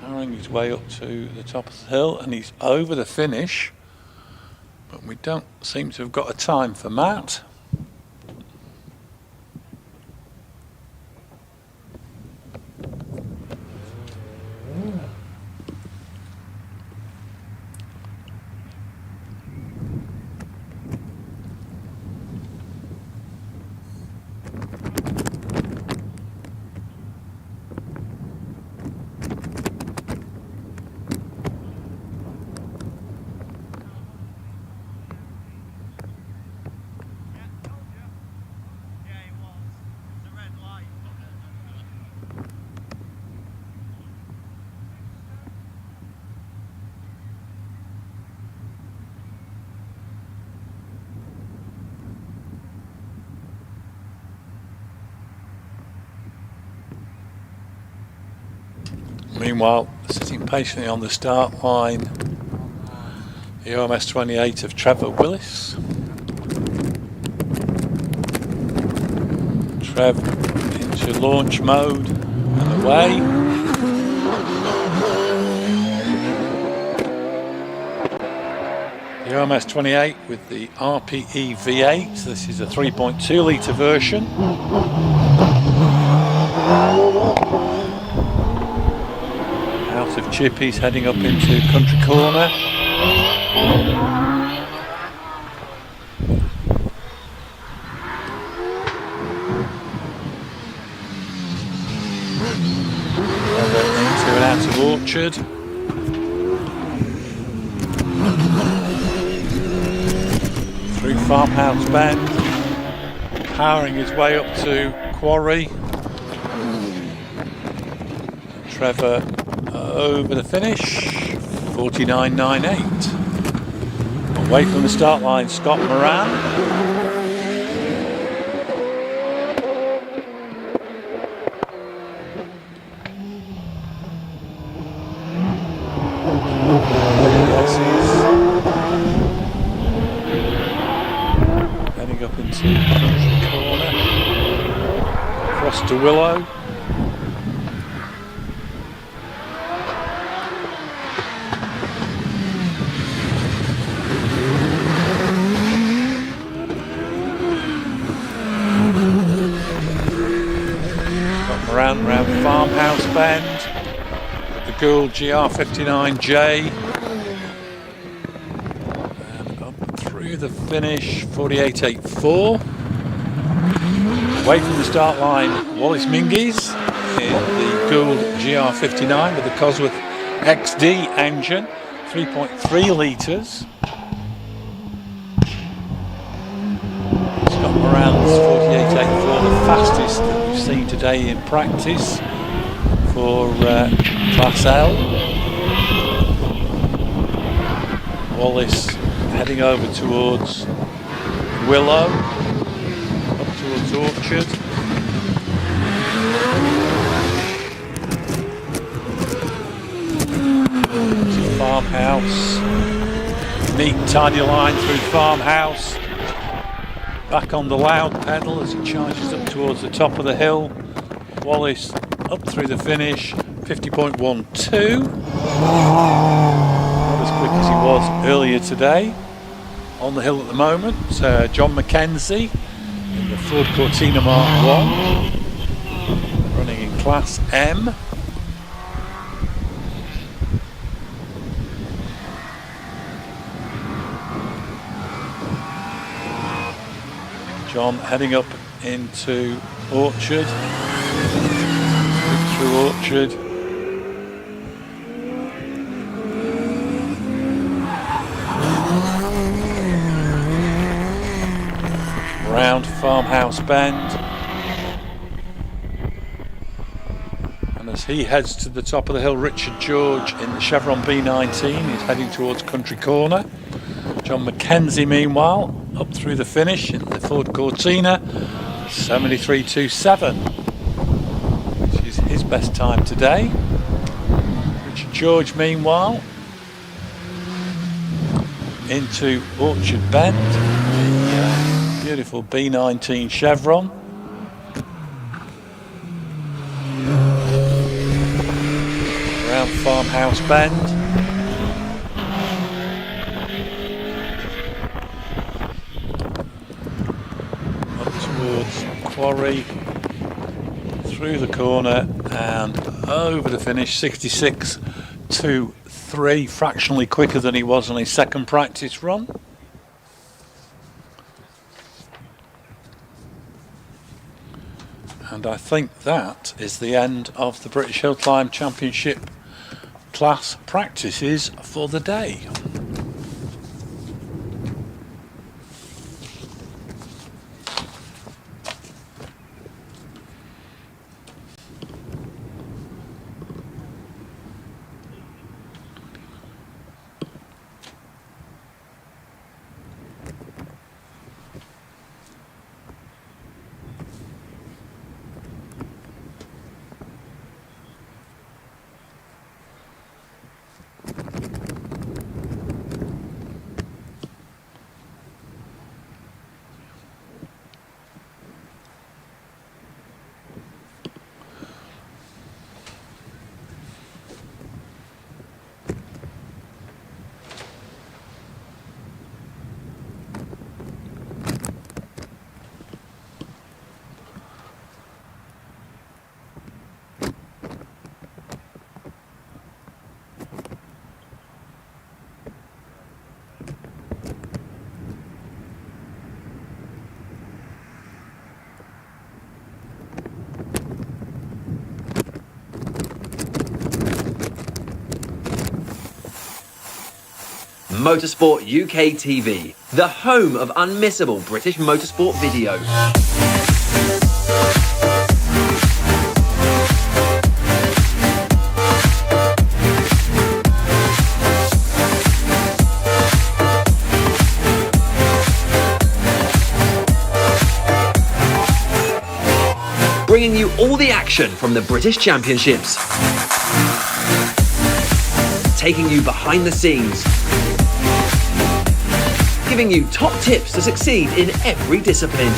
Powering his way up to the top of the hill, and he's over the finish, but we don't seem to have got a time for Matt. Meanwhile, sitting patiently on the start line, the OMS 28 of Trevor Willis. Trev into launch mode and away. The OMS 28 with the RPE V8. This is a 3.2 litre version. Out of Chippy's, heading up into country corner. Into and out of Orchard. Through Farmhouse Bend. Powering his way up to Quarry. Trevor over the finish, 49.98. Away from the start line, Scott Moran. Heading up into the corner, across to Willow. Round Farmhouse Bend, the Gould GR59J, and up through the finish, 48.84. Away from the start line, Wallace Mingies in the Gould GR59 with the Cosworth XD engine, 3.3 litres. Scott Moran's 48.84, the fastest that we've seen today in practice for Class L. Wallace heading over towards Willow, up towards Orchard. Farmhouse, neat tidy line through Farmhouse. Back on the loud pedal as he charges up towards the top of the hill. Wallace up through the finish, 50.12. Not as quick as he was earlier today. On the hill at the moment, John Mackenzie in the Ford Cortina Mark 1, running in Class M. John heading up into Orchard, through Orchard. Round Farmhouse Bend, he heads to the top of the hill. Richard George in the Chevron B19 is heading towards Country Corner. John Mackenzie, meanwhile, up through the finish in the Ford Cortina, 73.27, which is his best time today. Richard George, meanwhile, into Orchard Bend, the beautiful B19 Chevron. Around Farmhouse Bend. Up towards Quarry, through the corner and over the finish, 66.23, fractionally quicker than he was on his second practice run. And I think that is the end of the British Hillclimb Championship class practices for the day. Motorsport UK TV, the home of unmissable British motorsport videos. Bringing you all the action from the British Championships. Taking you behind the scenes. Giving you top tips to succeed in every discipline.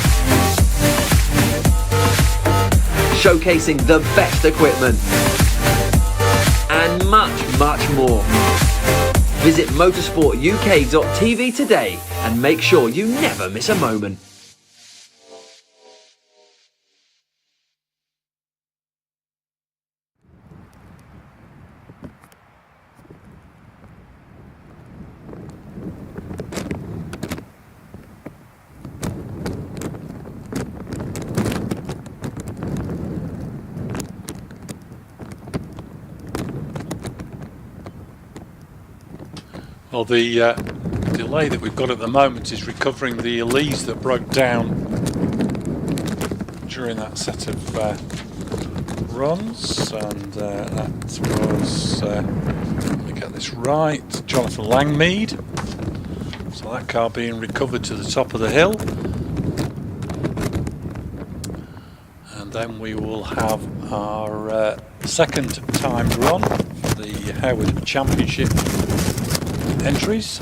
Showcasing the best equipment. And much, much more. Visit motorsportuk.tv today and make sure you never miss a moment. Well, the delay that we've got at the moment is recovering the Leeds that broke down during that set of runs, and that was, let me get this right, Jonathan Langmead. So that car being recovered to the top of the hill, and then we will have our second timed run for the Harewood Championship entries.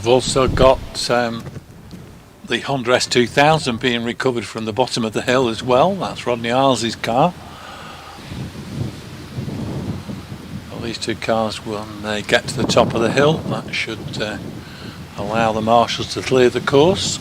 also got the Honda S2000 being recovered from the bottom of the hill as well. That's Rodney Iles' car. Well, these two cars, when they get to the top of the hill, that should allow the marshals to clear the course.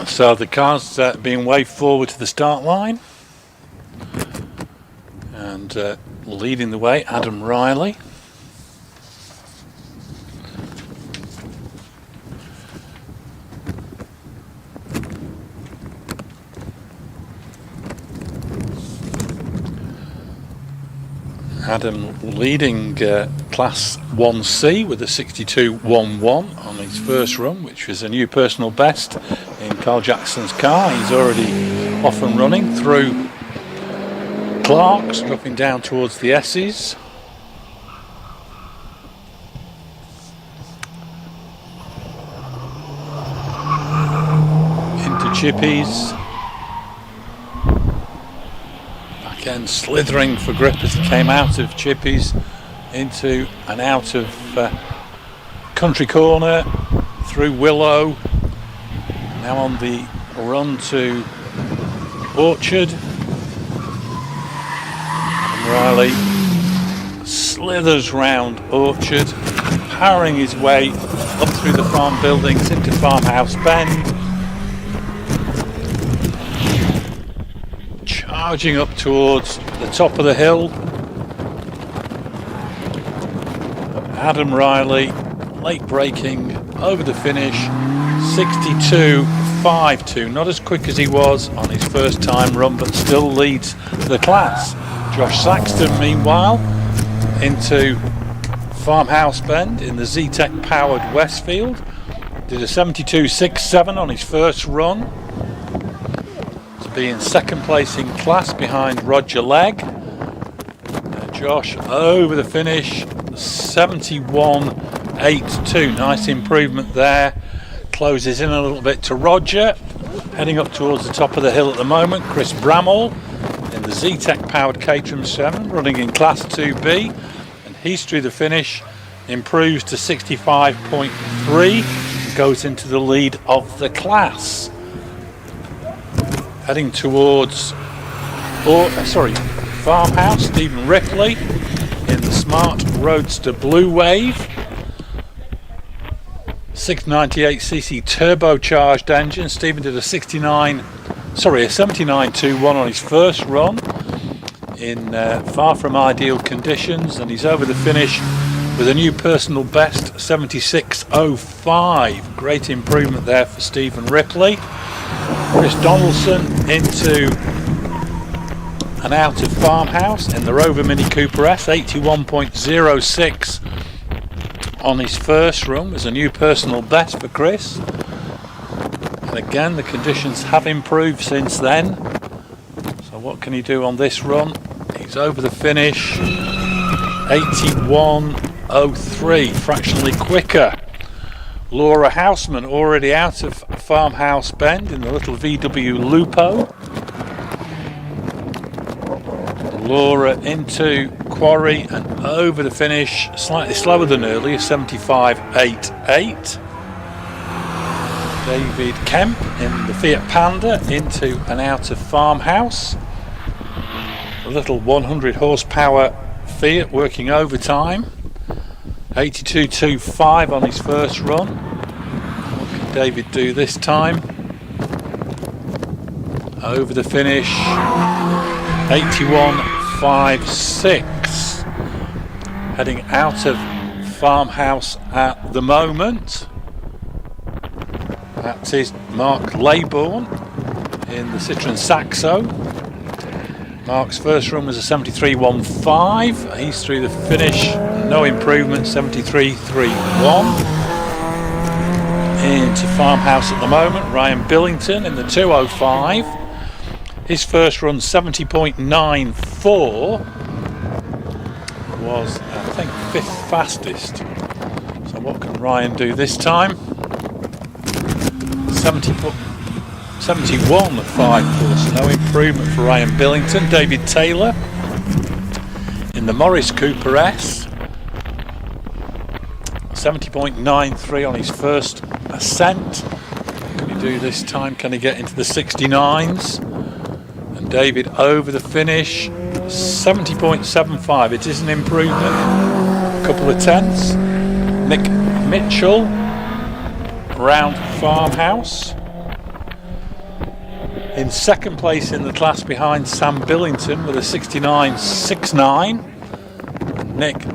So the car's being waved forward to the start line, and leading the way, Adam Riley. Adam leading Class 1C with a 62.11 on his first run, which was a new personal best in Carl Jackson's car. He's already off and running through Clark's, dropping down towards the S's. Into Chippies. Back end slithering for grip as he came out of Chippies into and out of Country Corner, through Willow. Now on the run to Orchard. And Riley slithers round Orchard, powering his way up through the farm buildings into Farmhouse Bend. Charging up towards the top of the hill. Adam Riley, late braking over the finish. 62.52, not as quick as he was on his first time run, but still leads the class. Josh Saxton, meanwhile, into Farmhouse Bend in the Z-Tech powered Westfield, did a 72.67 on his first run to be in second place in class behind Roger Legg. Josh over the finish, 71.82, nice improvement there. Closes in a little bit to Roger, heading up towards the top of the hill at the moment. Chris Bramall in the Z-Tech powered Caterham 7, running in Class 2B, and he's through the finish, improves to 65.3, and goes into the lead of the class. Heading towards Farmhouse, Stephen Ripley in the smart Roadster Blue Wave. 698cc turbocharged engine. Stephen did a 79.21 on his first run in far from ideal conditions, and he's over the finish with a new personal best, 76.05. Great improvement there for Stephen Ripley. Chris Donaldson into an out of farmhouse in the Rover Mini Cooper S, 81.06 on his first run was a new personal best for Chris. And again, the conditions have improved since then. So what can he do on this run? He's over the finish, 81.03, fractionally quicker. Laura Houseman already out of Farmhouse Bend in the little VW Lupo. Laura into Quarry and over the finish, slightly slower than earlier, 75.88. David Kemp in the Fiat Panda into and out of Farmhouse. A little 100 horsepower Fiat working overtime, 82.25 on his first run. What can David do this time? Over the finish, 81.56. Heading out of Farmhouse at the moment. That is Mark Laybourne in the Citroen Saxo. Mark's first run was a 73.15. He's through the finish, no improvement, 73.31. Into Farmhouse at the moment, Ryan Billington in the 205. His first run, 70.94, was, I think, 5th fastest. So what can Ryan do this time? 71.54, so no improvement for Ryan Billington. David Taylor in the Morris Cooper S, 70.93 on his first ascent. What can he do this time? Can he get into the 69s? And David over the finish, 70.75. It is an improvement, a couple of tenths. Nick Mitchell round Farmhouse in second place in the class behind Sam Billington with a 69.69. Nick,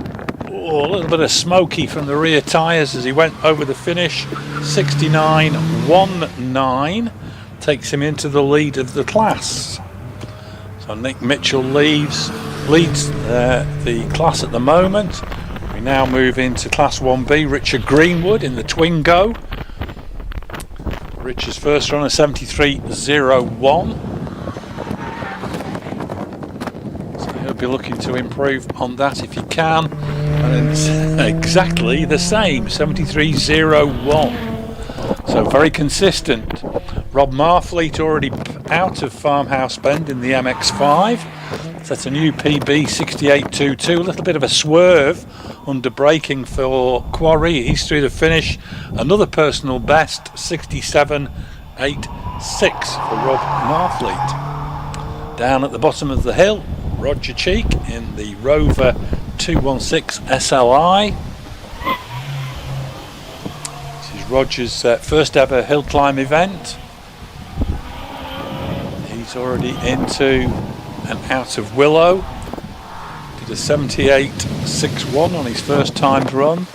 a little bit of smoky from the rear tyres as he went over the finish, 69.19, takes him into the lead of the class. So Nick Mitchell leads the class at the moment. We now move into Class 1B. Richard Greenwood in the Twingo. Richard's first run, a 73.01. So he'll be looking to improve on that if he can. And it's exactly the same, 73.01. So very consistent. Rob Marfleet already out of Farmhouse Bend in the MX-5. That's a new PB, 68.22. A little bit of a swerve under braking for Quarry. He's through the finish. Another personal best, 67.86 for Rob Marfleet. Down at the bottom of the hill, Roger Cheek in the Rover 216 SLI. This is Roger's first ever hill climb event. He's already into and out of Willow. Did a 78.61 on his first timed run.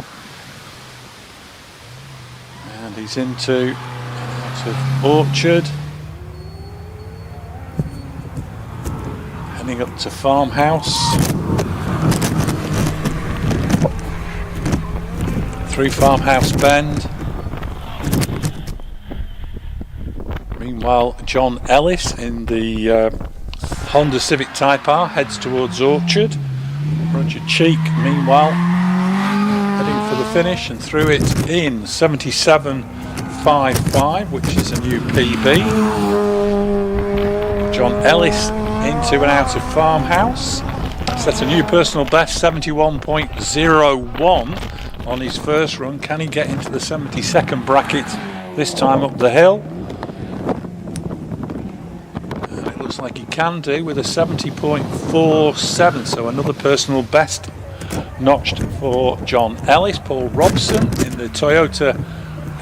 And he's into and out of Orchard. Heading up to Farmhouse. Through Farmhouse Bend. Meanwhile, John Ellis in the Honda Civic Type R heads towards Orchard. Roger Cheek, meanwhile, heading for the finish and through it in 77.55, which is a new PB. John Ellis into and out of Farmhouse. Sets a new personal best, 71.01 on his first run. Can he get into the 72nd bracket this time up the hill? Like he can do with a 70.47, so another personal best notched for John Ellis. Paul Robson in the Toyota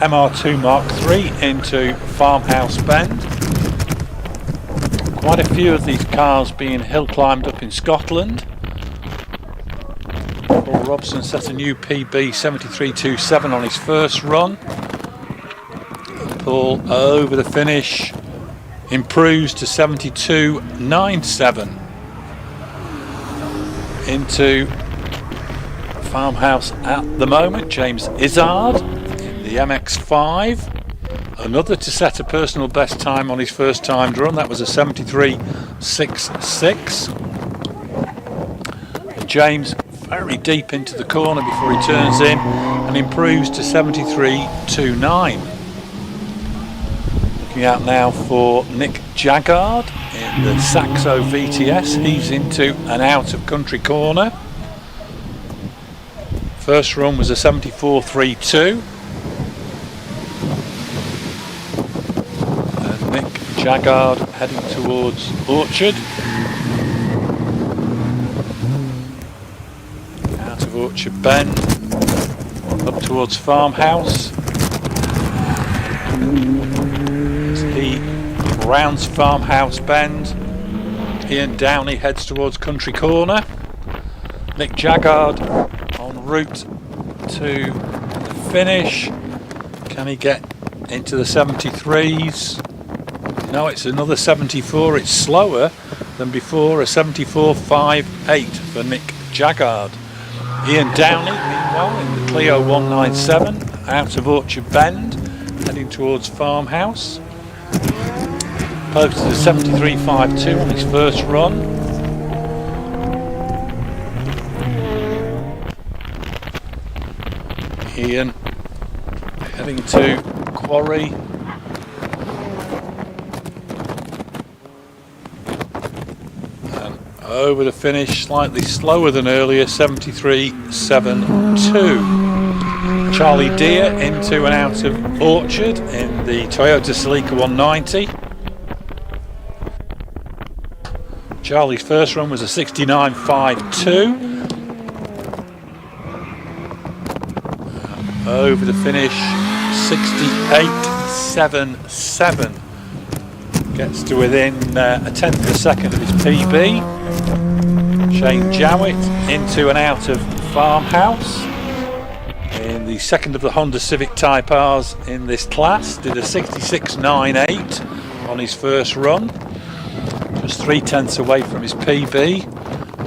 MR2 Mark III into Farmhouse Bend. Quite a few of these cars being hill climbed up in Scotland. Paul Robson set a new PB 73.27 on his first run. Paul over the finish improves to 72.97 into Farmhouse at the moment. James Izzard, the MX5, another to set a personal best time on his first timed run. That was a 73.66. James very deep into the corner before he turns in and improves to 73.29. Looking out now for Nick Jaggard in the Saxo VTS. He's into an out of country corner. First run was a 74.32. And Nick Jaggard heading towards Orchard. Out of Orchard Bend, up towards Farmhouse. As he rounds Farmhouse Bend, Ian Downey heads towards Country Corner. Nick Jaggard en route to the finish. Can he get into the 73s? No, it's another 74. It's slower than before, a 74.58 for Nick Jaggard. Ian Downey, meanwhile, in the Clio 197, out of Orchard Bend, heading towards Farmhouse. Posted a 73.52 on his first run. Ian heading to Quarry. And over the finish, slightly slower than earlier, 73.72. Charlie Deere into and out of Orchard in the Toyota Celica 190. Charlie's first run was a 69.52. Over the finish, 68.77. Gets to within a tenth of a second of his PB. Shane Jowett into and out of Farmhouse in the second of the Honda Civic Type R's in this class. Did a 66.98 on his first run. Just 3/10 away from his PB.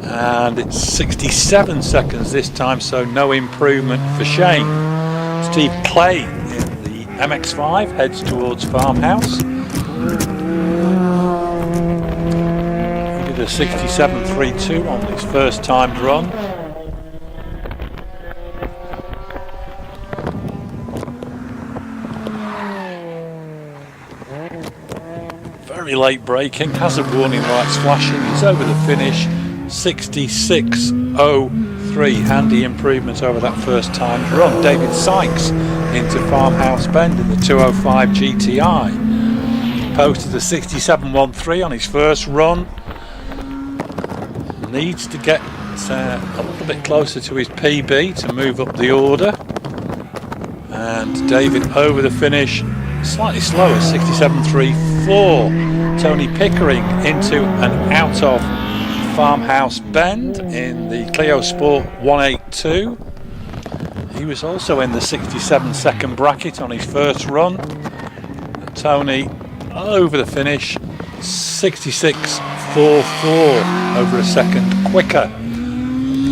And it's 67 seconds this time, so no improvement for Shane. Steve Clay in the MX5 heads towards Farmhouse. He did a 67.32 on his first timed run. Very late braking, hazard warning lights flashing. He's over the finish, 66.03. Handy improvement over that first timed run. David Sykes into Farmhouse Bend in the 205 GTI. Posted a 67.13 on his first run. Needs to get a little bit closer to his PB to move up the order. And David over the finish, slightly slower, 67.34. Tony Pickering into and out of Farmhouse Bend in the Clio Sport 182. He was also in the 67 second bracket on his first run. And Tony over the finish, 66.44, over a second quicker.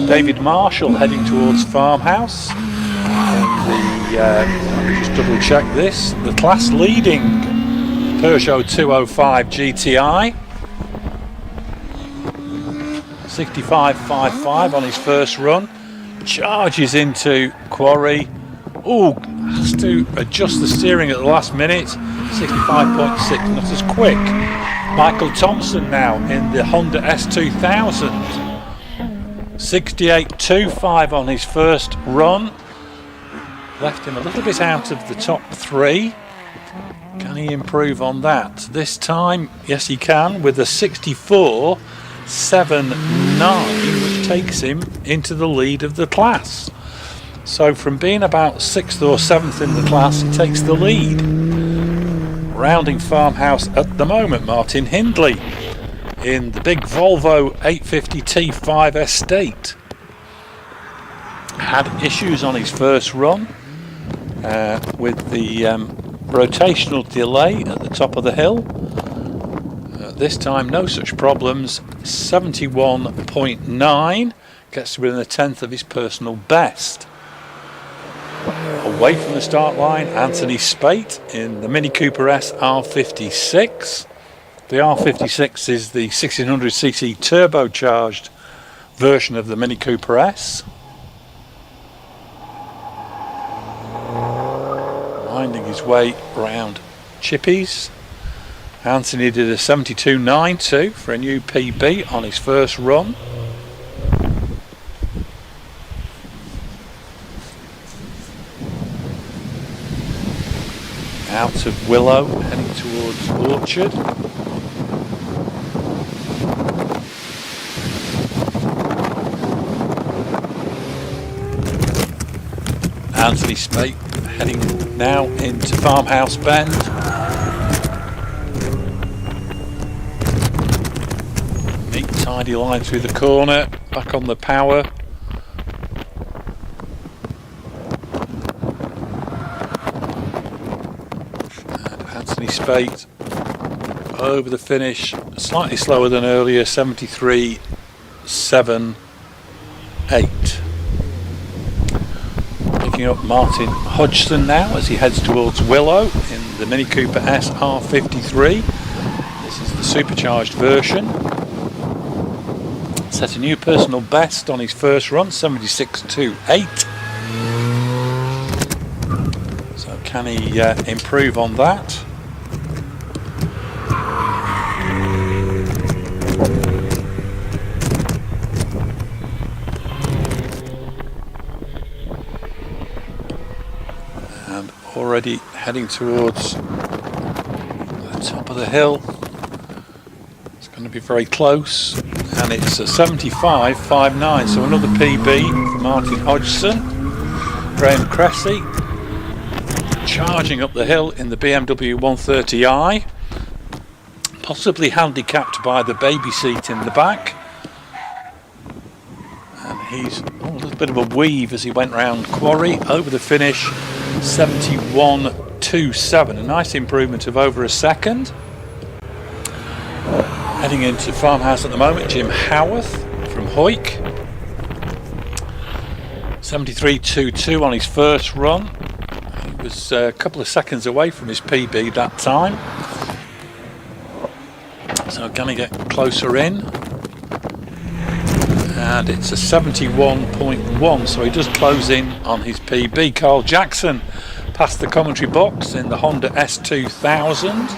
David Marshall heading towards Farmhouse. Let me just double check this. The class leading Peugeot 205 GTI. 65.55 on his first run. Charges into Quarry. Oh, has to adjust the steering at the last minute. 65.6, not as quick. Michael Thompson now in the Honda S2000. 68.25 on his first run. Left him a little bit out of the top three. Can he improve on that? This time, yes he can, with a 64.79, which takes him into the lead of the class. So from being about 6th or 7th in the class, he takes the lead. Rounding Farmhouse at the moment, Martin Hindley in the big Volvo 850 T5 Estate. Had issues on his first run with the rotational delay at the top of the hill. This time no such problems. 71.9, gets to within a tenth of his personal best. Away from the start line, Anthony Spate in the Mini Cooper S R56. The R56 is the 1600cc turbocharged version of the Mini Cooper S. Winding his way round Chippies. Anthony did a 72.92 for a new PB on his first run. Out of Willow, heading towards Orchard. Anthony Spate heading now into Farmhouse Bend. Neat tidy line through the corner, back on the power. And Anthony Spate over the finish, slightly slower than earlier, 73.78. Picking up Martin Hodgson now as he heads towards Willow in the Mini Cooper S R53. This is the supercharged version. Set a new personal best on his first run, 76.28. So can he improve on that? Already heading towards the top of the hill. It's going to be very close, and it's a 75.59, so another PB for Martin Hodgson. Graham Cressy charging up the hill in the BMW 130i, possibly handicapped by the baby seat in the back, and he's a little bit of a weave as he went round Quarry over the finish. 71.27, a nice improvement of over a second. Heading into Farmhouse at the moment, Jim Howarth from Hoyk. 73.22 on his first run. He was a couple of seconds away from his PB that time. So going to get closer in. And it's a 71.1, so he does close in on his PB. Carl Jackson past the commentary box in the Honda S2000.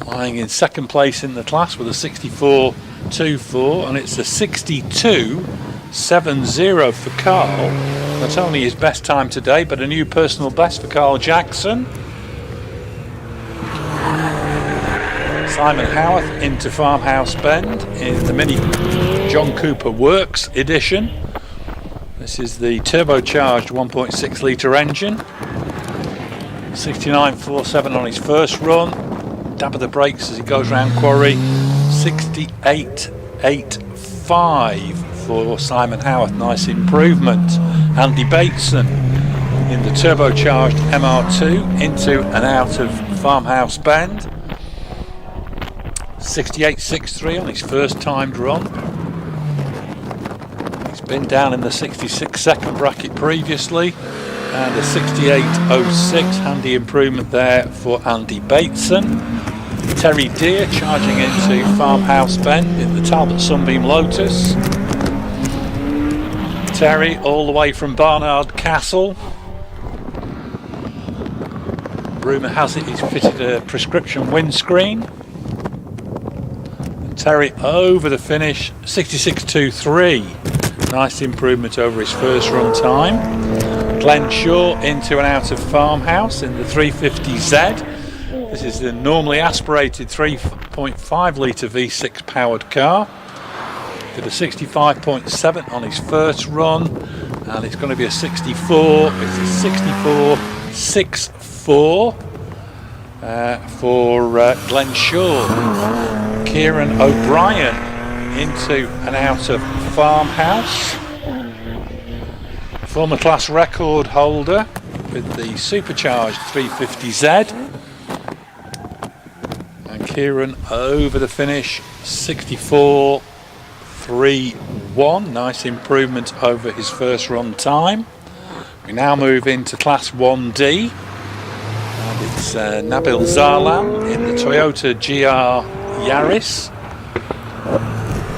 Lying in second place in the class with a 64.24, and it's a 62.70 for Carl. Not only his best time today, but a new personal best for Carl Jackson. Simon Howarth into Farmhouse Bend in the Mini John Cooper Works edition. This is the turbocharged 1.6 litre engine. 69.47 on his first run. Dab of the brakes as he goes round Quarry. 68.85 for Simon Howarth, nice improvement. Andy Bateson in the turbocharged MR2 into and out of Farmhouse Bend. 68.63 on his first timed run. He's been down in the 66-second bracket previously, and a 68.06, handy improvement there for Andy Bateson. Terry Deere charging into Farmhouse Bend in the Talbot Sunbeam Lotus. Terry all the way from Barnard Castle. Rumour has it he's fitted a prescription windscreen. Terry over the finish, 66.23. Nice improvement over his first run time. Glenn Shaw into and out of Farmhouse in the 350Z. This is the normally aspirated 3.5 litre V6 powered car. Did a 65.7 on his first run, and it's going to be a 64. It's a 64.64 for Glenn Shaw. Kieran O'Brien into and out of Farmhouse. Former class record holder with the supercharged 350Z. And Kieran over the finish, 64.31. Nice improvement over his first run time. We now move into Class 1D. And it's Nabil Zarlan in the Toyota GR Yaris.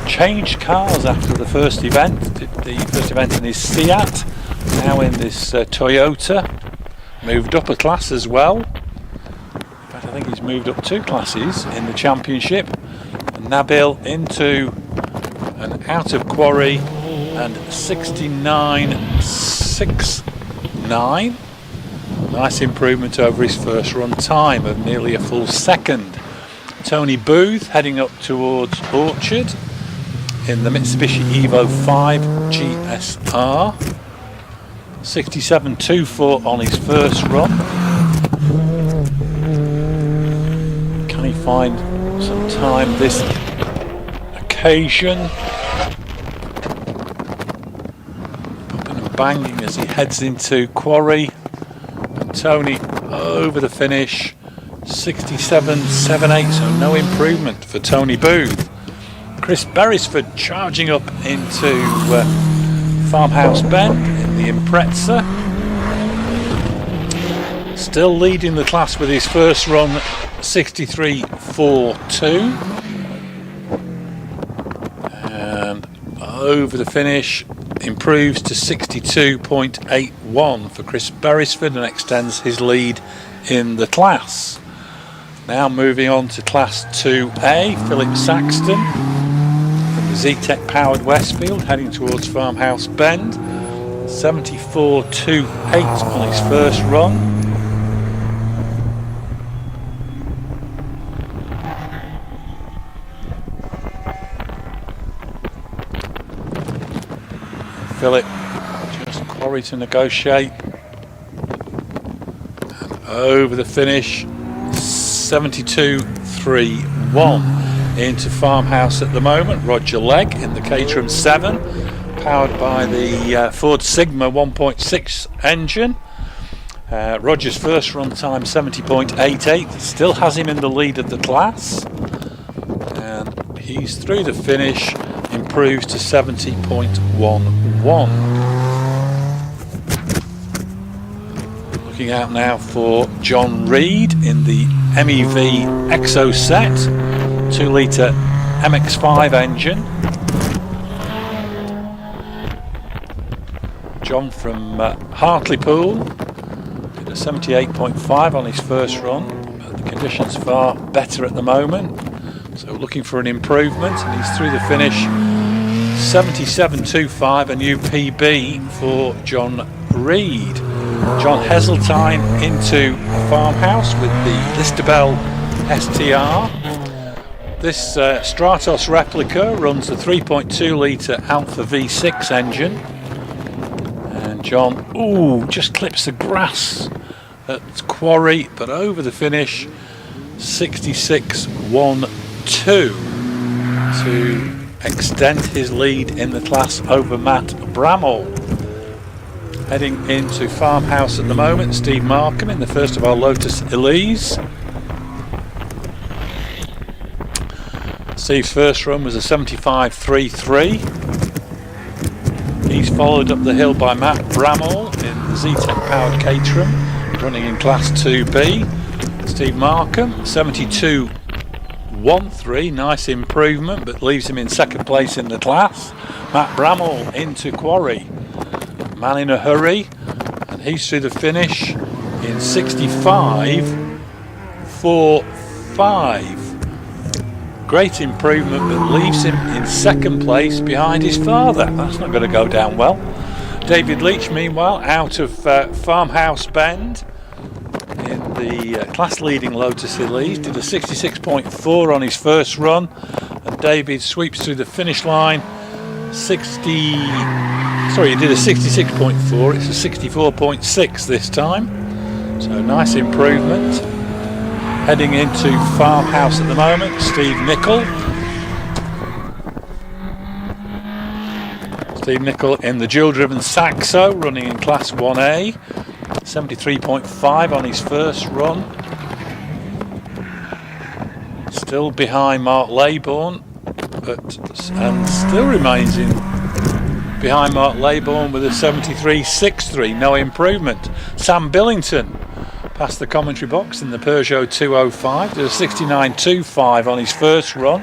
Changed cars after the first event. The first event in his Seat. Now in this Toyota. Moved up a class as well. In fact, I think he's moved up 2 classes in the championship. And Nabil into and out of quarry, and 69.69. Nice improvement over his first run time of nearly a full second. Tony Booth heading up towards Orchard in the Mitsubishi Evo 5 GSR. 67.24 on his first run. Can he find some time this occasion? Popping and banging as he heads into quarry. And Tony over the finish. 67.78, so no improvement for Tony Booth. Chris Beresford charging up into Farmhouse Bend in the Impreza. Still leading the class with his first run, 63.42. And over the finish, improves to 62.81 for Chris Beresford and extends his lead in the class. Now moving on to Class 2A, Philip Saxton from the Z-Tech powered Westfield heading towards Farmhouse Bend. 74.28 on his first run. Philip just quarry to negotiate. And over the finish, 72.31 into Farmhouse at the moment. Roger Legg in the Caterham 7, powered by the Ford Sigma 1.6 engine. Roger's first run time 70.88, still has him in the lead of the class, and he's through the finish, improves to 70.11. Looking out now for John Reed in the MEV Exo set, 2-litre MX-5 engine. John from Hartlepool did a 78.5 on his first run, but the conditions far better at the moment, so looking for an improvement, and he's through the finish. 77.25, a new PB for John Reed. John Heseltine into Farmhouse with the Listabel STR. This Stratos replica runs the 3.2-litre Alpha V6 engine. And John, just clips the grass at quarry, but over the finish, 66.12 to extend his lead in the class over Matt Bramall. Heading into Farmhouse at the moment, Steve Markham in the first of our Lotus Elise. Steve's first run was a 75.33. He's followed up the hill by Matt Bramall in the Z-Tech powered Caterham, running in Class 2B. Steve Markham, 72.13, nice improvement, but leaves him in second place in the class. Matt Bramall into quarry. Man in a hurry, and he's through the finish in 65.45. Great improvement, but leaves him in second place behind his father. That's not going to go down well. David Leach, meanwhile, out of Farmhouse Bend in the class-leading Lotus Elise, did a 66.4 on his first run, and David sweeps through the finish line he did a 66.4, it's a 64.6 this time, so nice improvement. Heading into Farmhouse at the moment, Steve Nicol. Steve Nicol in the dual-driven Saxo, running in Class 1A, 73.5 on his first run. Still behind Mark Laybourne, and still remains behind Mark Laybourne with a 73.63, no improvement. Sam Billington past the commentary box in the Peugeot 205, did a 69.25 on his first run,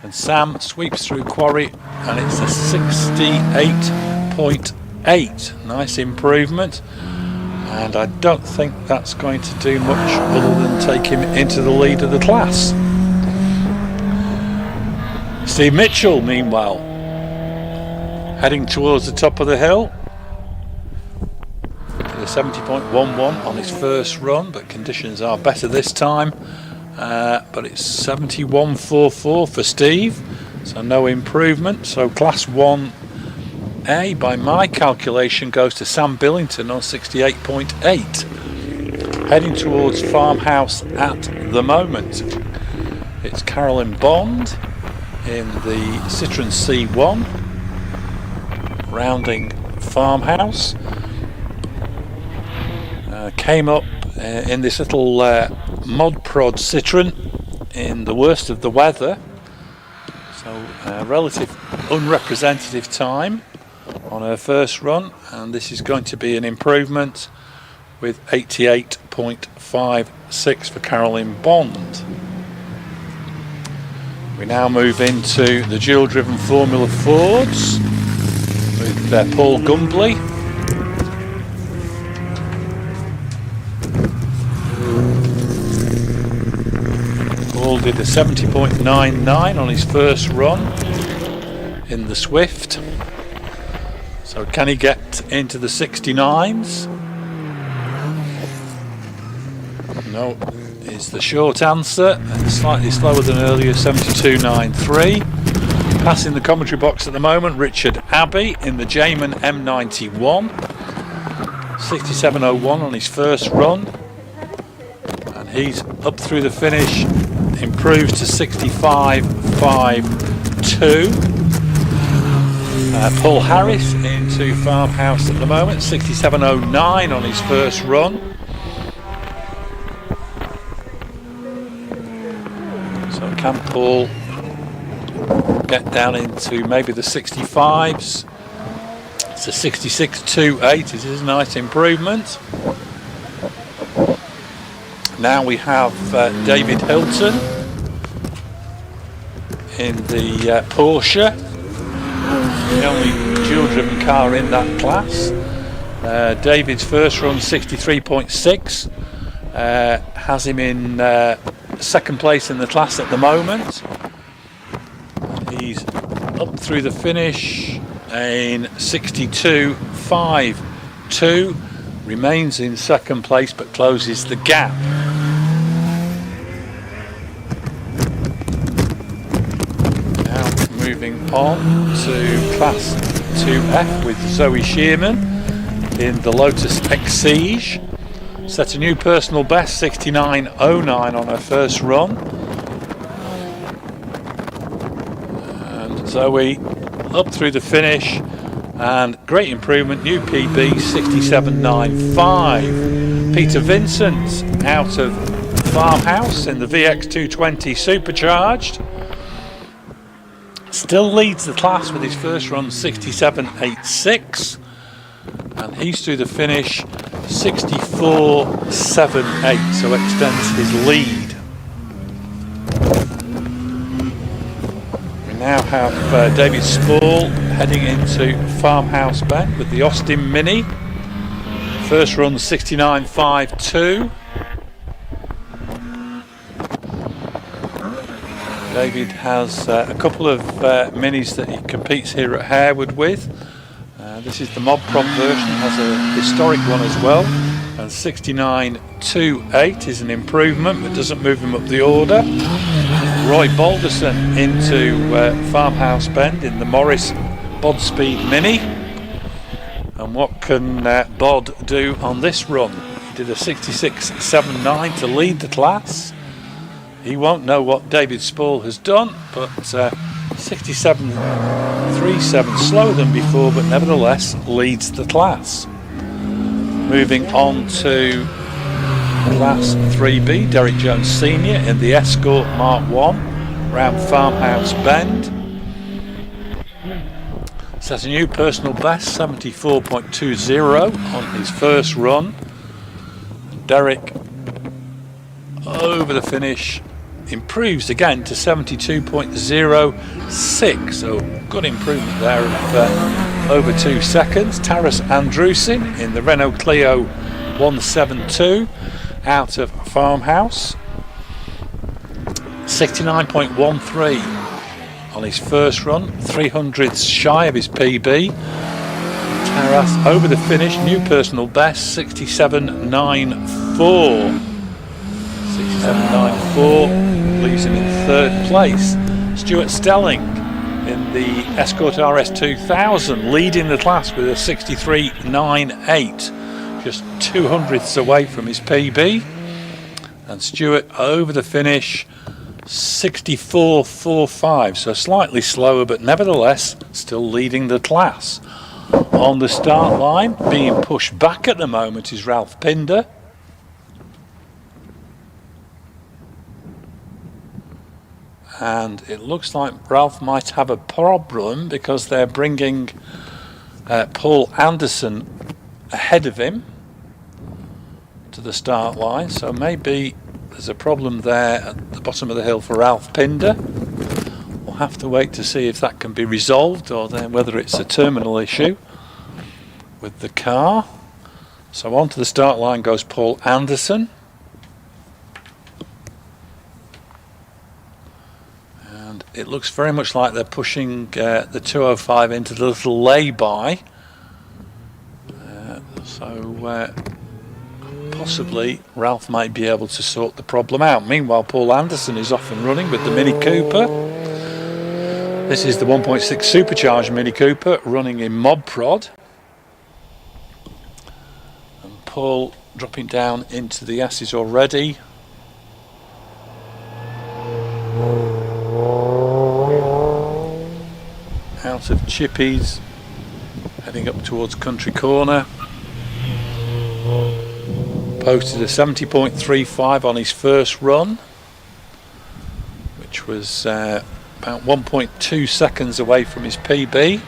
and Sam sweeps through Quarry and it's a 68.8, nice improvement, and I don't think that's going to do much other than take him into the lead of the class. Steve Mitchell, meanwhile, heading towards the top of the hill, with a 70.11 on his first run, but conditions are better this time, but it's 71.44 for Steve, so no improvement. So Class 1A, by my calculation, goes to Sam Billington on 68.8. Heading towards Farmhouse at the moment, it's Carolyn Bond in the Citroen C1, rounding Farmhouse. Came up in this little mod prod Citroen in the worst of the weather, so relative unrepresentative time on her first run, and this is going to be an improvement with 88.56 for Carolyn Bond. We now move into the dual-driven Formula Fords with Paul Gumbley. Paul did a 70.99 on his first run in the Swift. So can he get into the 69s? No, is the short answer, and slightly slower than earlier, 72.93. Passing the commentary box at the moment, Richard Abbey in the Jamin M91, 67.01 on his first run, and he's up through the finish, improves to 65.52. Paul Harris into Farmhouse at the moment, 67.09 on his first run. So can Paul get down into maybe the 65s? It's a 66.28, it is a nice improvement. Now we have David Hilton in the Porsche, the only dual-driven car in that class. David's first run 63.6, has him in second place in the class at the moment. He's up through the finish in 62.52, remains in second place but closes the gap. Now moving on to Class 2F with Zoe Shearman in the Lotus Exige. Set a new personal best, 69.09 on her first run. And Zoe up through the finish, and great improvement, new PB, 67.95. Peter Vincent out of Farmhouse in the VX220 Supercharged. Still leads the class with his first run, 67.86. And he's through the finish, 64.78, so extends his lead. We now have David Spall heading into Farmhouse Bend with the Austin Mini. First run 69.52. David has a couple of minis that he competes here at Harewood with. This is the Mod Prod version, has a historic one as well, and 69.28 is an improvement but doesn't move him up the order. Roy Balderson into Farmhouse Bend in the Morris Bod Speed Mini. And what can Bod do on this run? He did a 66.79 to lead the class. He won't know what David Spall has done, but 67.37, slower than before, but nevertheless leads the class. Moving on to Class 3B, Derek Jones Senior in the Escort Mark 1 round Farmhouse Bend. Set a new personal best, 74.20 on his first run. Derek, over the finish, improves again to 72.06, so good improvement there of over 2 seconds. Taras Andrusin in the Renault Clio 172 out of Farmhouse, 69.13 on his first run, 300ths shy of his PB. Taras over the finish, new personal best, 67.94. 67.94, leaves him in third place. Stuart Stelling in the Escort RS 2000, leading the class with a 63.98, just 200ths away from his PB. And Stuart over the finish, 64.45, so slightly slower, but nevertheless still leading the class. On the start line, being pushed back at the moment, is Ralph Pinder. And it looks like Ralph might have a problem because they're bringing Paul Anderson ahead of him to the start line, so maybe there's a problem there at the bottom of the hill for Ralph Pinder. We'll have to wait to see if that can be resolved, or then whether it's a terminal issue with the car. So onto the start line goes Paul Anderson. And it looks very much like they're pushing the 205 into the little lay-by. So possibly Ralph might be able to sort the problem out. Meanwhile, Paul Anderson is off and running with the Mini Cooper. This is the 1.6 supercharged Mini Cooper running in Mob Prod. And Paul dropping down into the S's already. Out of Chippies, heading up towards Country Corner. Posted a 70.35 on his first run, which was about 1.2 seconds away from his PB.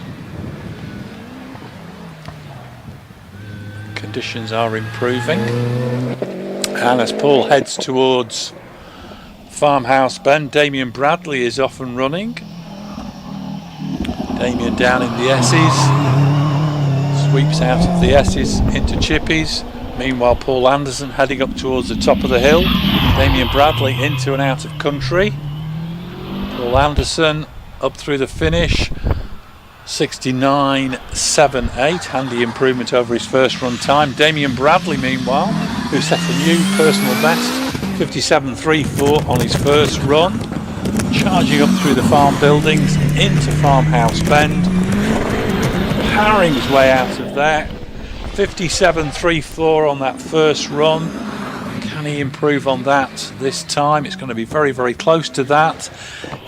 Conditions are improving, and as Paul heads towards Farmhouse Bend, Damien Bradley is off and running. Damien down in the S's, sweeps out of the S's into Chippies. Meanwhile, Paul Anderson heading up towards the top of the hill. Damien Bradley into and out of country. Paul Anderson up through the finish, 69.78, handy improvement over his first run time. Damien Bradley, meanwhile, who set a new personal best, 57.34 on his first run, charging up through the farm buildings into Farmhouse Bend, powering his way out of there. 57.34 on that first run. Can he improve on that this time? It's going to be very, very close to that.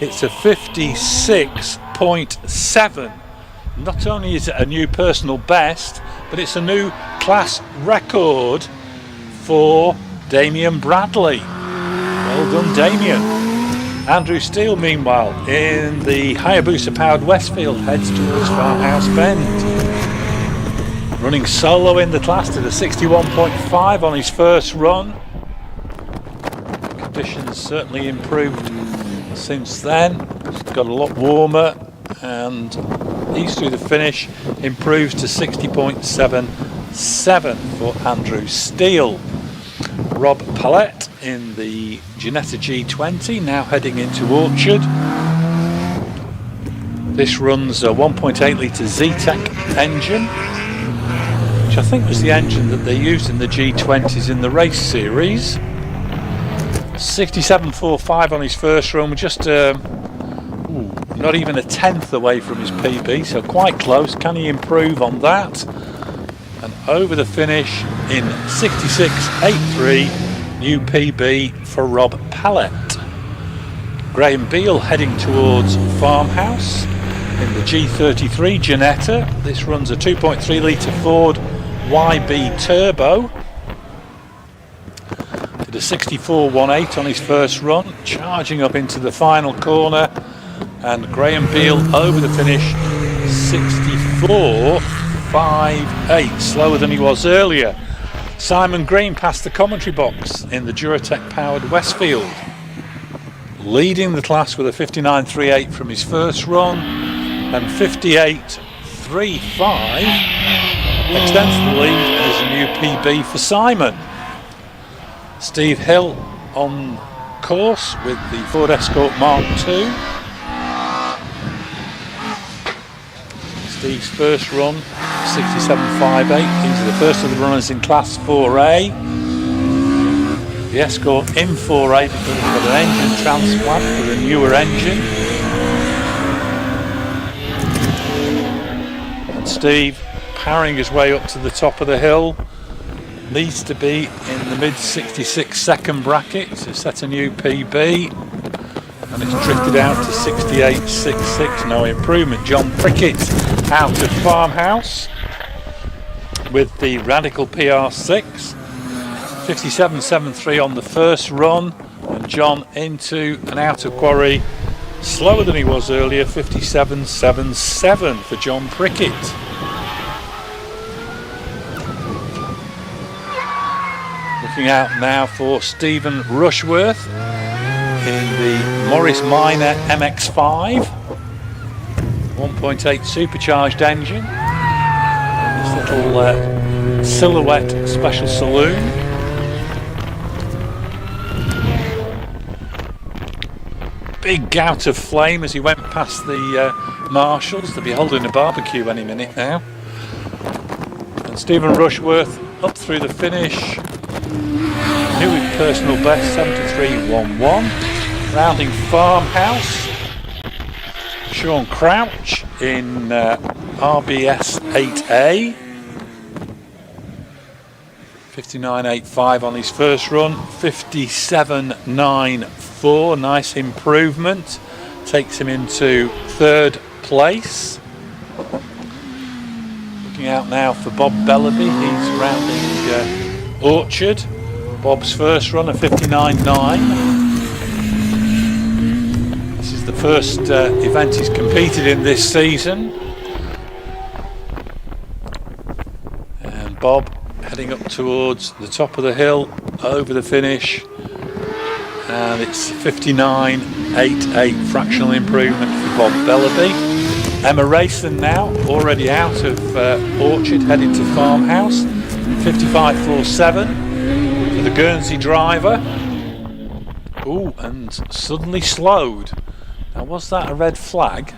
It's a 56.7. Not only is it a new personal best, but it's a new class record for Damien Bradley. Well done, Damien. Andrew Steele, meanwhile, in the Hayabusa powered Westfield, heads towards Farmhouse Bend. Running solo in the class to the 61.5 on his first run. Conditions certainly improved since then. It's got a lot warmer, and he's through the finish, improves to 60.77 for Andrew Steele. Rob Palette in the Ginetta G20, now heading into Orchard. This runs a 1.8 litre Z-Tech engine, which I think was the engine that they used in the G20s in the race series. 67.45 on his first run. We're just not even a tenth away from his PB, so quite close. Can he improve on that? And over the finish in 66.83, new PB for Rob Pallett. Graham Beale heading towards Farmhouse in the G33 Ginetta. This runs a 2.3 litre Ford YB Turbo. Did a 64.18 on his first run, charging up into the final corner, and Graham Beale over the finish 64.58, slower than he was earlier. Simon Green passed the commentary box in the Duratec powered Westfield, leading the class with a 59.38 from his first run, and 58.35 extends the lead and is a new PB for Simon. Steve Hill on course with the Ford Escort Mark II. Steve's first run, 67.58. These are the first of the runners in Class 4A. The Escort in 4A because it's got an engine transplant with a newer engine. And Steve powering his way up to the top of the hill. Needs to be in the mid 66 second bracket to set a new PB. And it's drifted out to 68.66, no improvement. John Prickett out of Farmhouse with the Radical PR6. 57.73 on the first run, and John into and out of quarry, slower than he was earlier. 57.77 for John Prickett. Looking out now for Stephen Rushworth in the Morris Minor MX5, 1.8 supercharged engine, this little Silhouette Special Saloon. Big gout of flame as he went past the marshals. They'll be holding a barbecue any minute now. And Stephen Rushworth up through the finish. New personal best, 73.11. Rounding Farmhouse, Sean Crouch in RBS 8A. 59.85 on his first run. 57.94, nice improvement. Takes him into third place. Looking out now for Bob Bellaby. He's rounding Orchard. Bob's first run, a 59.9. This is the first event he's competed in this season. And Bob heading up towards the top of the hill, over the finish. And it's 59.88, fractional improvement for Bob Bellaby. Emma Rayson now, already out of Orchard, heading to Farmhouse. 55.47. The Guernsey driver. Ooh, and suddenly slowed. Now, was that a red flag?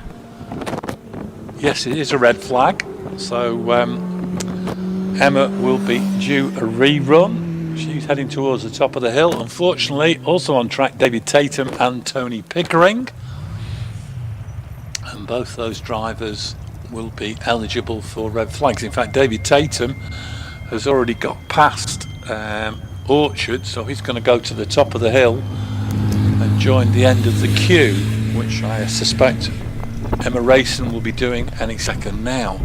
Yes, it is a red flag. So Emma will be due a rerun. She's heading towards the top of the hill. Unfortunately, also on track, David Tatum and Tony Pickering. And both those drivers will be eligible for red flags. In fact, David Tatum has already got past Orchard, so he's going to go to the top of the hill and join the end of the queue, which I suspect Emma Rayson will be doing any second now.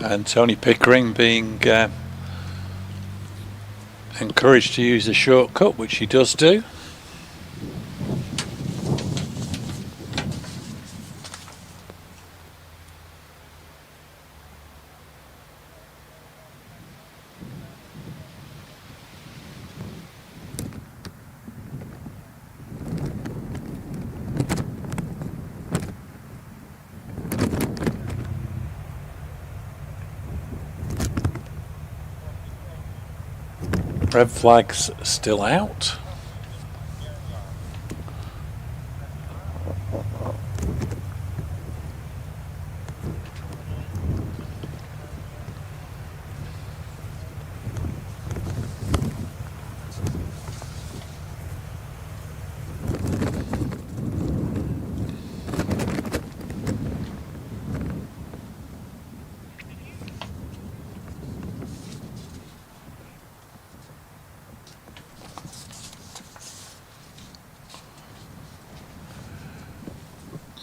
And Tony Pickering being encouraged to use the shortcut, which he does do. Red flag's still out.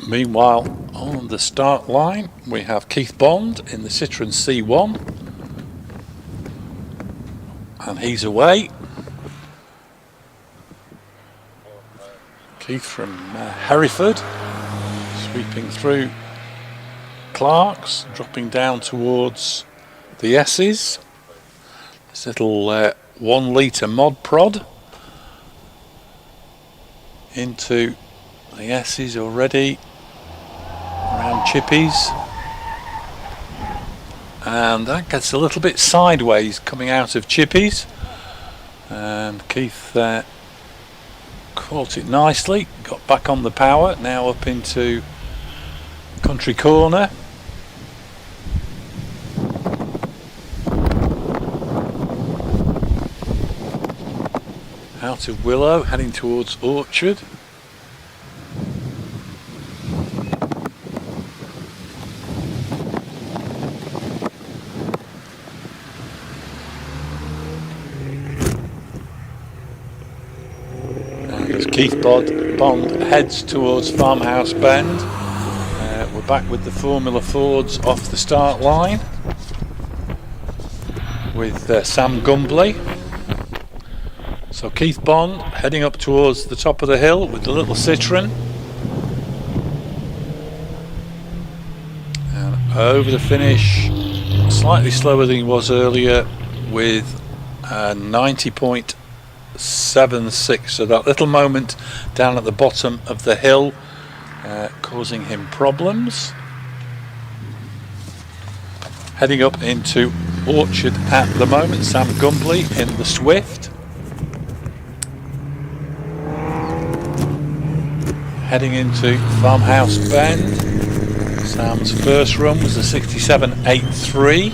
Meanwhile, on the start line, we have Keith Bond in the Citroen C1, and he's away. Keith from Harewood, sweeping through Clark's, dropping down towards the S's. This little 1 litre mod prod into the S's already. Around Chippies, and that gets a little bit sideways coming out of Chippies, and Keith caught it nicely, got back on the power, now up into Country Corner. Out of Willow, heading towards Orchard. Keith Bond heads towards Farmhouse Bend. We're back with the Formula Fords off the start line with Sam Gumbley. So Keith Bond heading up towards the top of the hill with the little Citroen. And over the finish, slightly slower than he was earlier with 90.76, so that little moment down at the bottom of the hill causing him problems. Heading up into Orchard at the moment, Sam Gumbley in the Swift. Heading into Farmhouse Bend, Sam's first run was a 67.83.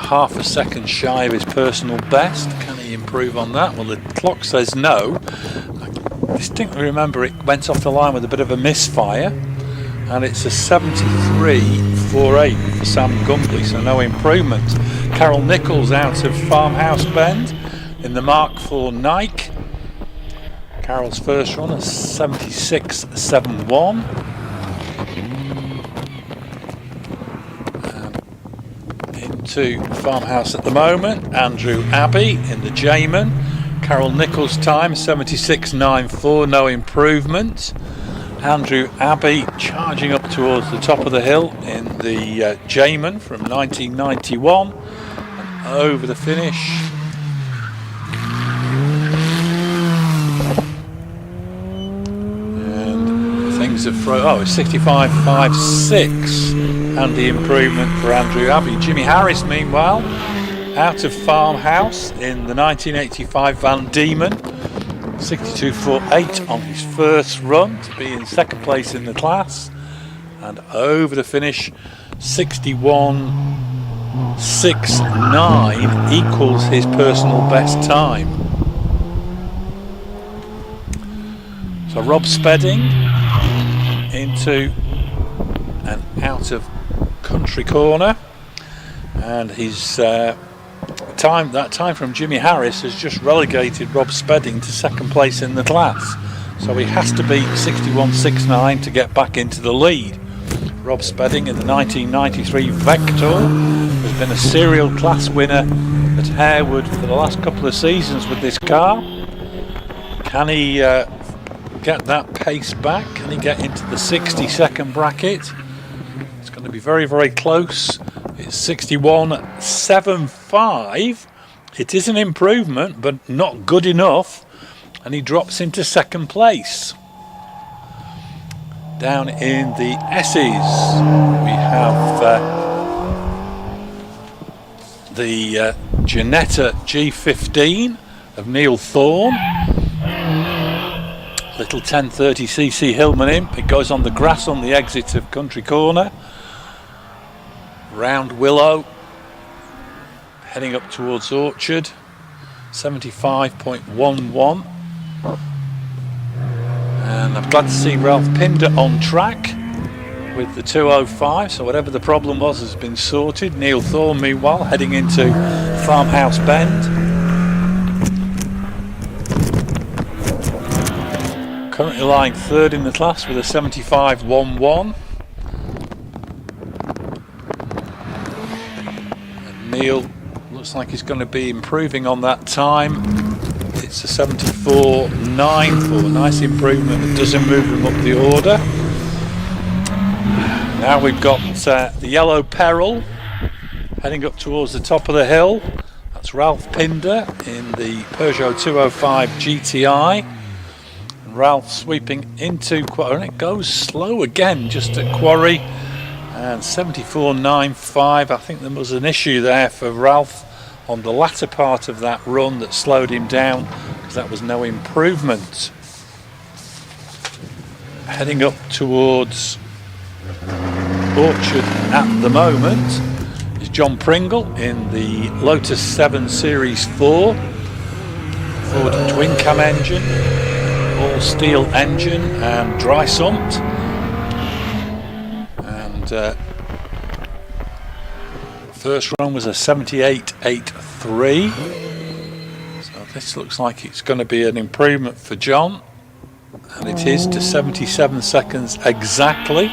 Half a second shy of his personal best. Can he improve on that? Well, the clock says no. I distinctly remember it went off the line with a bit of a misfire, and it's a 73.48 for Sam Gumbley, so no improvement. Carol Nichols out of Farmhouse Bend in the Mark IV Nike. Carol's first run is 76.71. To Farmhouse at the moment, Andrew Abbey in the Jayman. Carol Nichols' time 76.94, no improvement. Andrew Abbey charging up towards the top of the hill in the Jayman from 1991, and over the finish. And things have it's 65.56. And the improvement for Andrew Abbey. Jimmy Harris, meanwhile, out of Farmhouse in the 1985 Van Diemen, 62.48 on his first run to be in second place in the class, and over the finish 61.69 equals his personal best time. So Rob Spedding into and out of Country Corner, and his time from Jimmy Harris has just relegated Rob Spedding to second place in the class, so he has to beat 61.69 to get back into the lead. Rob Spedding in the 1993 Vector has been a serial class winner at Harewood for the last couple of seasons with this car. Can he get that pace back? Can he get into the 60-second bracket? It's going to be very, very close. It's 61.75. It is an improvement, but not good enough, and he drops into second place. Down in the S's, we have the Janetta G15 of Neil Thorne. Little 1030cc Hillman Imp. It goes on the grass on the exit of Country Corner. Round Willow. Heading up towards Orchard. 75.11. And I'm glad to see Ralph Pinder on track with the 205. So whatever the problem was has been sorted. Neil Thorne, meanwhile, heading into Farmhouse Bend. Currently lying third in the class with a 75.11. And Neil looks like he's going to be improving on that time. It's a 74.94. Nice improvement. It doesn't move him up the order. Now we've got the Yellow Peril heading up towards the top of the hill. That's Ralph Pinder in the Peugeot 205 GTI. Ralph sweeping into Quarry, and it goes slow again just at Quarry, and 74.95. I think there was an issue there for Ralph on the latter part of that run that slowed him down, because that was no improvement. Heading up towards Orchard at the moment is John Pringle in the Lotus 7 Series 4 Ford twin cam engine, all steel engine and dry sumped, and first run was a 78.83. So this looks like it's going to be an improvement for John, and it is to 77 seconds exactly,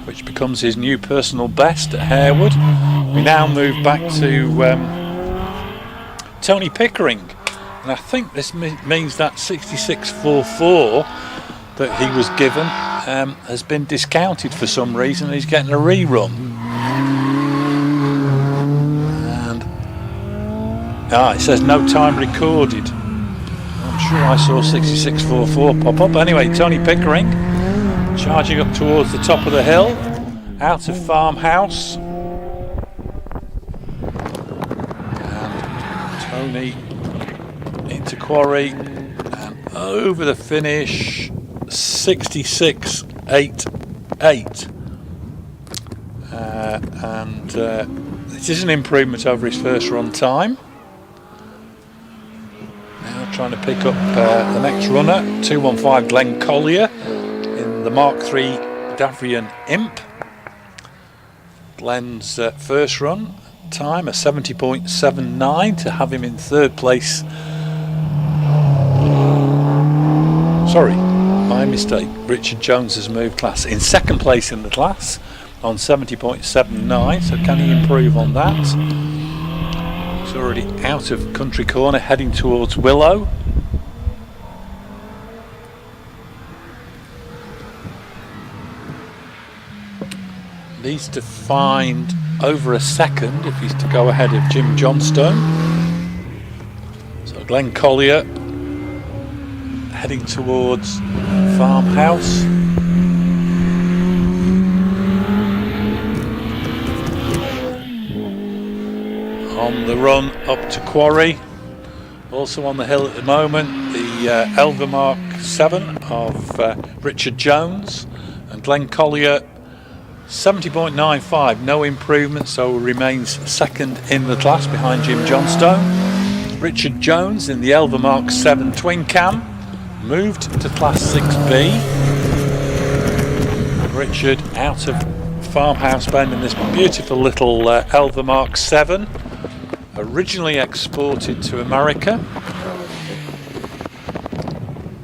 which becomes his new personal best at Harewood. We now move back to Tony Pickering, and I think this means that 66.44 that he was given has been discounted for some reason. He's getting a rerun, and it says no time recorded. I'm sure I saw 66.44 pop up. Anyway, Tony Pickering charging up towards the top of the hill, out of Farmhouse, and Tony into Quarry and over the finish, 66.88, and it is an improvement over his first run time. Now trying to pick up the next runner, 215 Glenn Collier in the Mark III Davrian Imp. Glenn's first run time, a 70.79, to have him in third place. Sorry, my mistake. Richard Jones has moved class, in second place in the class on 70.79, so can he improve on that? He's already out of Country Corner, heading towards Willow. Needs to find over a second if he's to go ahead of Jim Johnstone. So Glenn Collier heading towards Farmhouse. On the run up to Quarry. Also on the hill at the moment, the Elva Mark 7 of Richard Jones, and Glenn Collier 70.95, no improvement, so remains second in the class behind Jim Johnstone. Richard Jones in the Elva Mark 7 twin cam moved to class 6B. Richard out of Farmhouse Bend in this beautiful little Elva Mark 7, originally exported to America.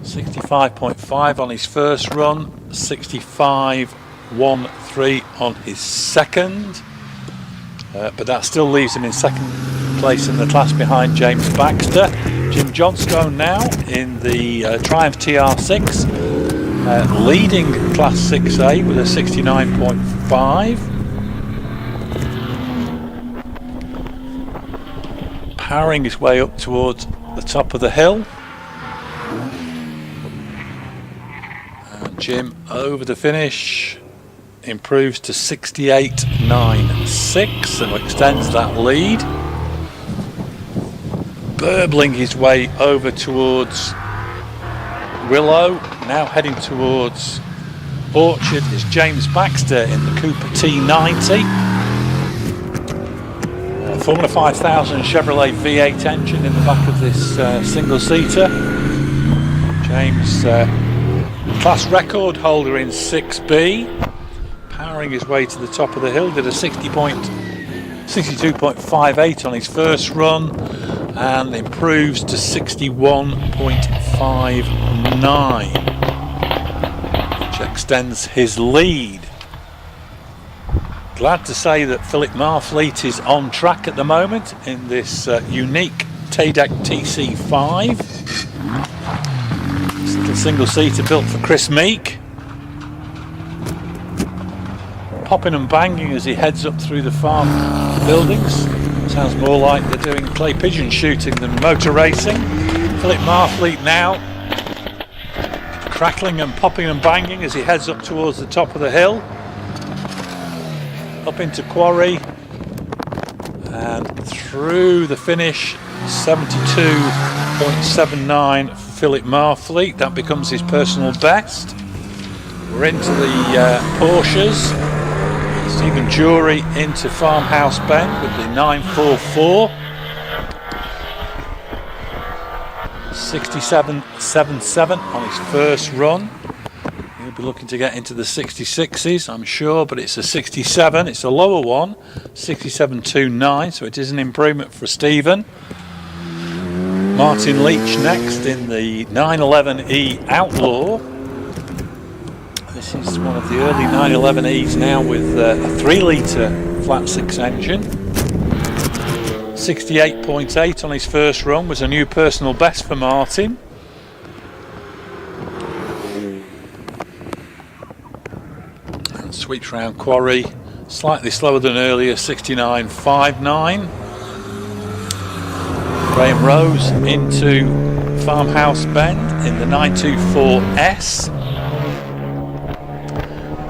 65.5 on his first run, 65.13 on his second, but that still leaves him in second place in the class behind James Baxter. Jim Johnstone now in the Triumph TR6, leading class 6A with a 69.5. Powering his way up towards the top of the hill. And Jim over the finish improves to 68.96, and extends that lead. burbling his way over towards Willow. Now heading towards Orchard is James Baxter in the Cooper T90. Formula 5000 Chevrolet V8 engine in the back of this single-seater. James, class record holder in 6B, powering his way to the top of the hill, did a 62.58 on his first run and improves to 61.59, which extends his lead. Glad to say that Philip Marfleet is on track at the moment in this unique Tadec TC5. This little single-seater built for Chris Meek. Popping and banging as he heads up through the farm buildings. Sounds more like they're doing clay pigeon shooting than motor racing. Philip Marfleet now crackling and popping and banging as he heads up towards the top of the hill. Up into Quarry and through the finish, 72.79 for Philip Marfleet. That becomes his personal best. We're into the Porsches. Stephen Jury into Farmhouse Bend with the 944. 67.77 on his first run. He'll be looking to get into the 66s, I'm sure, but it's a 67. It's a lower one, 67.29, so it is an improvement for Stephen. Martin Leach next in the 911E Outlaw. This is one of the early 911Es now with a 3-litre flat 6 engine. 68.8 on his first run was a new personal best for Martin. And sweeps round Quarry, slightly slower than earlier, 69.59. Graham Rose into Farmhouse Bend in the 924S.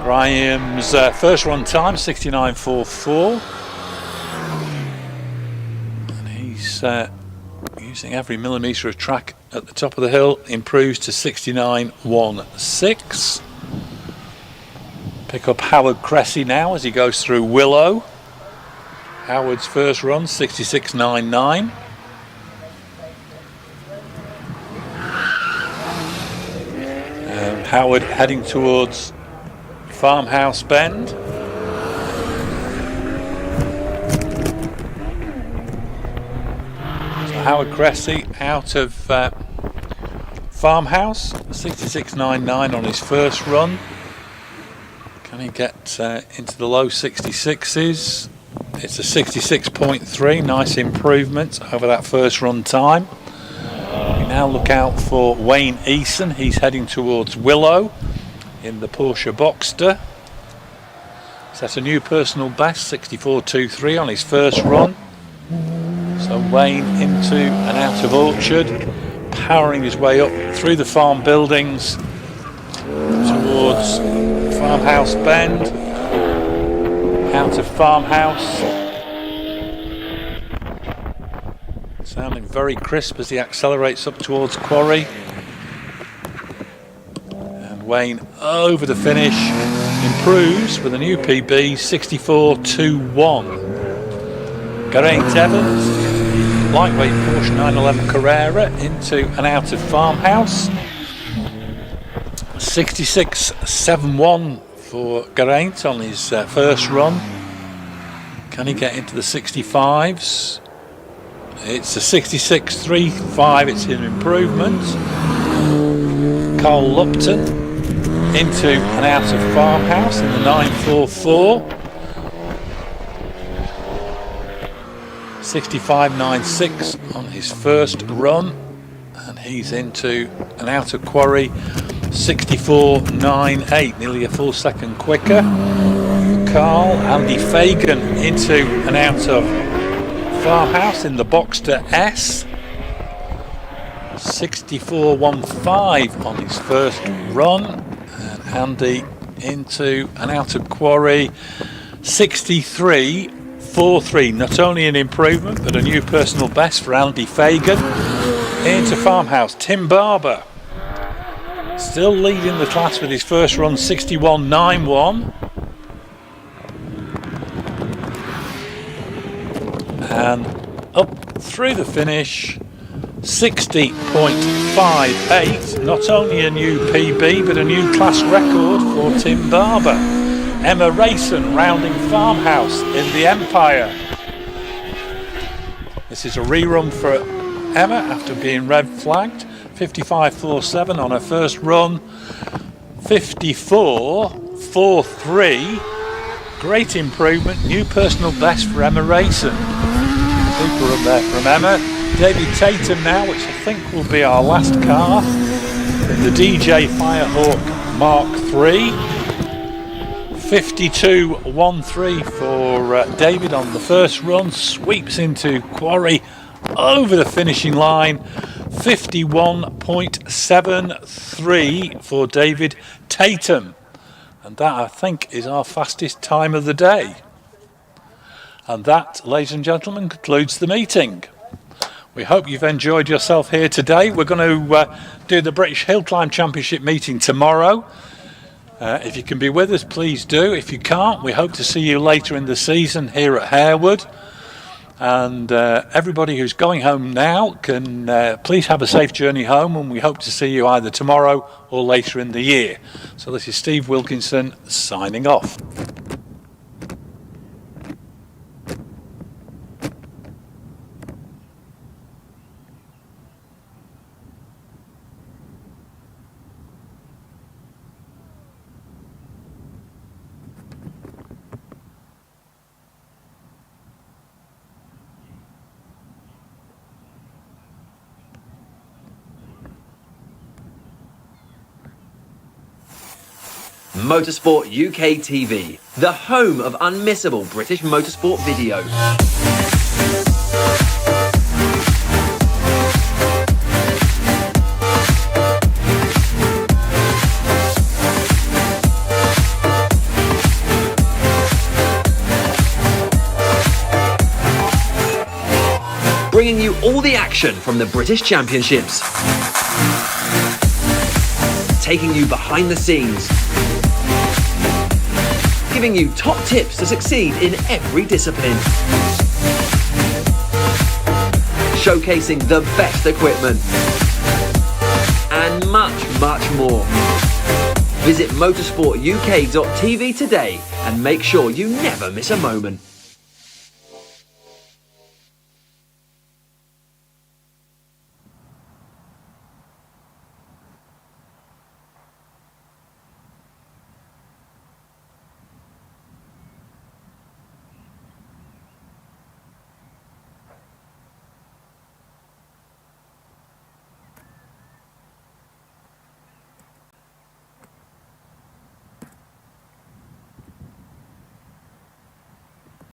Graham's first run time, 69.44. And he's using every millimetre of track at the top of the hill, improves to 69.16. Pick up Howard Cressy now as he goes through Willow. Howard's first run, 66.99. Howard heading towards Farmhouse Bend. So Howard Cressy out of Farmhouse, 66.99 on his first run. Can he get into the low 66s? It's a 66.3, nice improvement over that first run time. We now look out for Wayne Eason. He's heading towards Willow in the Porsche Boxster. Set a new personal best, 64.23 on his first run. So Wayne into and out of Orchard, powering his way up through the farm buildings towards Farmhouse Bend, out of Farmhouse. Sounding very crisp as he accelerates up towards Quarry. And Wayne over the finish, improves with a new PB, 64.21. Geraint Evans, lightweight Porsche 911 Carrera into and out of Farmhouse. 66.71 for Geraint on his first run. Can he get into the 65s? It's a 66.35, it's an improvement. Carl Lupton into and out of Farmhouse in the 944. 65.96 on his first run, and he's into and out of Quarry, 64.98, nearly a full second quicker. Carl. Andy Fagan into and out of Farmhouse in the Boxster S. 64.15 on his first run, and Andy into and out of Quarry, 63.45 54.43, not only an improvement but a new personal best for Andy Fagan. Into Farmhouse, Tim Barber still leading the class with his first run, 61.91. And up through the finish, 60.58, not only a new PB but a new class record for Tim Barber. Emma Rayson rounding Farmhouse in the Empire. This is a rerun for Emma after being red flagged. 55.47 on her first run. 54.43. Great improvement, new personal best for Emma Rayson. Super up there from Emma. David Tatum now, which I think will be our last car in the DJ Firehawk Mark III. 52.13 for David on the first run. Sweeps into Quarry over the finishing line. 51.73 for David Tatum. And that, I think, is our fastest time of the day. And that, ladies and gentlemen, concludes the meeting. We hope you've enjoyed yourself here today. We're going to do the British Hillclimb Championship meeting tomorrow. If you can be with us, please do. If you can't, we hope to see you later in the season here at Harewood. And everybody who's going home now can please have a safe journey home, and we hope to see you either tomorrow or later in the year. So this is Steve Wilkinson signing off. Motorsport UK TV, the home of unmissable British motorsport videos. Bringing you all the action from the British Championships. Taking you behind the scenes. Giving you top tips to succeed in every discipline. Showcasing the best equipment. And much, much more. Visit motorsportuk.tv today and make sure you never miss a moment.